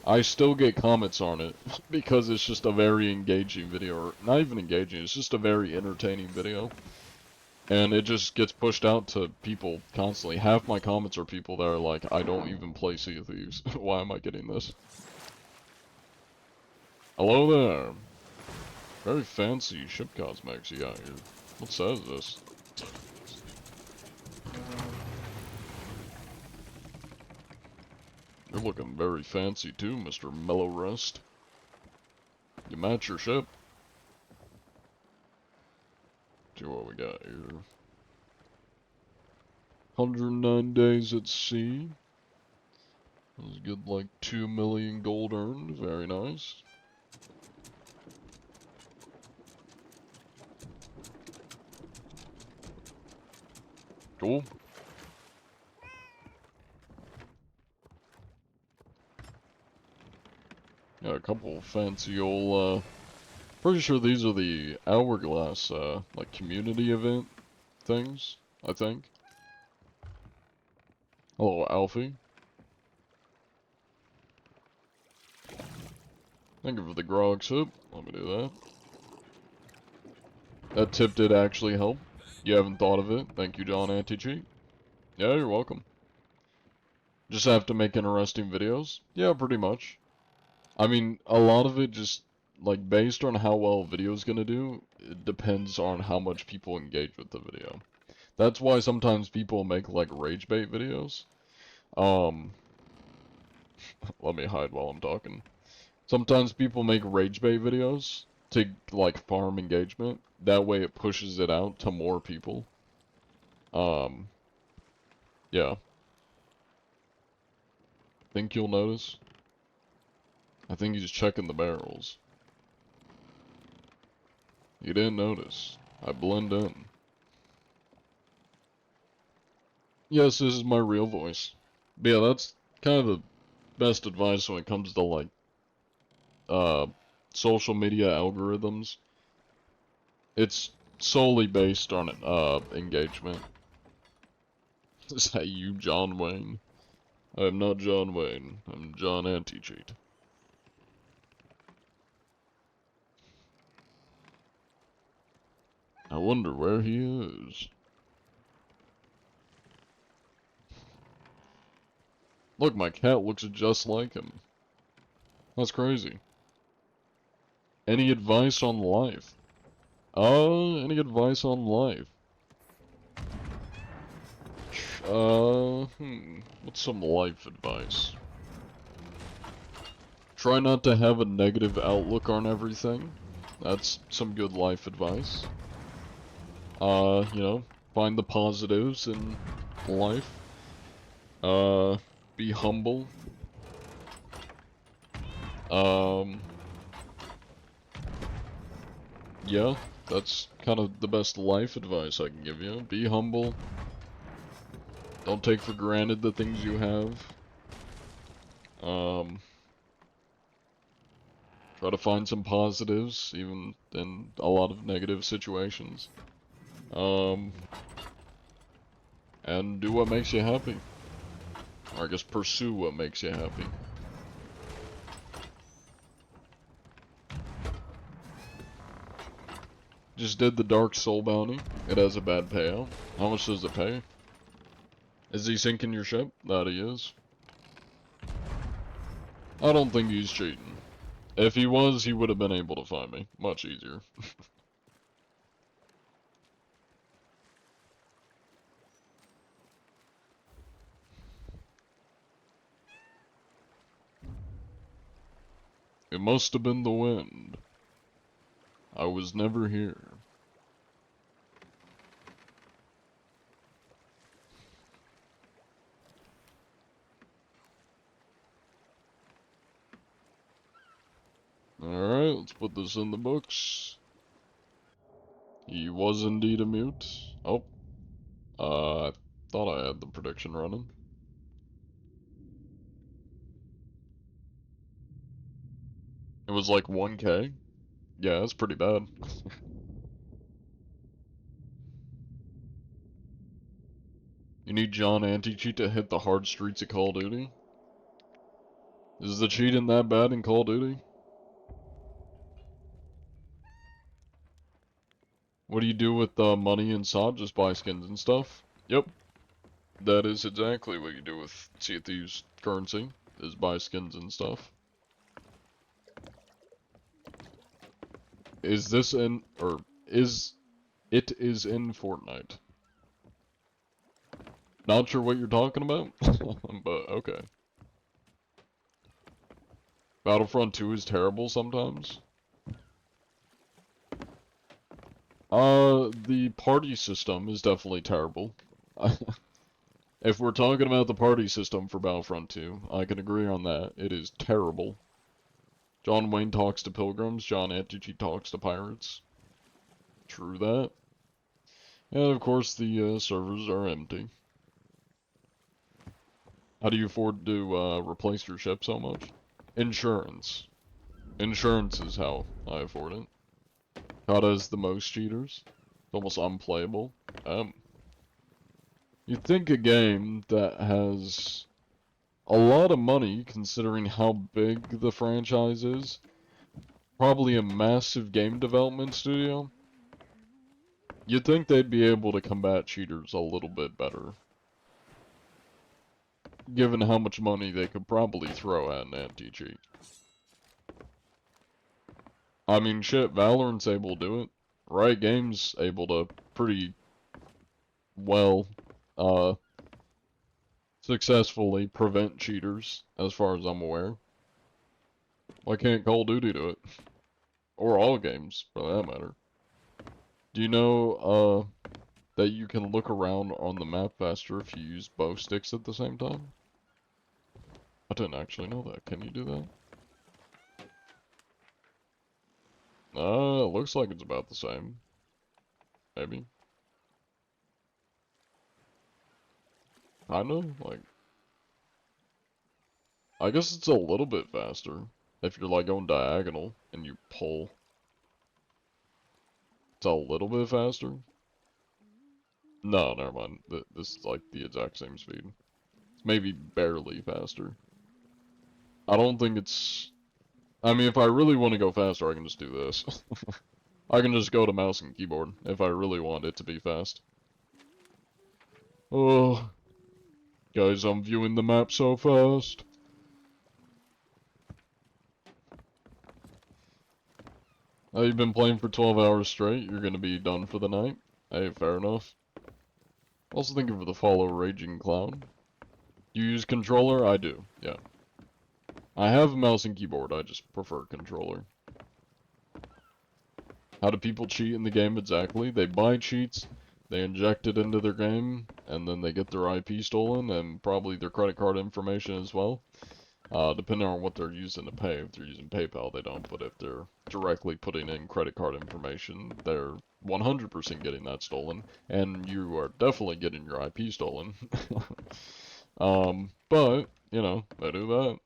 I still get comments on it, because it's just a very engaging video, or not even engaging, it's just a very entertaining video. And it just gets pushed out to people constantly. Half my comments are people that are like, I don't even play Sea of Thieves. Why am I getting this? Hello there. Very fancy ship cosmetics you got here. What size is this? You're looking very fancy too, Mr. Mellow Rust. You match your ship. See what we got here. 109 days at sea. That was good, like 2 million gold earned. Very nice. Cool. Yeah, a couple fancy old, pretty sure these are the Hourglass, like community event things, I think. Hello, Alfie. Thank you for the grog tip. Let me do that. That tip did actually help. You haven't thought of it. Thank you, John Anti-Cheat. Yeah, you're welcome. Just have to make interesting videos? Yeah, pretty much. I mean, a lot of it just, like, based on how well a video is gonna do, it depends on how much people engage with the video. That's why sometimes people make, like, rage bait videos. Let me hide while I'm talking. Sometimes people make rage bait videos to, like, farm engagement. That way it pushes it out to more people. Yeah. Think you'll notice? I think he's checking the barrels. You didn't notice. I blend in. Yes, this is my real voice. But yeah, that's kind of the best advice when it comes to, like, social media algorithms. It's solely based on, engagement. Is that you, John Wayne? I am not John Wayne. I'm John Anti-Cheat. I wonder where he is. Look, my cat looks just like him. That's crazy. Any advice on life? Any advice on life? What's some life advice? Try not to have a negative outlook on everything. That's some good life advice. You know, find the positives in life. Be humble. Yeah, that's kind of the best life advice I can give you. Be humble. Don't take for granted the things you have. Try to find some positives, even in a lot of negative situations. And do what makes you happy. Or I guess pursue what makes you happy. Just did the Dark Soul bounty. It has a bad payout. How much does it pay? Is he sinking your ship? That he is. I don't think he's cheating. If he was, he would have been able to find me. Much easier. It must have been the wind. I was never here. Alright, let's put this in the books. He was indeed a mute. Oh. I thought I had the prediction running. It was like 1K? Yeah, that's pretty bad. You need John anti-cheat to hit the hard streets of Call of Duty? Is the cheating that bad in Call of Duty? What do you do with the money inside? Just buy skins and stuff? Yep. That is exactly what you do with Sea of Thieves currency, is buy skins and stuff. Is this in, or is, it is in Fortnite. Not sure what you're talking about, but okay. Battlefront 2 is terrible sometimes. The party system is definitely terrible. If we're talking about the party system for Battlefront 2, I can agree on that. It is terrible. John Wayne talks to pilgrims, John Antici talks to pirates. True that. And of course the servers are empty. How do you afford to replace your ship so much? Insurance. Insurance is how I afford it. COD has the most cheaters. It's almost unplayable. You'd think a game that has a lot of money, considering how big the franchise is, probably a massive game development studio, you'd think they'd be able to combat cheaters a little bit better. Given how much money they could probably throw at an anti-cheat. I mean, shit, Valorant's able to do it. Riot Games able to pretty well, successfully prevent cheaters, as far as I'm aware. Why can't Call of Duty do it? Or all games, for that matter. Do you know, that you can look around on the map faster if you use bow sticks at the same time? I didn't actually know that. Can you do that? It looks like it's about the same. Maybe. I know, like... I guess it's a little bit faster. If you're, like, going diagonal and you pull. It's a little bit faster. No, never mind. This is, like, the exact same speed. It's maybe barely faster. I don't think it's... I mean, if I really want to go faster, I can just do this. I can just go to mouse and keyboard if I really want it to be fast. Oh, guys, I'm viewing the map so fast. You've been playing for 12 hours straight, you're gonna be done for the night? Hey, fair enough. Also thank you for the follow, Raging Cloud. Do you use controller? I do, yeah. I have a mouse and keyboard, I just prefer controller. How do people cheat in the game exactly? They buy cheats, they inject it into their game, and then they get their IP stolen, and probably their credit card information as well. Depending on what they're using to pay. If they're using PayPal, they don't, but if they're directly putting in credit card information, they're 100% getting that stolen, and you are definitely getting your IP stolen. But, you know, they do that.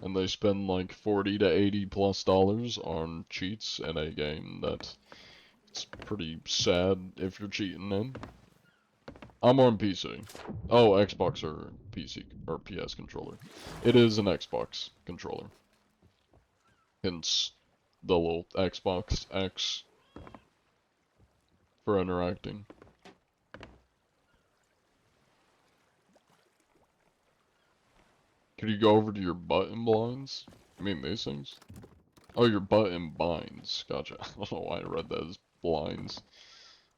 And they spend like 40 to 80 plus dollars on cheats in a game that it's pretty sad if you're cheating in. I'm on PC. Oh, Xbox or PC or PS controller. It is an Xbox controller. Hence the little Xbox X for interacting. Could you go over to your button blinds? I mean these things? Oh, your button binds. Gotcha. I don't know why I read that as blinds.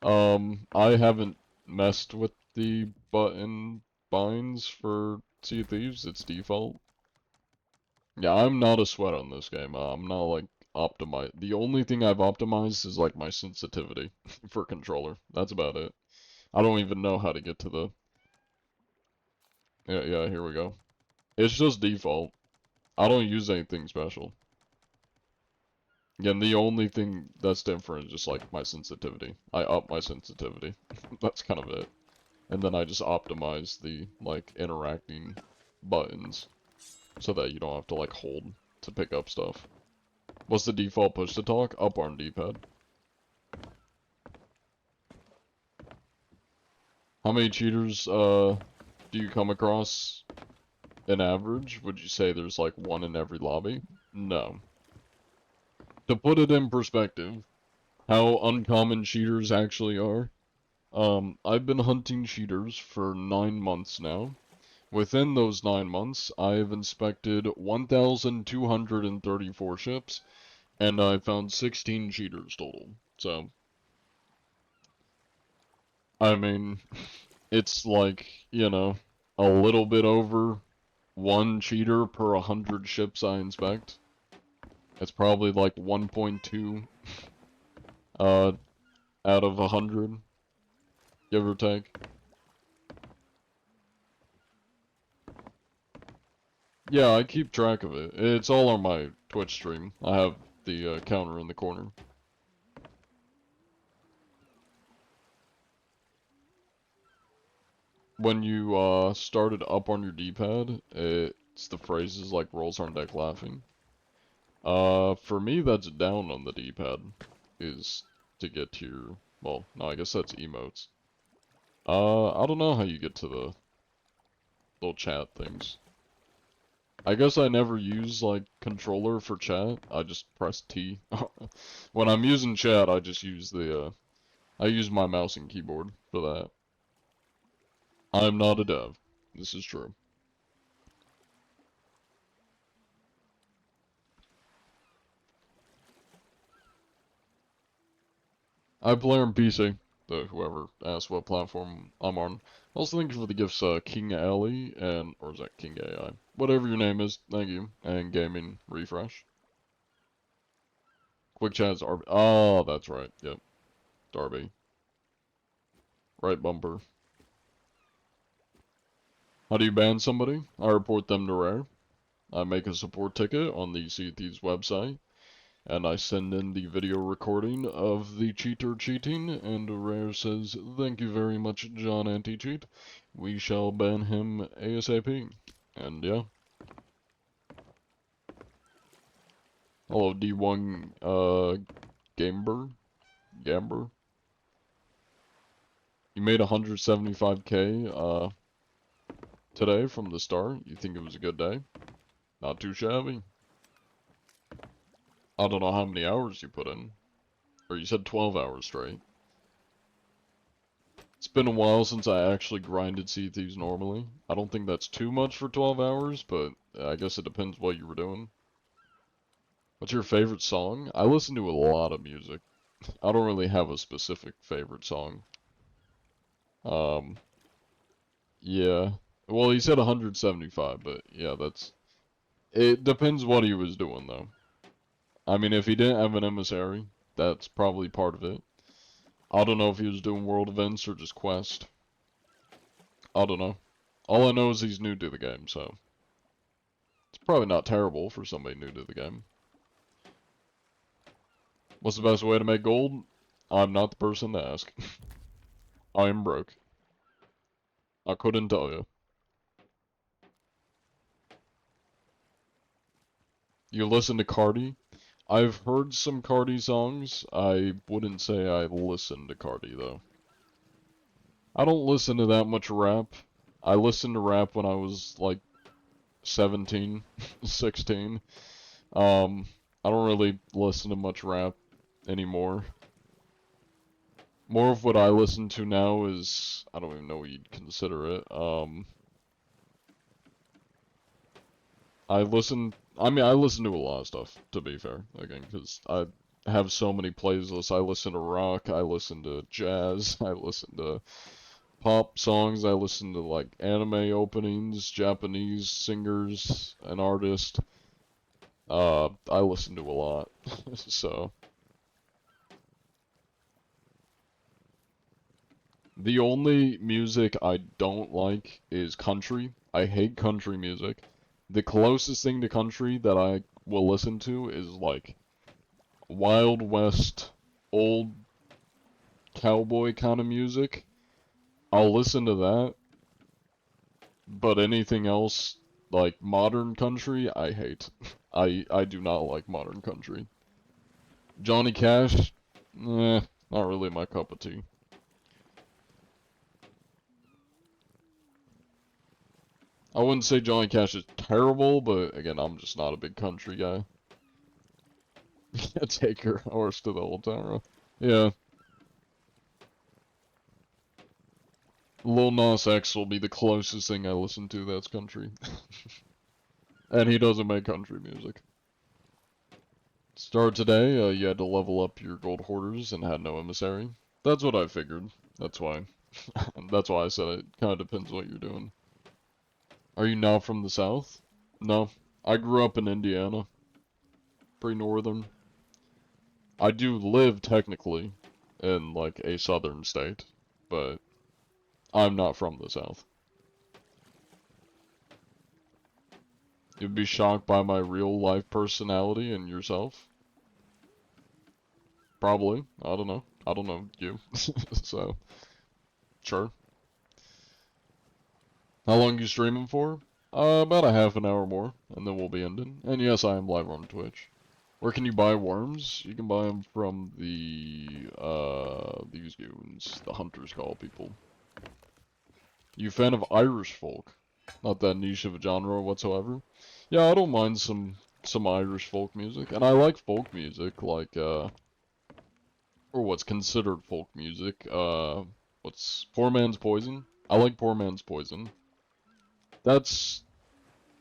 I haven't messed with the button binds for Sea of Thieves. It's default. Yeah, I'm not a sweat on this game. I'm not like optimized. The only thing I've optimized is like my sensitivity for controller. That's about it. I don't even know how to get to the... Yeah, here we go. It's just default. I don't use anything special. Again, the only thing that's different is just like my sensitivity. I up my sensitivity. That's kind of it. And then I just optimize the like interacting buttons so that you don't have to like hold to pick up stuff. What's the default push to talk? Up on D-pad. How many cheaters do you come across in average? Would you say there's like one in every lobby? No. To put it in perspective, how uncommon cheaters actually are. I've been hunting cheaters for 9 months now. Within those 9 months, I have inspected 1,234 ships, and I found 16 cheaters total. So, I mean, it's like, you know, a little bit over one cheater per 100 ships I inspect. It's probably like 1.2 out of 100, give or take. Yeah, I keep track of it. It's all on my Twitch stream. I have the counter in the corner. When you started up on your D-pad, it's the phrases like rolls on deck laughing. For me, that's down on the D-pad, is to get to your, well, no, I guess that's emotes. I don't know how you get to the little chat things. I guess I never use, like, controller for chat. I just press T. When I'm using chat, I just use I use my mouse and keyboard for that. I'm not a dev. This is true. I play on PC. Whoever asked what platform I'm on. Also, thank you for the gifts, King Ellie, and, or is that King AI? Whatever your name is, thank you. And Gaming Refresh. Quick chat's RB. Oh, that's right. Yep. Darby. Right bumper. How do you ban somebody? I report them to Rare. I make a support ticket on the Sea of Thieves website. And I send in the video recording of the cheater cheating, and Rare says, "Thank you very much, John Anti-Cheat. We shall ban him ASAP." And yeah. Hello, D1, Gamber? Gamber? You made 175k, today from the start. You think it was a good day? Not too shabby. I don't know how many hours you put in. Or you said 12 hours straight. It's been a while since I actually grinded Sea Thieves normally. I don't think that's too much for 12 hours, but I guess it depends what you were doing. What's your favorite song? I listen to a lot of music. I don't really have a specific favorite song. Yeah. Well, he said 175, but yeah, it depends what he was doing though. I mean, if he didn't have an emissary, that's probably part of it. I don't know if he was doing world events or just quest. I don't know. All I know is he's new to the game, so it's probably not terrible for somebody new to the game. What's the best way to make gold? I'm not the person to ask. I am broke. I couldn't tell you. You listen to Cardi? I've heard some Cardi songs. I wouldn't say I listen to Cardi, though. I don't listen to that much rap. I listened to rap when I was, like, 17, 16. I don't really listen to much rap anymore. More of what I listen to now is, I don't even know what you'd consider it. I listen to a lot of stuff, to be fair, again, because I have so many playlists. I listen to rock, I listen to jazz, I listen to pop songs, I listen to, like, anime openings, Japanese singers and artists. I listen to a lot, so. The only music I don't like is country. I hate country music. The closest thing to country that I will listen to is like Wild West, old cowboy kind of music. I'll listen to that, but anything else, like modern country, I hate. I do not like modern country. Johnny Cash, not really my cup of tea. I wouldn't say Johnny Cash is terrible, but again, I'm just not a big country guy. Take your horse to the old town road. Yeah. Lil Nas X will be the closest thing I listen to that's country. And he doesn't make country music. Start today, you had to level up your gold hoarders and had no emissary. That's what I figured. That's why. That's why I said it kind of depends what you're doing. Are you now from the south? No. I grew up in Indiana. Pretty northern. I do live technically in like a southern state, but I'm not from the south. You'd be shocked by my real life personality and yourself? Probably. I don't know. I don't know you. So, sure. How long you streaming for? About a half an hour more, and then we'll be ending. And yes, I am live on Twitch. Where can you buy worms? You can buy them from these goons, the Hunter's Call people. You a fan of Irish folk? Not that niche of a genre whatsoever. Yeah, I don't mind some Irish folk music, and I like folk music, like or what's considered folk music. What's Poor Man's Poison? I like Poor Man's Poison. That's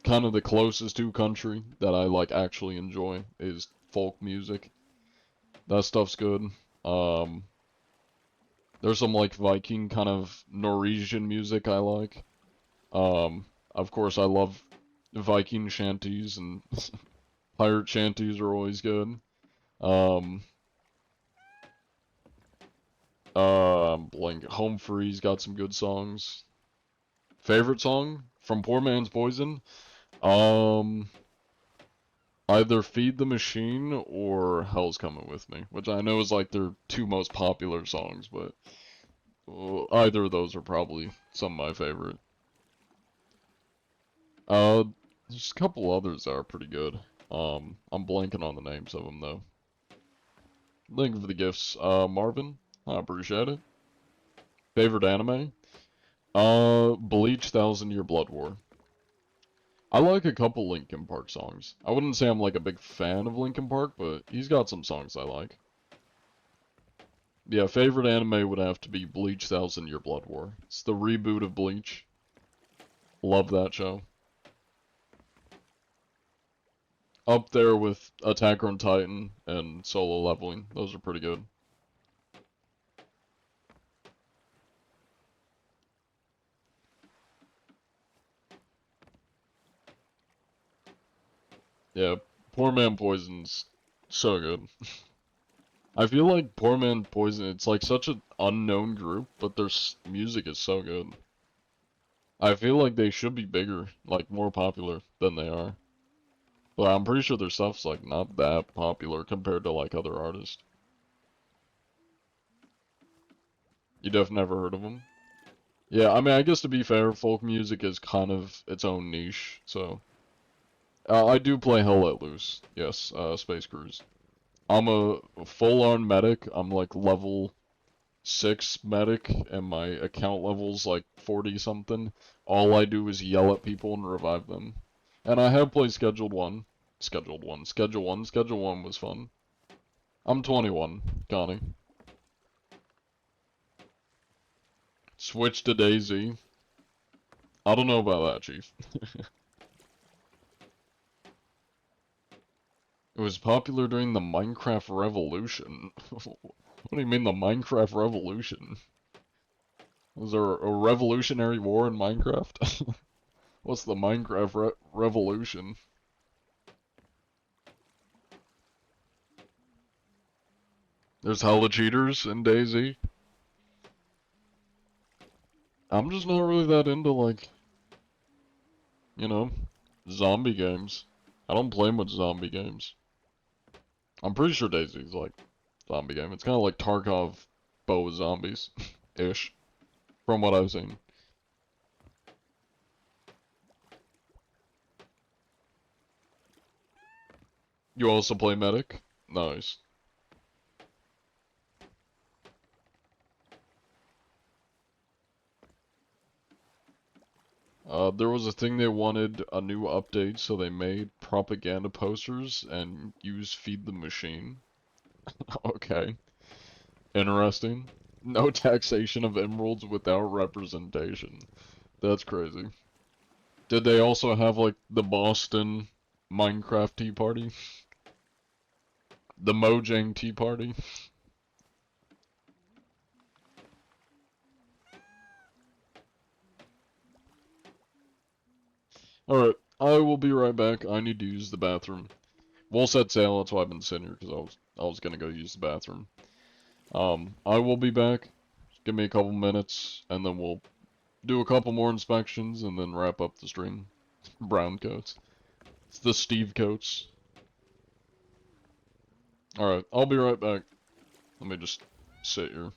kind of the closest to country that I like actually enjoy is folk music. That stuff's good. Um, there's some like Viking kind of Norwegian music I like. Of course I love Viking shanties and pirate shanties are always good. Um, Home Free's got some good songs. Favorite song from Poor Man's Poison? Um, Either Feed the Machine or Hell's Coming With Me, which I know is like their two most popular songs, but either of those are probably some of my favorite. Uh, there's a couple others that are pretty good. I'm blanking on the names of them though. Thank you for the gifts, Marvin. I appreciate it. Favorite anime? Bleach Thousand Year Blood War. I like a couple Linkin Park songs. I wouldn't say I'm like a big fan of Linkin Park, but he's got some songs I like. Yeah, favorite anime would have to be Bleach Thousand Year Blood War. It's the reboot of Bleach. Love that show. Up there with Attack on Titan and Solo Leveling. Those are pretty good. Yeah, Poor Man Poison's so good. I feel like Poor Man Poison, it's like such an unknown group, but their music is so good. I feel like they should be bigger, like more popular than they are. But I'm pretty sure their stuff's like not that popular compared to like other artists. You definitely never heard of them? Yeah, I mean, I guess to be fair, folk music is kind of its own niche, so. I do play Hell Let Loose, yes, Space Cruise. I'm a full-on medic, I'm like level 6 medic, and my account level's like 40 something. All I do is yell at people and revive them. And I have played Scheduled 1. Schedule 1 was fun. I'm 21, Connie. Switch to DayZ. I don't know about that, Chief. It was popular during the Minecraft Revolution. What do you mean the Minecraft Revolution? Was there a revolutionary war in Minecraft? What's the Minecraft Revolution? There's hella cheaters in DayZ. I'm just not really that into, like, you know, zombie games. I don't play much zombie games. I'm pretty sure DayZ's like zombie game. It's kind of like Tarkov, but with zombies, ish, from what I've seen. You also play Medic? Nice. There was a thing they wanted a new update, so they made propaganda posters and used Feed the Machine. Okay. Interesting. No taxation of emeralds without representation. That's crazy. Did they also have, like, the Boston Minecraft Tea Party? The Mojang Tea Party? Alright, I will be right back. I need to use the bathroom. We'll set sail, that's why I've been sitting here, because I was gonna go use the bathroom. I will be back. Just give me a couple minutes, and then we'll do a couple more inspections, and then wrap up the stream. Brown coats. It's the Steve coats. Alright, I'll be right back. Let me just sit here.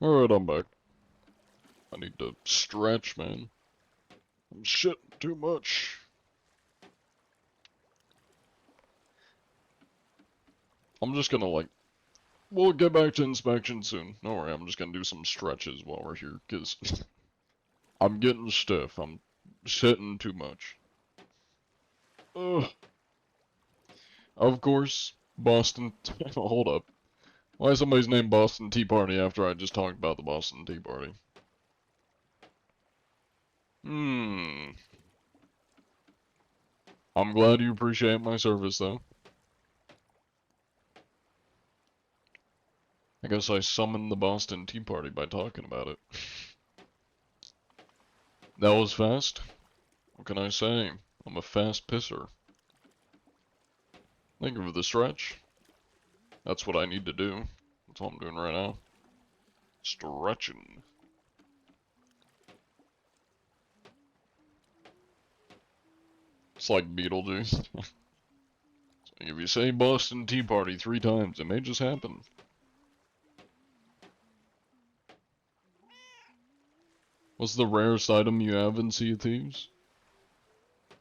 Alright, I'm back. I need to stretch, man. I'm shitting too much. I'm just gonna, like, we'll get back to inspection soon. Don't worry, I'm just gonna do some stretches while we're here, because I'm getting stiff. I'm shitting too much. Ugh. Of course, Boston... Hold up. Why is somebody's name Boston Tea Party after I just talked about the Boston Tea Party? I'm glad you appreciate my service, though. I guess I summoned the Boston Tea Party by talking about it. That was fast. What can I say? I'm a fast pisser. Thank you for the stretch. That's what I need to do. That's what I'm doing right now. Stretching. It's like Beetlejuice. If you say Boston Tea Party 3 times, it may just happen. What's the rarest item you have in Sea of Thieves?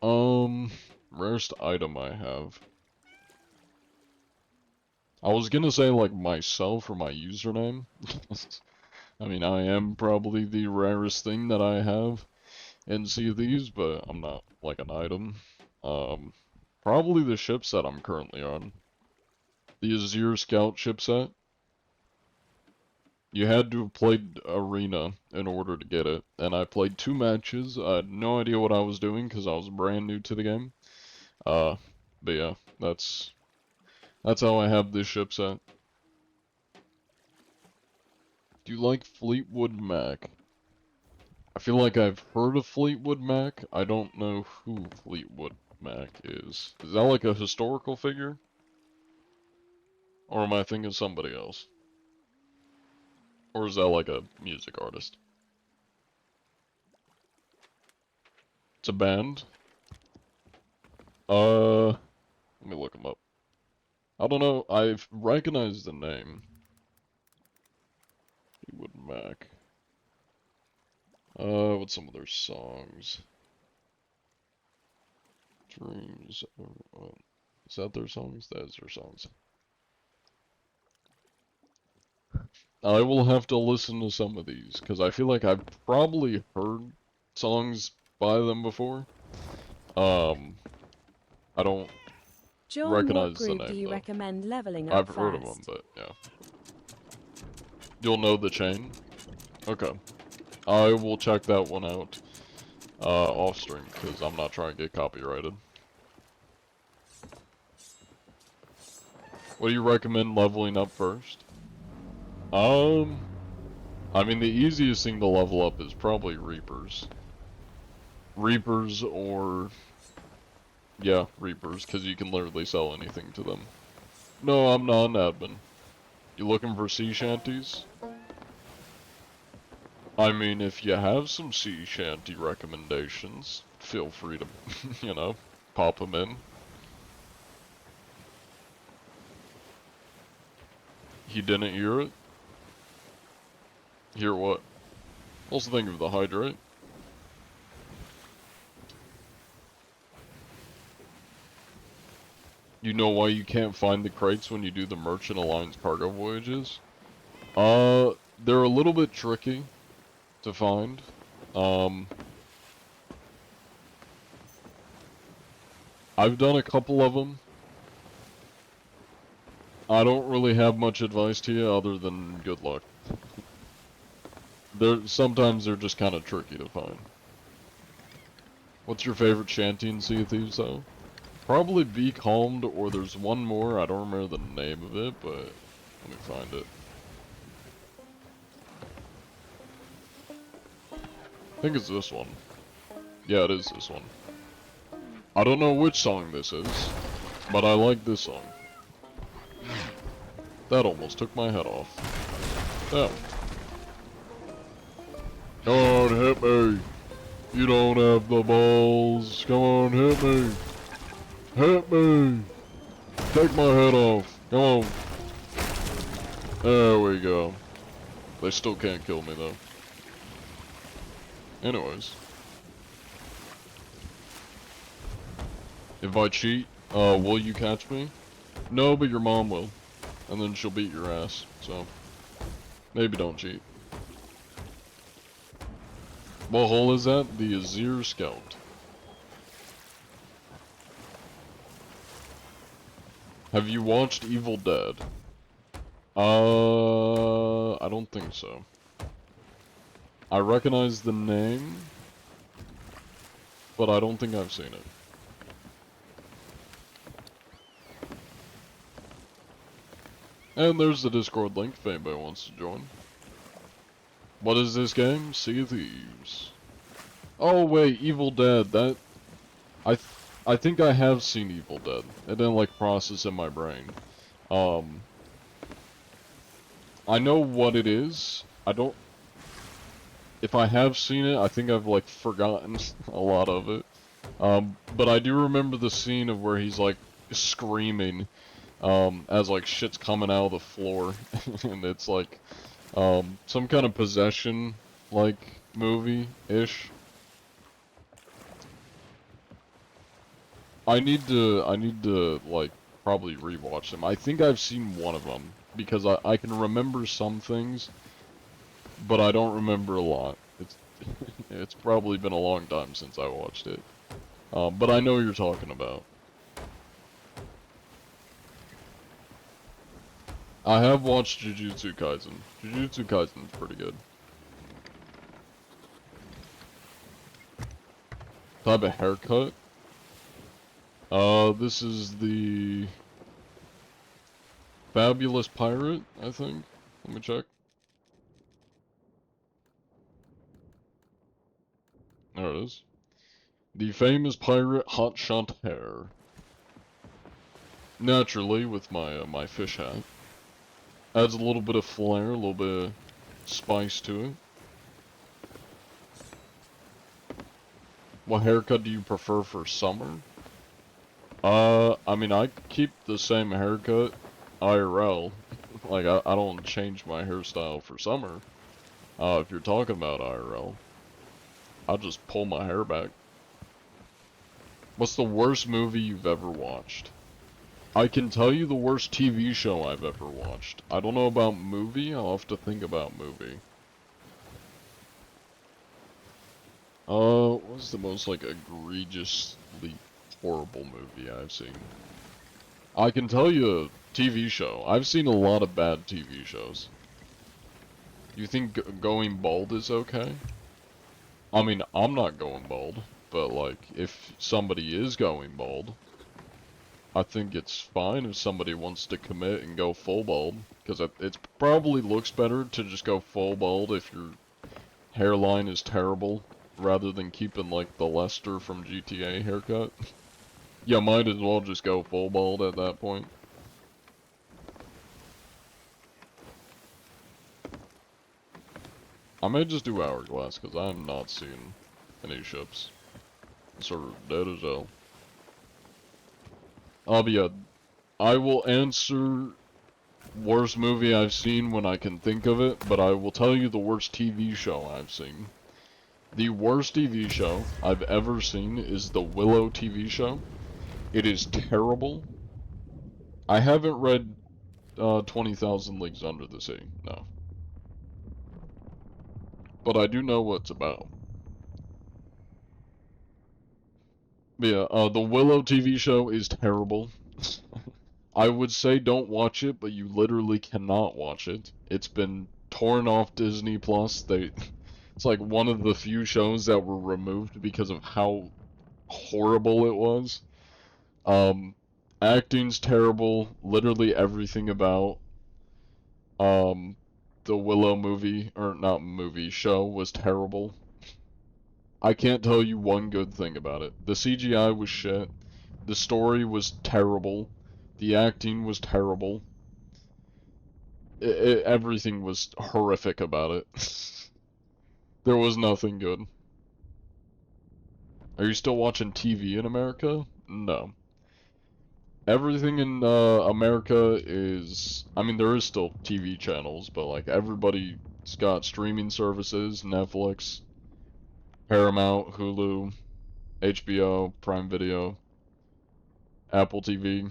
Rarest item I have. I was gonna say, like, myself or my username. I mean, I am probably the rarest thing that I have in Sea of Thieves, but I'm not, like, an item. Probably the shipset I'm currently on. The Azure Scout chipset. You had to have played Arena in order to get it, and I played 2 matches. I had no idea what I was doing because I was brand new to the game. But yeah, that's how I have this chipset. Do you like Fleetwood Mac? I feel like I've heard of Fleetwood Mac. I don't know who Fleetwood Mac is. Is that like a historical figure? Or am I thinking of somebody else? Or is that like a music artist? It's a band? Let me look them up. I don't know, I've recognized the name. Fleetwood Mac. What's some of their songs? Dreams of... is that their songs? That is their songs. I will have to listen to some of these, because I feel like I've probably heard songs by them before. I don't John, recognize what the group name, do you though. recommend leveling up I've first? heard of them, but yeah. You'll know the chain? Okay. I will check that one out, off stream, because I'm not trying to get copyrighted. What do you recommend leveling up first? I mean, the easiest thing to level up is probably Reapers. Reapers or... yeah, Reapers, because you can literally sell anything to them. No, I'm not an admin. You looking for sea shanties? I mean, if you have some sea shanty recommendations, feel free to, you know, pop them in. He didn't hear it? Hear what? Also think of the hydrate. You know why you can't find the crates when you do the Merchant Alliance cargo voyages? They're a little bit tricky to find. I've done a couple of them. I don't really have much advice to you other than good luck. Sometimes they're just kind of tricky to find. What's your favorite shanty in Sea of Thieves, though? Probably Be Calmed, or there's one more, I don't remember the name of it, but let me find it. I think it's this one. Yeah, it is this one. I don't know which song this is, but I like this song. That almost took my head off. Damn. Come on, hit me. You don't have the balls. Come on, hit me. Hit me. Take my head off. Come on. There we go. They still can't kill me though. Anyways. If I cheat, will you catch me? No, but your mom will. And then she'll beat your ass, so. Maybe don't cheat. What hole is that? The Azir Scout. Have you watched Evil Dead? I don't think so. I recognize the name, but I don't think I've seen it. And there's the Discord link if anybody wants to join. What is this game? Sea of Thieves. Oh wait, Evil Dead. That I think I have seen Evil Dead. It didn't like process in my brain. I know what it is. I don't. If I have seen it, I think I've like forgotten a lot of it. But I do remember the scene of where he's like screaming, as like shit's coming out of the floor, and it's like, some kind of possession like movie-ish. I need to like probably rewatch them. I think I've seen one of them because I can remember some things, but I don't remember a lot. It's probably been a long time since I watched it. But I know what you're talking about. I have watched Jujutsu Kaisen. Jujutsu Kaisen's pretty good. Type of haircut? This is the Fabulous Pirate, I think. Let me check. There it is. The famous pirate hotshot hair. Naturally, with my my fish hat. Adds a little bit of flair, a little bit of spice to it. What haircut do you prefer for summer? I mean, I keep the same haircut IRL. Like, I don't change my hairstyle for summer. If you're talking about IRL, I'll just pull my hair back. What's the worst movie you've ever watched? I can tell you the worst TV show I've ever watched. I don't know about movie, I'll have to think about movie. What's the most, like, egregiously horrible movie I've seen? I can tell you a TV show. I've seen a lot of bad TV shows. You think going bald is okay? I mean, I'm not going bald, but, like, if somebody is going bald, I think it's fine if somebody wants to commit and go full bald, because it probably looks better to just go full bald if your hairline is terrible, rather than keeping like the Lester from GTA haircut. You might as well just go full bald at that point. I may just do Hourglass, because I'm not seeing any ships. It's sort of dead as hell. But yeah, I will answer worst movie I've seen when I can think of it, but I will tell you the worst TV show I've seen. The worst TV show I've ever seen is the Willow TV show. It is terrible. I haven't read 20,000 Leagues Under the Sea, no. But I do know what it's about. But yeah, the Willow TV show is terrible. I would say don't watch it, but you literally cannot watch it. It's been torn off Disney Plus. It's like one of the few shows that were removed because of how horrible it was. Acting's terrible. Literally everything about the Willow movie, or not movie, show was terrible. I can't tell you one good thing about it. The CGI was shit. The story was terrible. The acting was terrible. Everything was horrific about it. There was nothing good. Are you still watching TV in America? No. Everything in America is... I mean, there is still TV channels, but like everybody It's got streaming services, Netflix, Paramount, Hulu, HBO, Prime Video, Apple TV.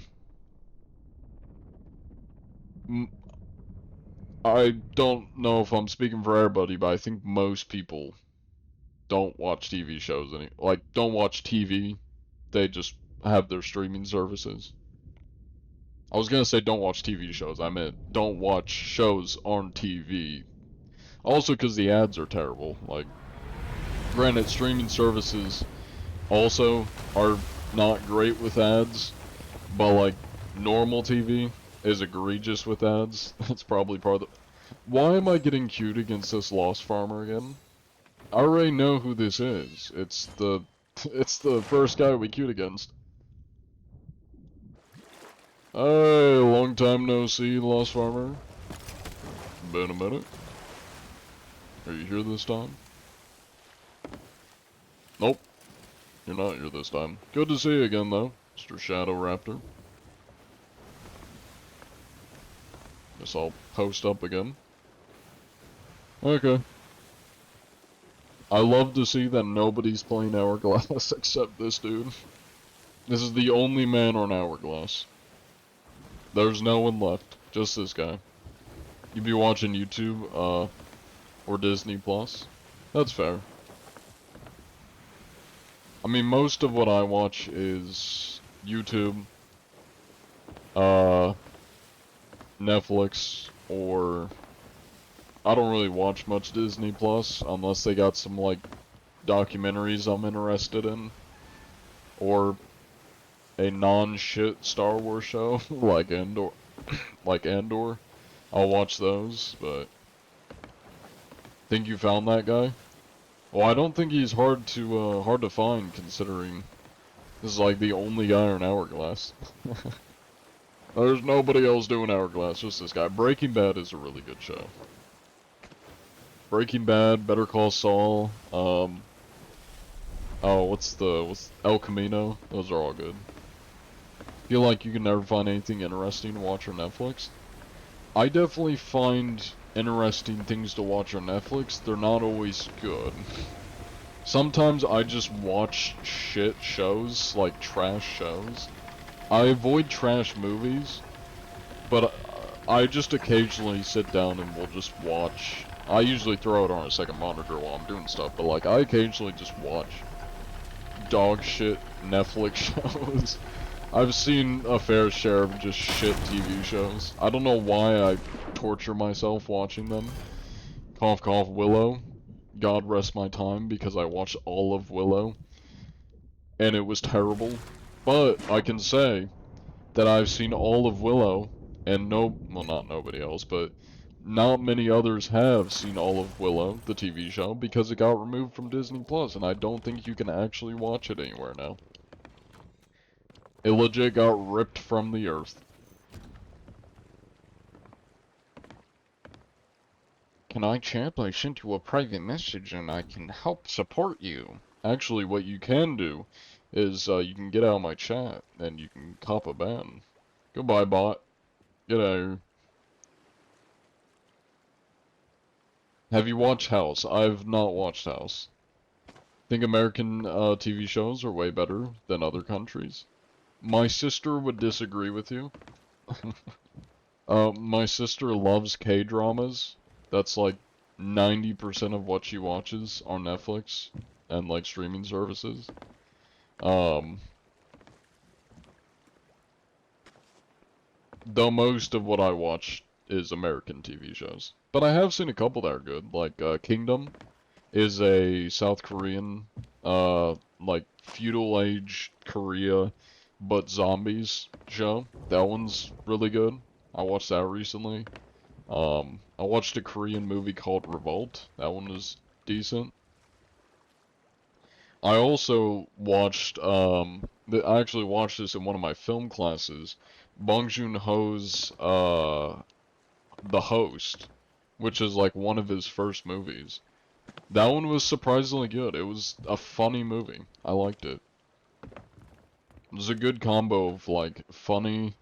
I don't know if I'm speaking for everybody, but I think most people don't watch TV shows don't watch TV. They just have their streaming services. I was gonna say don't watch TV shows. I meant don't watch shows on TV. Also, because the ads are terrible. Like, granted, streaming services also are not great with ads, but like normal TV is egregious with ads. That's probably part of the. Why am I getting queued against this Lost Farmer again? I already know who this is. It's the first guy we queued against. Hey, long time no see, Lost Farmer. Been a minute. Are you here this time? Nope. You're not here this time. Good to see you again, though, Mr. Shadow Raptor. Guess I'll post up again. Okay. I love to see that nobody's playing Hourglass except this dude. This is the only man on Hourglass. There's no one left. Just this guy. You be watching YouTube, or Disney Plus? That's fair. I mean, most of what I watch is YouTube, Netflix, or I don't really watch much Disney Plus unless they got some, like, documentaries I'm interested in, or a non-shit Star Wars show, like Andor, I'll watch those, but think you found that guy? Well, I don't think he's hard to find, considering this is like the only guy on Hourglass. There's nobody else doing Hourglass, just this guy. Breaking Bad is a really good show. Breaking Bad, Better Call Saul, oh, what's El Camino? Those are all good. Feel like you can never find anything interesting to watch on Netflix? I definitely find interesting things to watch on Netflix. They're not always good. Sometimes I just watch shit shows, like trash shows. I avoid trash movies, but I just occasionally sit down and will just watch. I usually throw it on a second monitor while I'm doing stuff, but like I occasionally just watch dog shit Netflix shows. I've seen a fair share of just shit TV shows. I don't know why I torture myself watching them. Cough cough Willow. God rest my time, because I watched all of Willow, and it was terrible. But I can say that I've seen all of Willow, and well, not nobody else, but not many others have seen all of Willow, the TV show, because it got removed from Disney Plus, and I don't think you can actually watch it anywhere now. It legit got ripped from the earth. Can I chat? I sent you a private message and I can help support you. Actually, what you can do is you can get out of my chat and you can cop a ban. Goodbye, bot. Get out of here. Have you watched House? I've not watched House. Think American TV shows are way better than other countries? My sister would disagree with you. My sister loves K-dramas. That's like 90% of what she watches on Netflix and like streaming services. Though most of what I watch is American TV shows. But I have seen a couple that are good, like Kingdom is a South Korean, like feudal age Korea, but zombies show. That one's really good. I watched that recently. I watched a Korean movie called Revolt. That one was decent. I also watched, I actually watched this in one of my film classes, Bong Joon-ho's, The Host, which is like one of his first movies. That one was surprisingly good. It was a funny movie. I liked it. It was a good combo of like funny,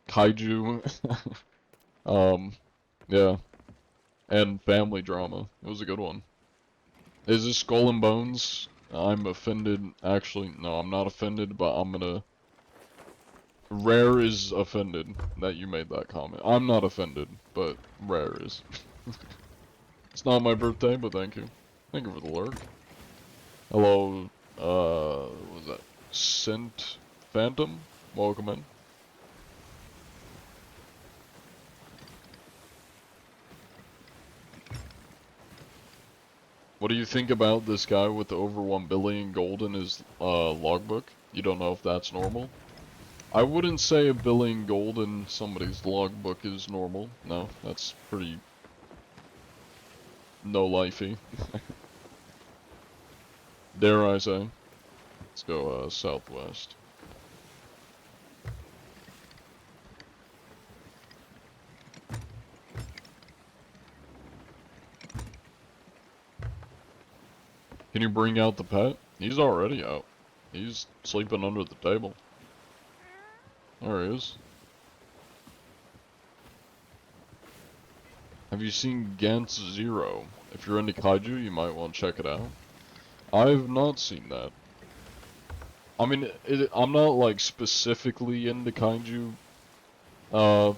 kaiju, yeah. and family drama. It was a good one. Is this Skull and Bones? I'm offended. Actually, no, I'm not offended, but I'm gonna... Rare is offended that you made that comment. I'm not offended, but Rare is. It's not my birthday, but thank you. Thank you for the lurk. Hello, what was that? Scent Phantom? Welcome in. What do you think about this guy with the over 1 billion gold in his logbook? You don't know if that's normal? I wouldn't say a billion gold in somebody's logbook is normal. No, that's pretty no-lifey. Dare I say. Let's go southwest. Can you bring out the pet? He's already out. He's sleeping under the table. There he is. Have you seen Gantz Zero? If you're into kaiju, you might want to check it out. I've not seen that. I mean, I'm not like specifically into kaiju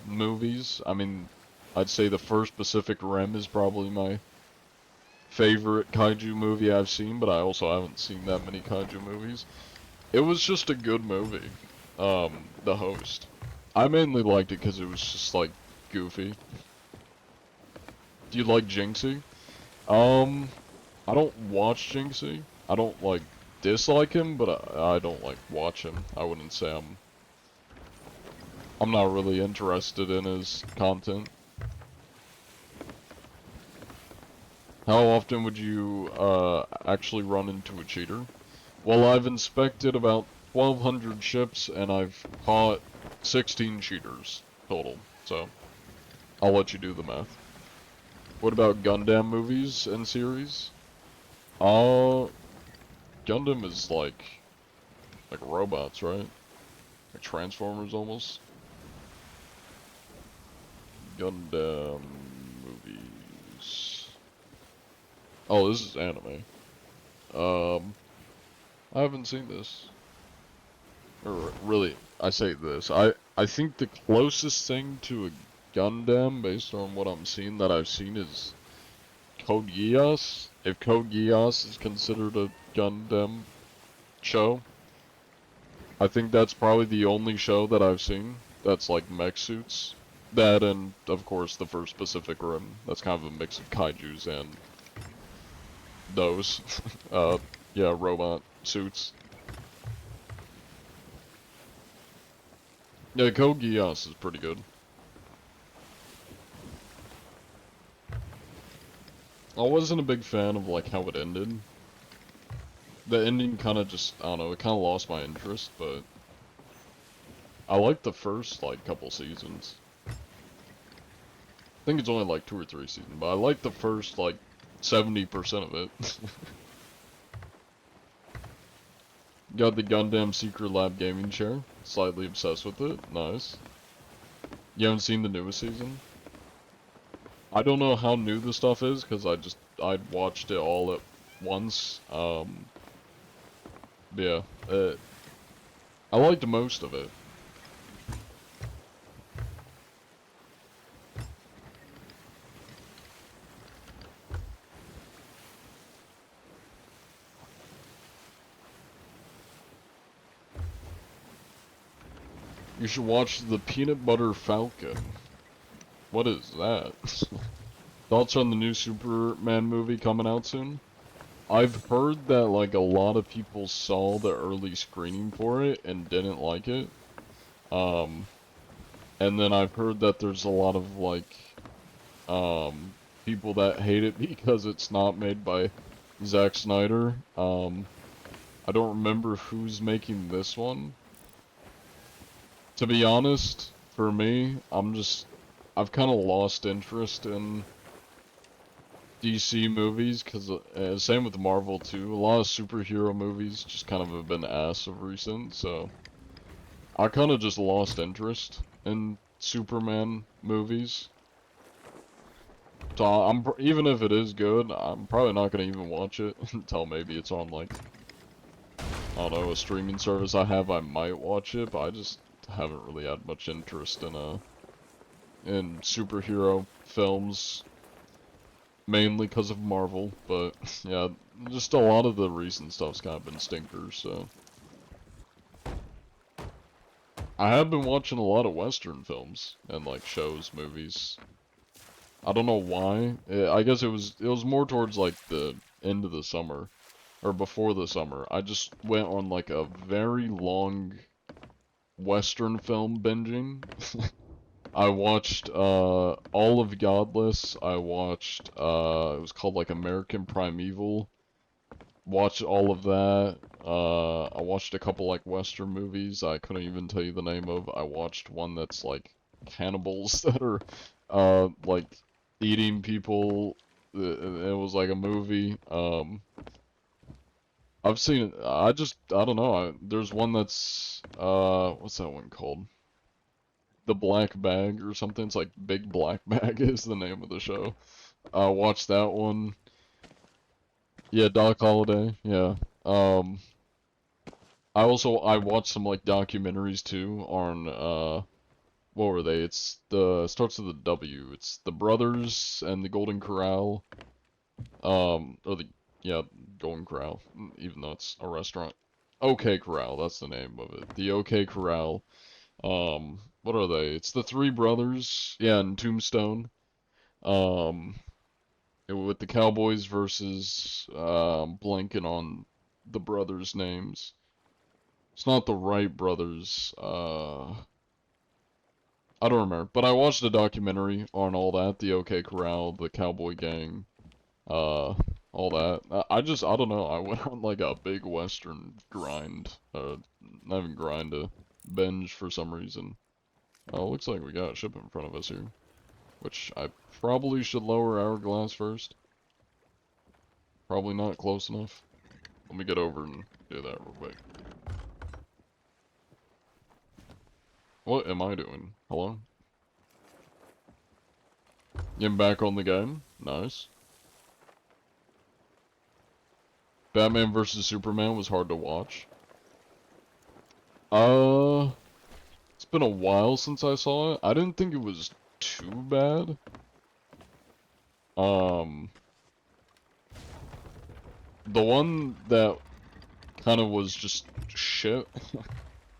movies. I mean, I'd say the first Pacific Rim is probably my favorite kaiju movie I've seen, but I also haven't seen that many kaiju movies. It was just a good movie. The Host. I mainly liked it because it was just like goofy. Do you like Jinxie? I don't watch Jinxie. I don't like dislike him, but I don't like watch him. I wouldn't say I'm not really interested in his content. How often would you actually run into a cheater? Well, I've inspected about 1,200 ships and I've caught 16 cheaters total. So I'll let you do the math. What about Gundam movies and series? Gundam is like robots, right? Like Transformers almost. Gundam movies. Oh, this is anime. I haven't seen this. Or really, I say this. I think the closest thing to a Gundam, based on what I'm seeing that I've seen, is Code Geass. If Code Geass is considered a Gundam show, I think that's probably the only show that I've seen that's like mech suits. That and, of course, the first Pacific Rim. That's kind of a mix of kaijus and those. Yeah, robot suits. Yeah, Code Geass is pretty good. I wasn't a big fan of like how it ended. The ending kind of just, I don't know, it kind of lost my interest, but I liked the first like couple seasons. I think it's only like 2 or 3 seasons, but I liked the first like 70% of it. Got the Gundam Secret Lab gaming chair. Slightly obsessed with it. Nice. You haven't seen the newest season? I don't know how new the stuff is, because I'd watched it all at once. Yeah. I liked most of it. You should watch the Peanut Butter Falcon. What is that? Thoughts on the new Superman movie coming out soon? I've heard that like a lot of people saw the early screening for it and didn't like it. And then I've heard that there's a lot of like people that hate it because it's not made by Zack Snyder. I don't remember who's making this one. To be honest, for me, I've kind of lost interest in DC movies, because same with Marvel too. A lot of superhero movies just kind of have been ass of recent, so I kind of just lost interest in Superman movies. So even if it is good, I'm probably not gonna even watch it until maybe it's on like, I don't know, a streaming service I might watch it, but I just haven't really had much interest in superhero films, mainly because of Marvel, but yeah, just a lot of the recent stuff's kind of been stinkers, so. I have been watching a lot of Western films and like shows, movies. I don't know why. I guess it was more towards like the end of the summer or before the summer. I just went on like a very long Western film binging. I watched all of Godless. I watched it was called like American Primeval. Watched all of that. I watched a couple like Western movies I couldn't even tell you the name of. I watched one that's like cannibals that are like eating people. It was like a movie. I've seen it. I don't know. There's one that's what's that one called? The Black Bag or something. It's like Big Black Bag is the name of the show. I watched that one. Yeah, Doc Holliday. Yeah. Um, I watched some like documentaries too on what were they? Starts with a W. It's the Brothers and the Golden Corral. Or the yeah, Golden Corral, even though it's a restaurant. OK Corral, that's the name of it. The OK Corral. What are they? It's the three brothers, yeah, in Tombstone. Um, with the Cowboys versus blanking on the brothers' names. It's not the Wright brothers. I don't remember, but I watched a documentary on all that, the OK Corral, the Cowboy Gang, all that. I don't know, I went on like a big Western grind, not even grind, a binge for some reason. Oh, looks like we got a ship in front of us here, which I probably should lower Hourglass first. Probably not close enough. Let me get over and do that real quick. What am I doing? Hello? Getting back on the game. Nice. Batman vs Superman was hard to watch. It's been a while since I saw it. I didn't think it was too bad. The one that kind of was just shit,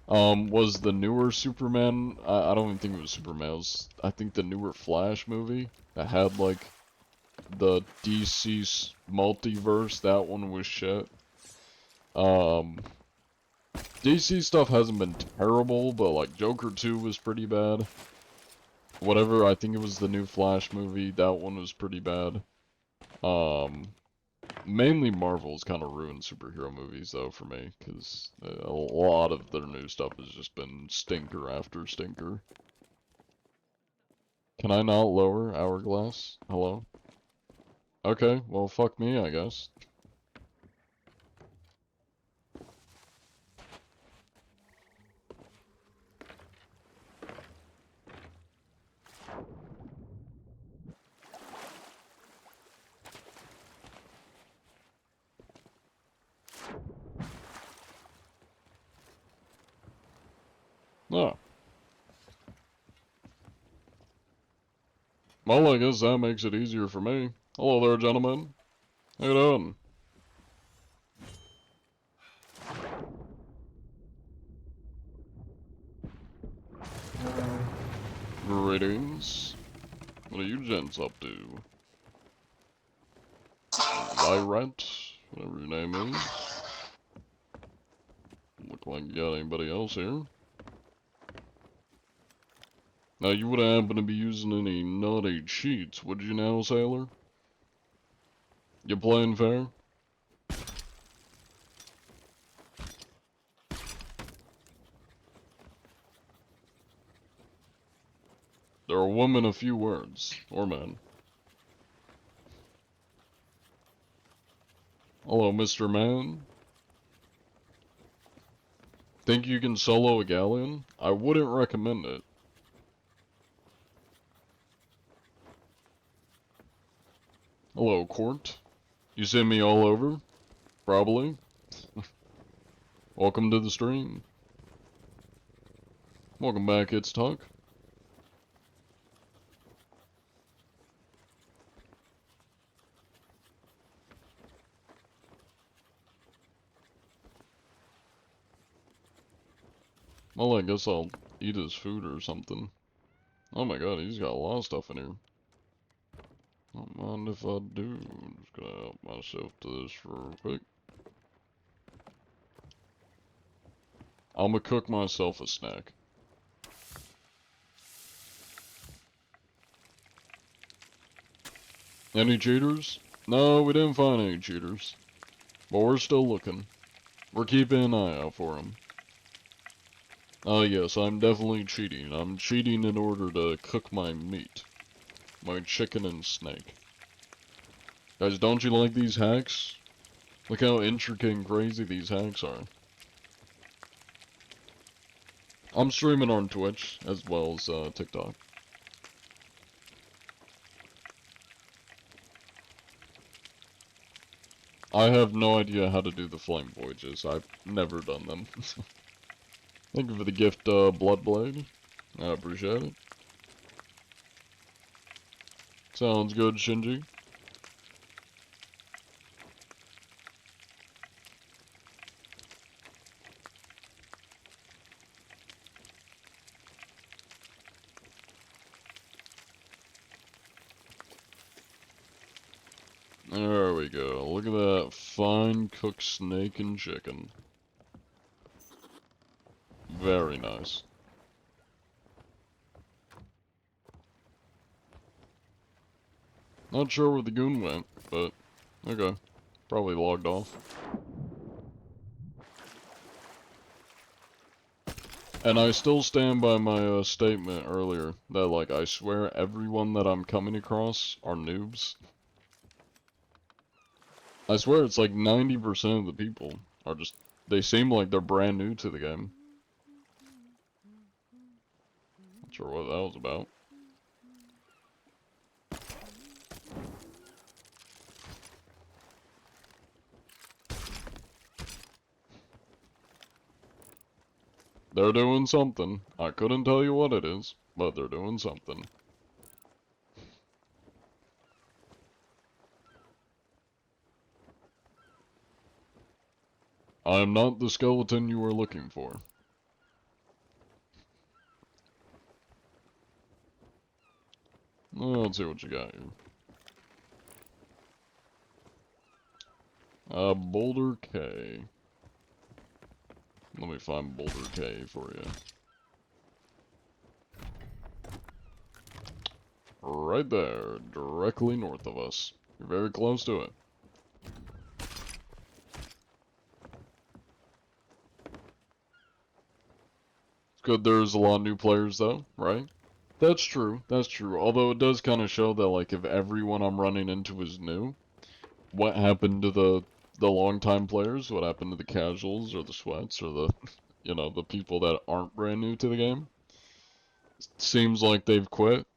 was the newer Superman. I don't even think it was Superman. It was, I think, the newer Flash movie that had like the DC multiverse. That one was shit. DC stuff hasn't been terrible, but like Joker 2 was pretty bad. Whatever, I think it was the new Flash movie, that one was pretty bad. Mainly Marvel's kind of ruined superhero movies though for me, because a lot of their new stuff has just been stinker after stinker. Can I not lower Hourglass? Hello? Okay, well fuck me, I guess. Oh. Well, I guess that makes it easier for me. Hello there, gentlemen. How you doing? Greetings. What are you gents up to? Lyrant, whatever your name is. Look like you got anybody else here. Now, you wouldn't happen to be using any naughty cheats, would you now, sailor? You playing fair? There are women a few words, or men. Hello, Mr. Man. Think you can solo a galleon? I wouldn't recommend it. Hello, Court. You see me all over? Probably. Welcome to the stream. Welcome back, It's Talk. Well, I guess I'll eat his food or something. Oh my god, he's got a lot of stuff in here. Don't mind if I do. I'm just gonna help myself to this real quick. I'm gonna cook myself a snack. Any cheaters? No, we didn't find any cheaters. But we're still looking. We're keeping an eye out for them. Yes, I'm definitely cheating. I'm cheating in order to cook my meat. My chicken and snake. Guys, don't you like these hacks? Look how intricate and crazy these hacks are. I'm streaming on Twitch, as well as TikTok. I have no idea how to do the flame voyages. I've never done them. Thank you for the gift, Bloodblade. I appreciate it. Sounds good, Shinji. There we go. Look at that fine cooked snake and chicken. Very nice. Not sure where the goon went, but okay. Probably logged off. And I still stand by my statement earlier that, like, I swear everyone that I'm coming across are noobs. I swear it's like 90% of the people are just, they seem like they're brand new to the game. Not sure what that was about. They're doing something. I couldn't tell you what it is, but they're doing something. I am not the skeleton you were looking for. Let's see what you got here. Boulder K. Let me find Boulder K for you. Right there, directly north of us. You're very close to it. It's good there's a lot of new players though, right? That's true, that's true. Although it does kind of show that, like, if everyone I'm running into is new, what happened to the long-time players? What happened to the casuals or the sweats or the, you know, the people that aren't brand new to the game? Seems like they've quit,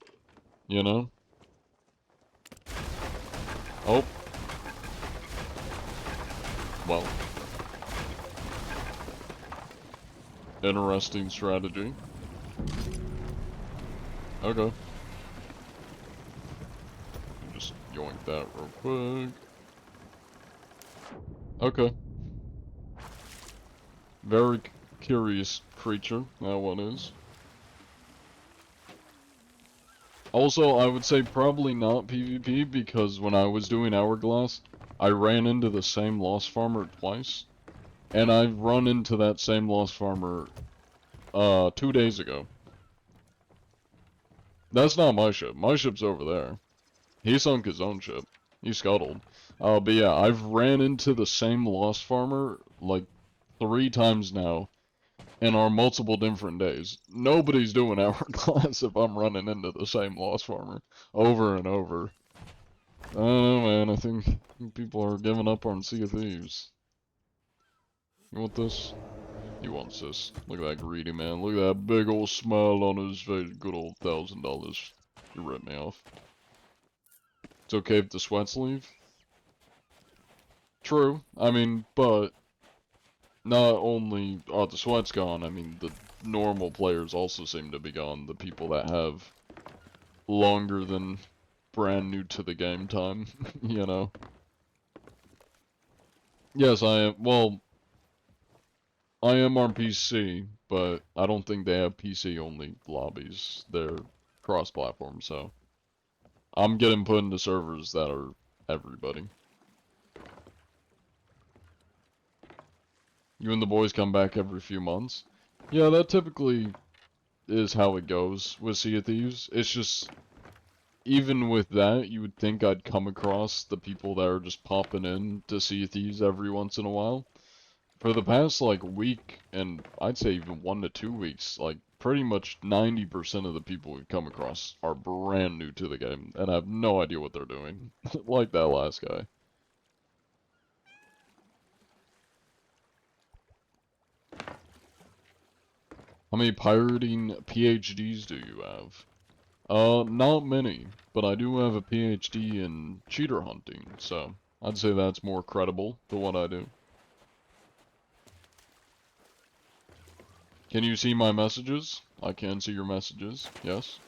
you know? Oh. Well. Interesting strategy. Okay. Just yoink that real quick. Okay. Very curious creature, that one is. Also, I would say probably not PvP, because when I was doing Hourglass, I ran into the same Lost Farmer twice. And I've run into that same Lost Farmer, 2 days ago. That's not my ship. My ship's over there. He sunk his own ship. He scuttled. But yeah, I've ran into the same Lost Farmer, like, 3 times now, and on multiple different days. Nobody's doing Hourglass if I'm running into the same Lost Farmer over and over. I don't know, man. I think people are giving up on Sea of Thieves. You want this? He wants this. Look at that greedy man. Look at that big old smile on his face. Good old $1,000. You ripped me off. It's okay if the sweats leave. True. I mean, but not only are the sweats gone, I mean, the normal players also seem to be gone. The people that have longer than brand new to the game time, you know. Yes, I am. Well, I am on PC, but I don't think they have PC-only lobbies. They're cross-platform, so I'm getting put into servers that are everybody. You and the boys come back every few months. Yeah, that typically is how it goes with Sea of Thieves. It's just, even with that, you would think I'd come across the people that are just popping in to Sea of Thieves every once in a while. For the past, like, week, and I'd say even 1 to 2 weeks, like, pretty much 90% of the people we've come across are brand new to the game, and I have no idea what they're doing. Like that last guy. How many pirating PhDs do you have? Not many, but I do have a PhD in cheater hunting, so I'd say that's more credible to what I do. Can you see my messages? I can see your messages, yes.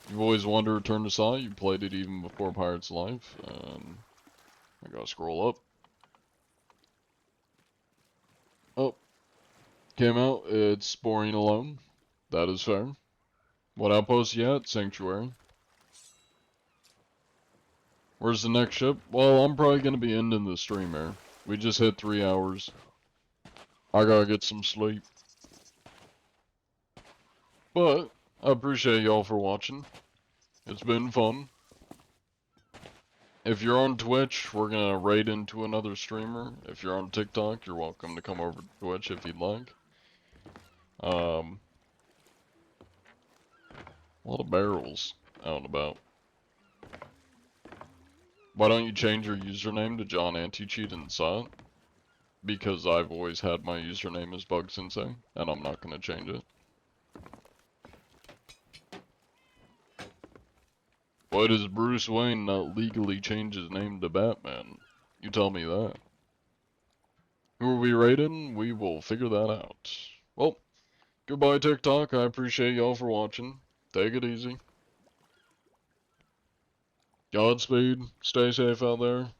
You've always wanted to return to Saw, you played it even before Pirates Life. I gotta scroll up. Oh, came out, it's Boring Alone. That is fair. What outpost yet? Sanctuary. Where's the next ship? Well, I'm probably gonna be ending the stream here. We just hit 3 hours. I gotta get some sleep. But, I appreciate y'all for watching. It's been fun. If you're on Twitch, we're gonna raid into another streamer. If you're on TikTok, you're welcome to come over to Twitch if you'd like. A lot of barrels out and about. Why don't you change your username to John Anti-Cheat and Sot? Because I've always had my username as Bug Sensei, and I'm not gonna change it. Why does Bruce Wayne not legally change his name to Batman? You tell me that. Who are we raiding? We will figure that out. Well, goodbye TikTok, I appreciate y'all for watching. Take it easy. Godspeed, stay safe out there,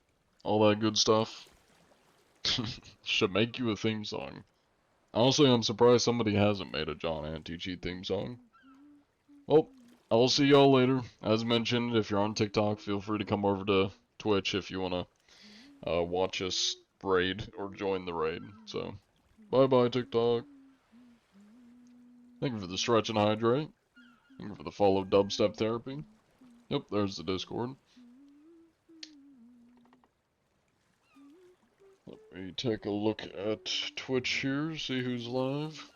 all that good stuff. Should make you a theme song. Honestly, I'm surprised somebody hasn't made a John Anti-Cheat theme song. Well, I will see y'all later. As mentioned, if you're on TikTok, feel free to come over to Twitch if you want to watch us raid or join the raid. So, bye-bye TikTok. Thank you for the stretch and hydrate. Thank you for the follow dubstep therapy. Yep, there's the Discord. Let me take a look at Twitch here, see who's live.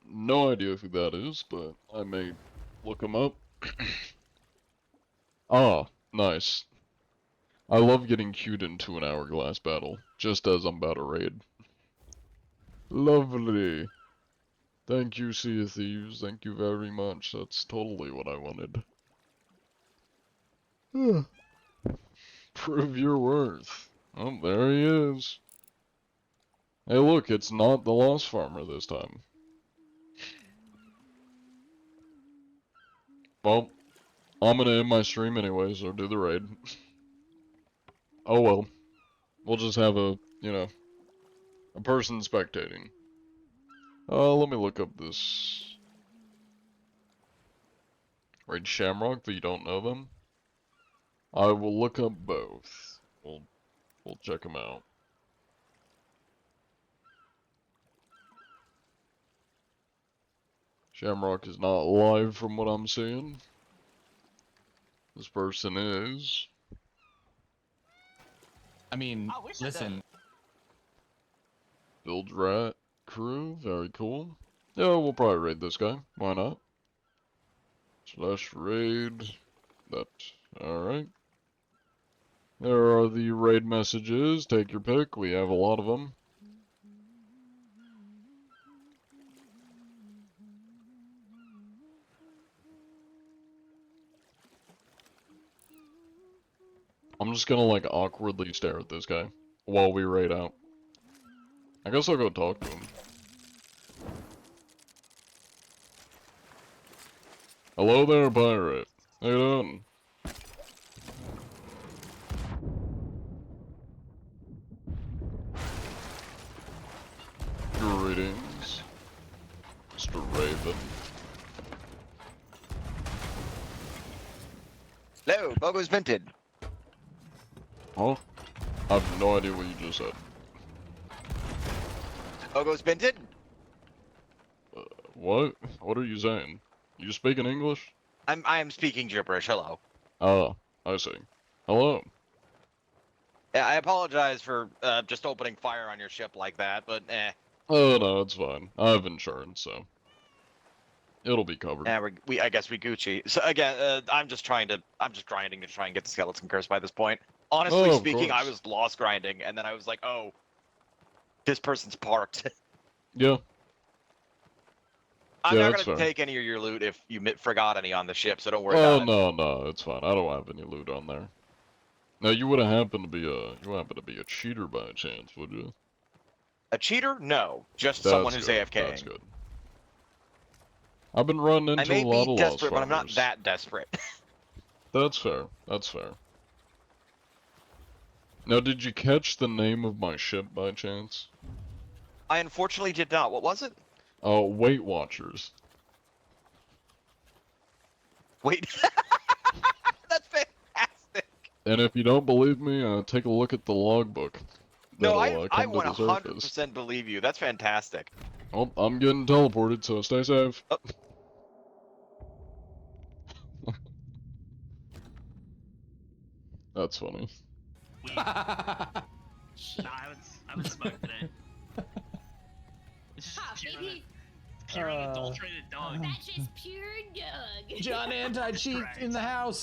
No idea who that is, but I may look him up. Ah, nice. I love getting cued into an hourglass battle, just as I'm about to raid. Lovely. Thank you, Sea of Thieves. Thank you very much. That's totally what I wanted. Prove your worth. Oh, there he is. Hey, look, it's not the Lost Farmer this time. Well, I'm gonna end my stream anyway, so do the raid. Oh well. We'll just have a, you know, a person spectating. Let me look up this. Raid Shamrock, but you don't know them? I will look up both. We'll check them out. Shamrock is not live from what I'm seeing. This person is. I mean, listen. Build Rat Crew, very cool. Yeah, we'll probably raid this guy. Why not? Slash raid. That. Alright. There are the raid messages. Take your pick. We have a lot of them. I'm just gonna like awkwardly stare at this guy while we raid out. I guess I'll go talk to him. Hello there, pirate. How you doing? Greetings, Mr. Raven. Hello, Bogo's Vented. Huh? I have no idea what you just said. Bogo's Vented? What? What are you saying? You speaking English? I am speaking gibberish. Hello. Oh, I see. Hello. Yeah, I apologize for just opening fire on your ship like that, but Oh no, it's fine. I have insurance, so it'll be covered. yeah, I guess we Gucci. So again, I'm just grinding to try and get the skeleton curse by this point. Honestly Oh, of speaking, I course. was lost grinding, and then I was like, oh, this person's parked. Yeah. I'm Yeah, not that's gonna fair. take any of your loot if you forgot any on the ship, so don't worry Oh about it. no, it's fine. I don't have any loot on there. Now you wouldn't happen to be a cheater by chance, would you? A cheater? No, just someone who's good. AFK. That's good. I've been running I into may a lot be of desperate, lost but I'm not farmers. that desperate. That's fair. That's fair. Now, did you catch the name of my ship by chance? I unfortunately did not. What was it? Oh, Weight Watchers. Wait. That's fantastic. And if you don't believe me, take a look at the logbook. No, That'll I come to the surface. 100% believe you. That's fantastic. Oh, I'm getting teleported, so stay safe. Oh. That's funny. I would smoke today. It's just pure unadulterated dog. That's just pure dog. John Anti-Cheat in the house.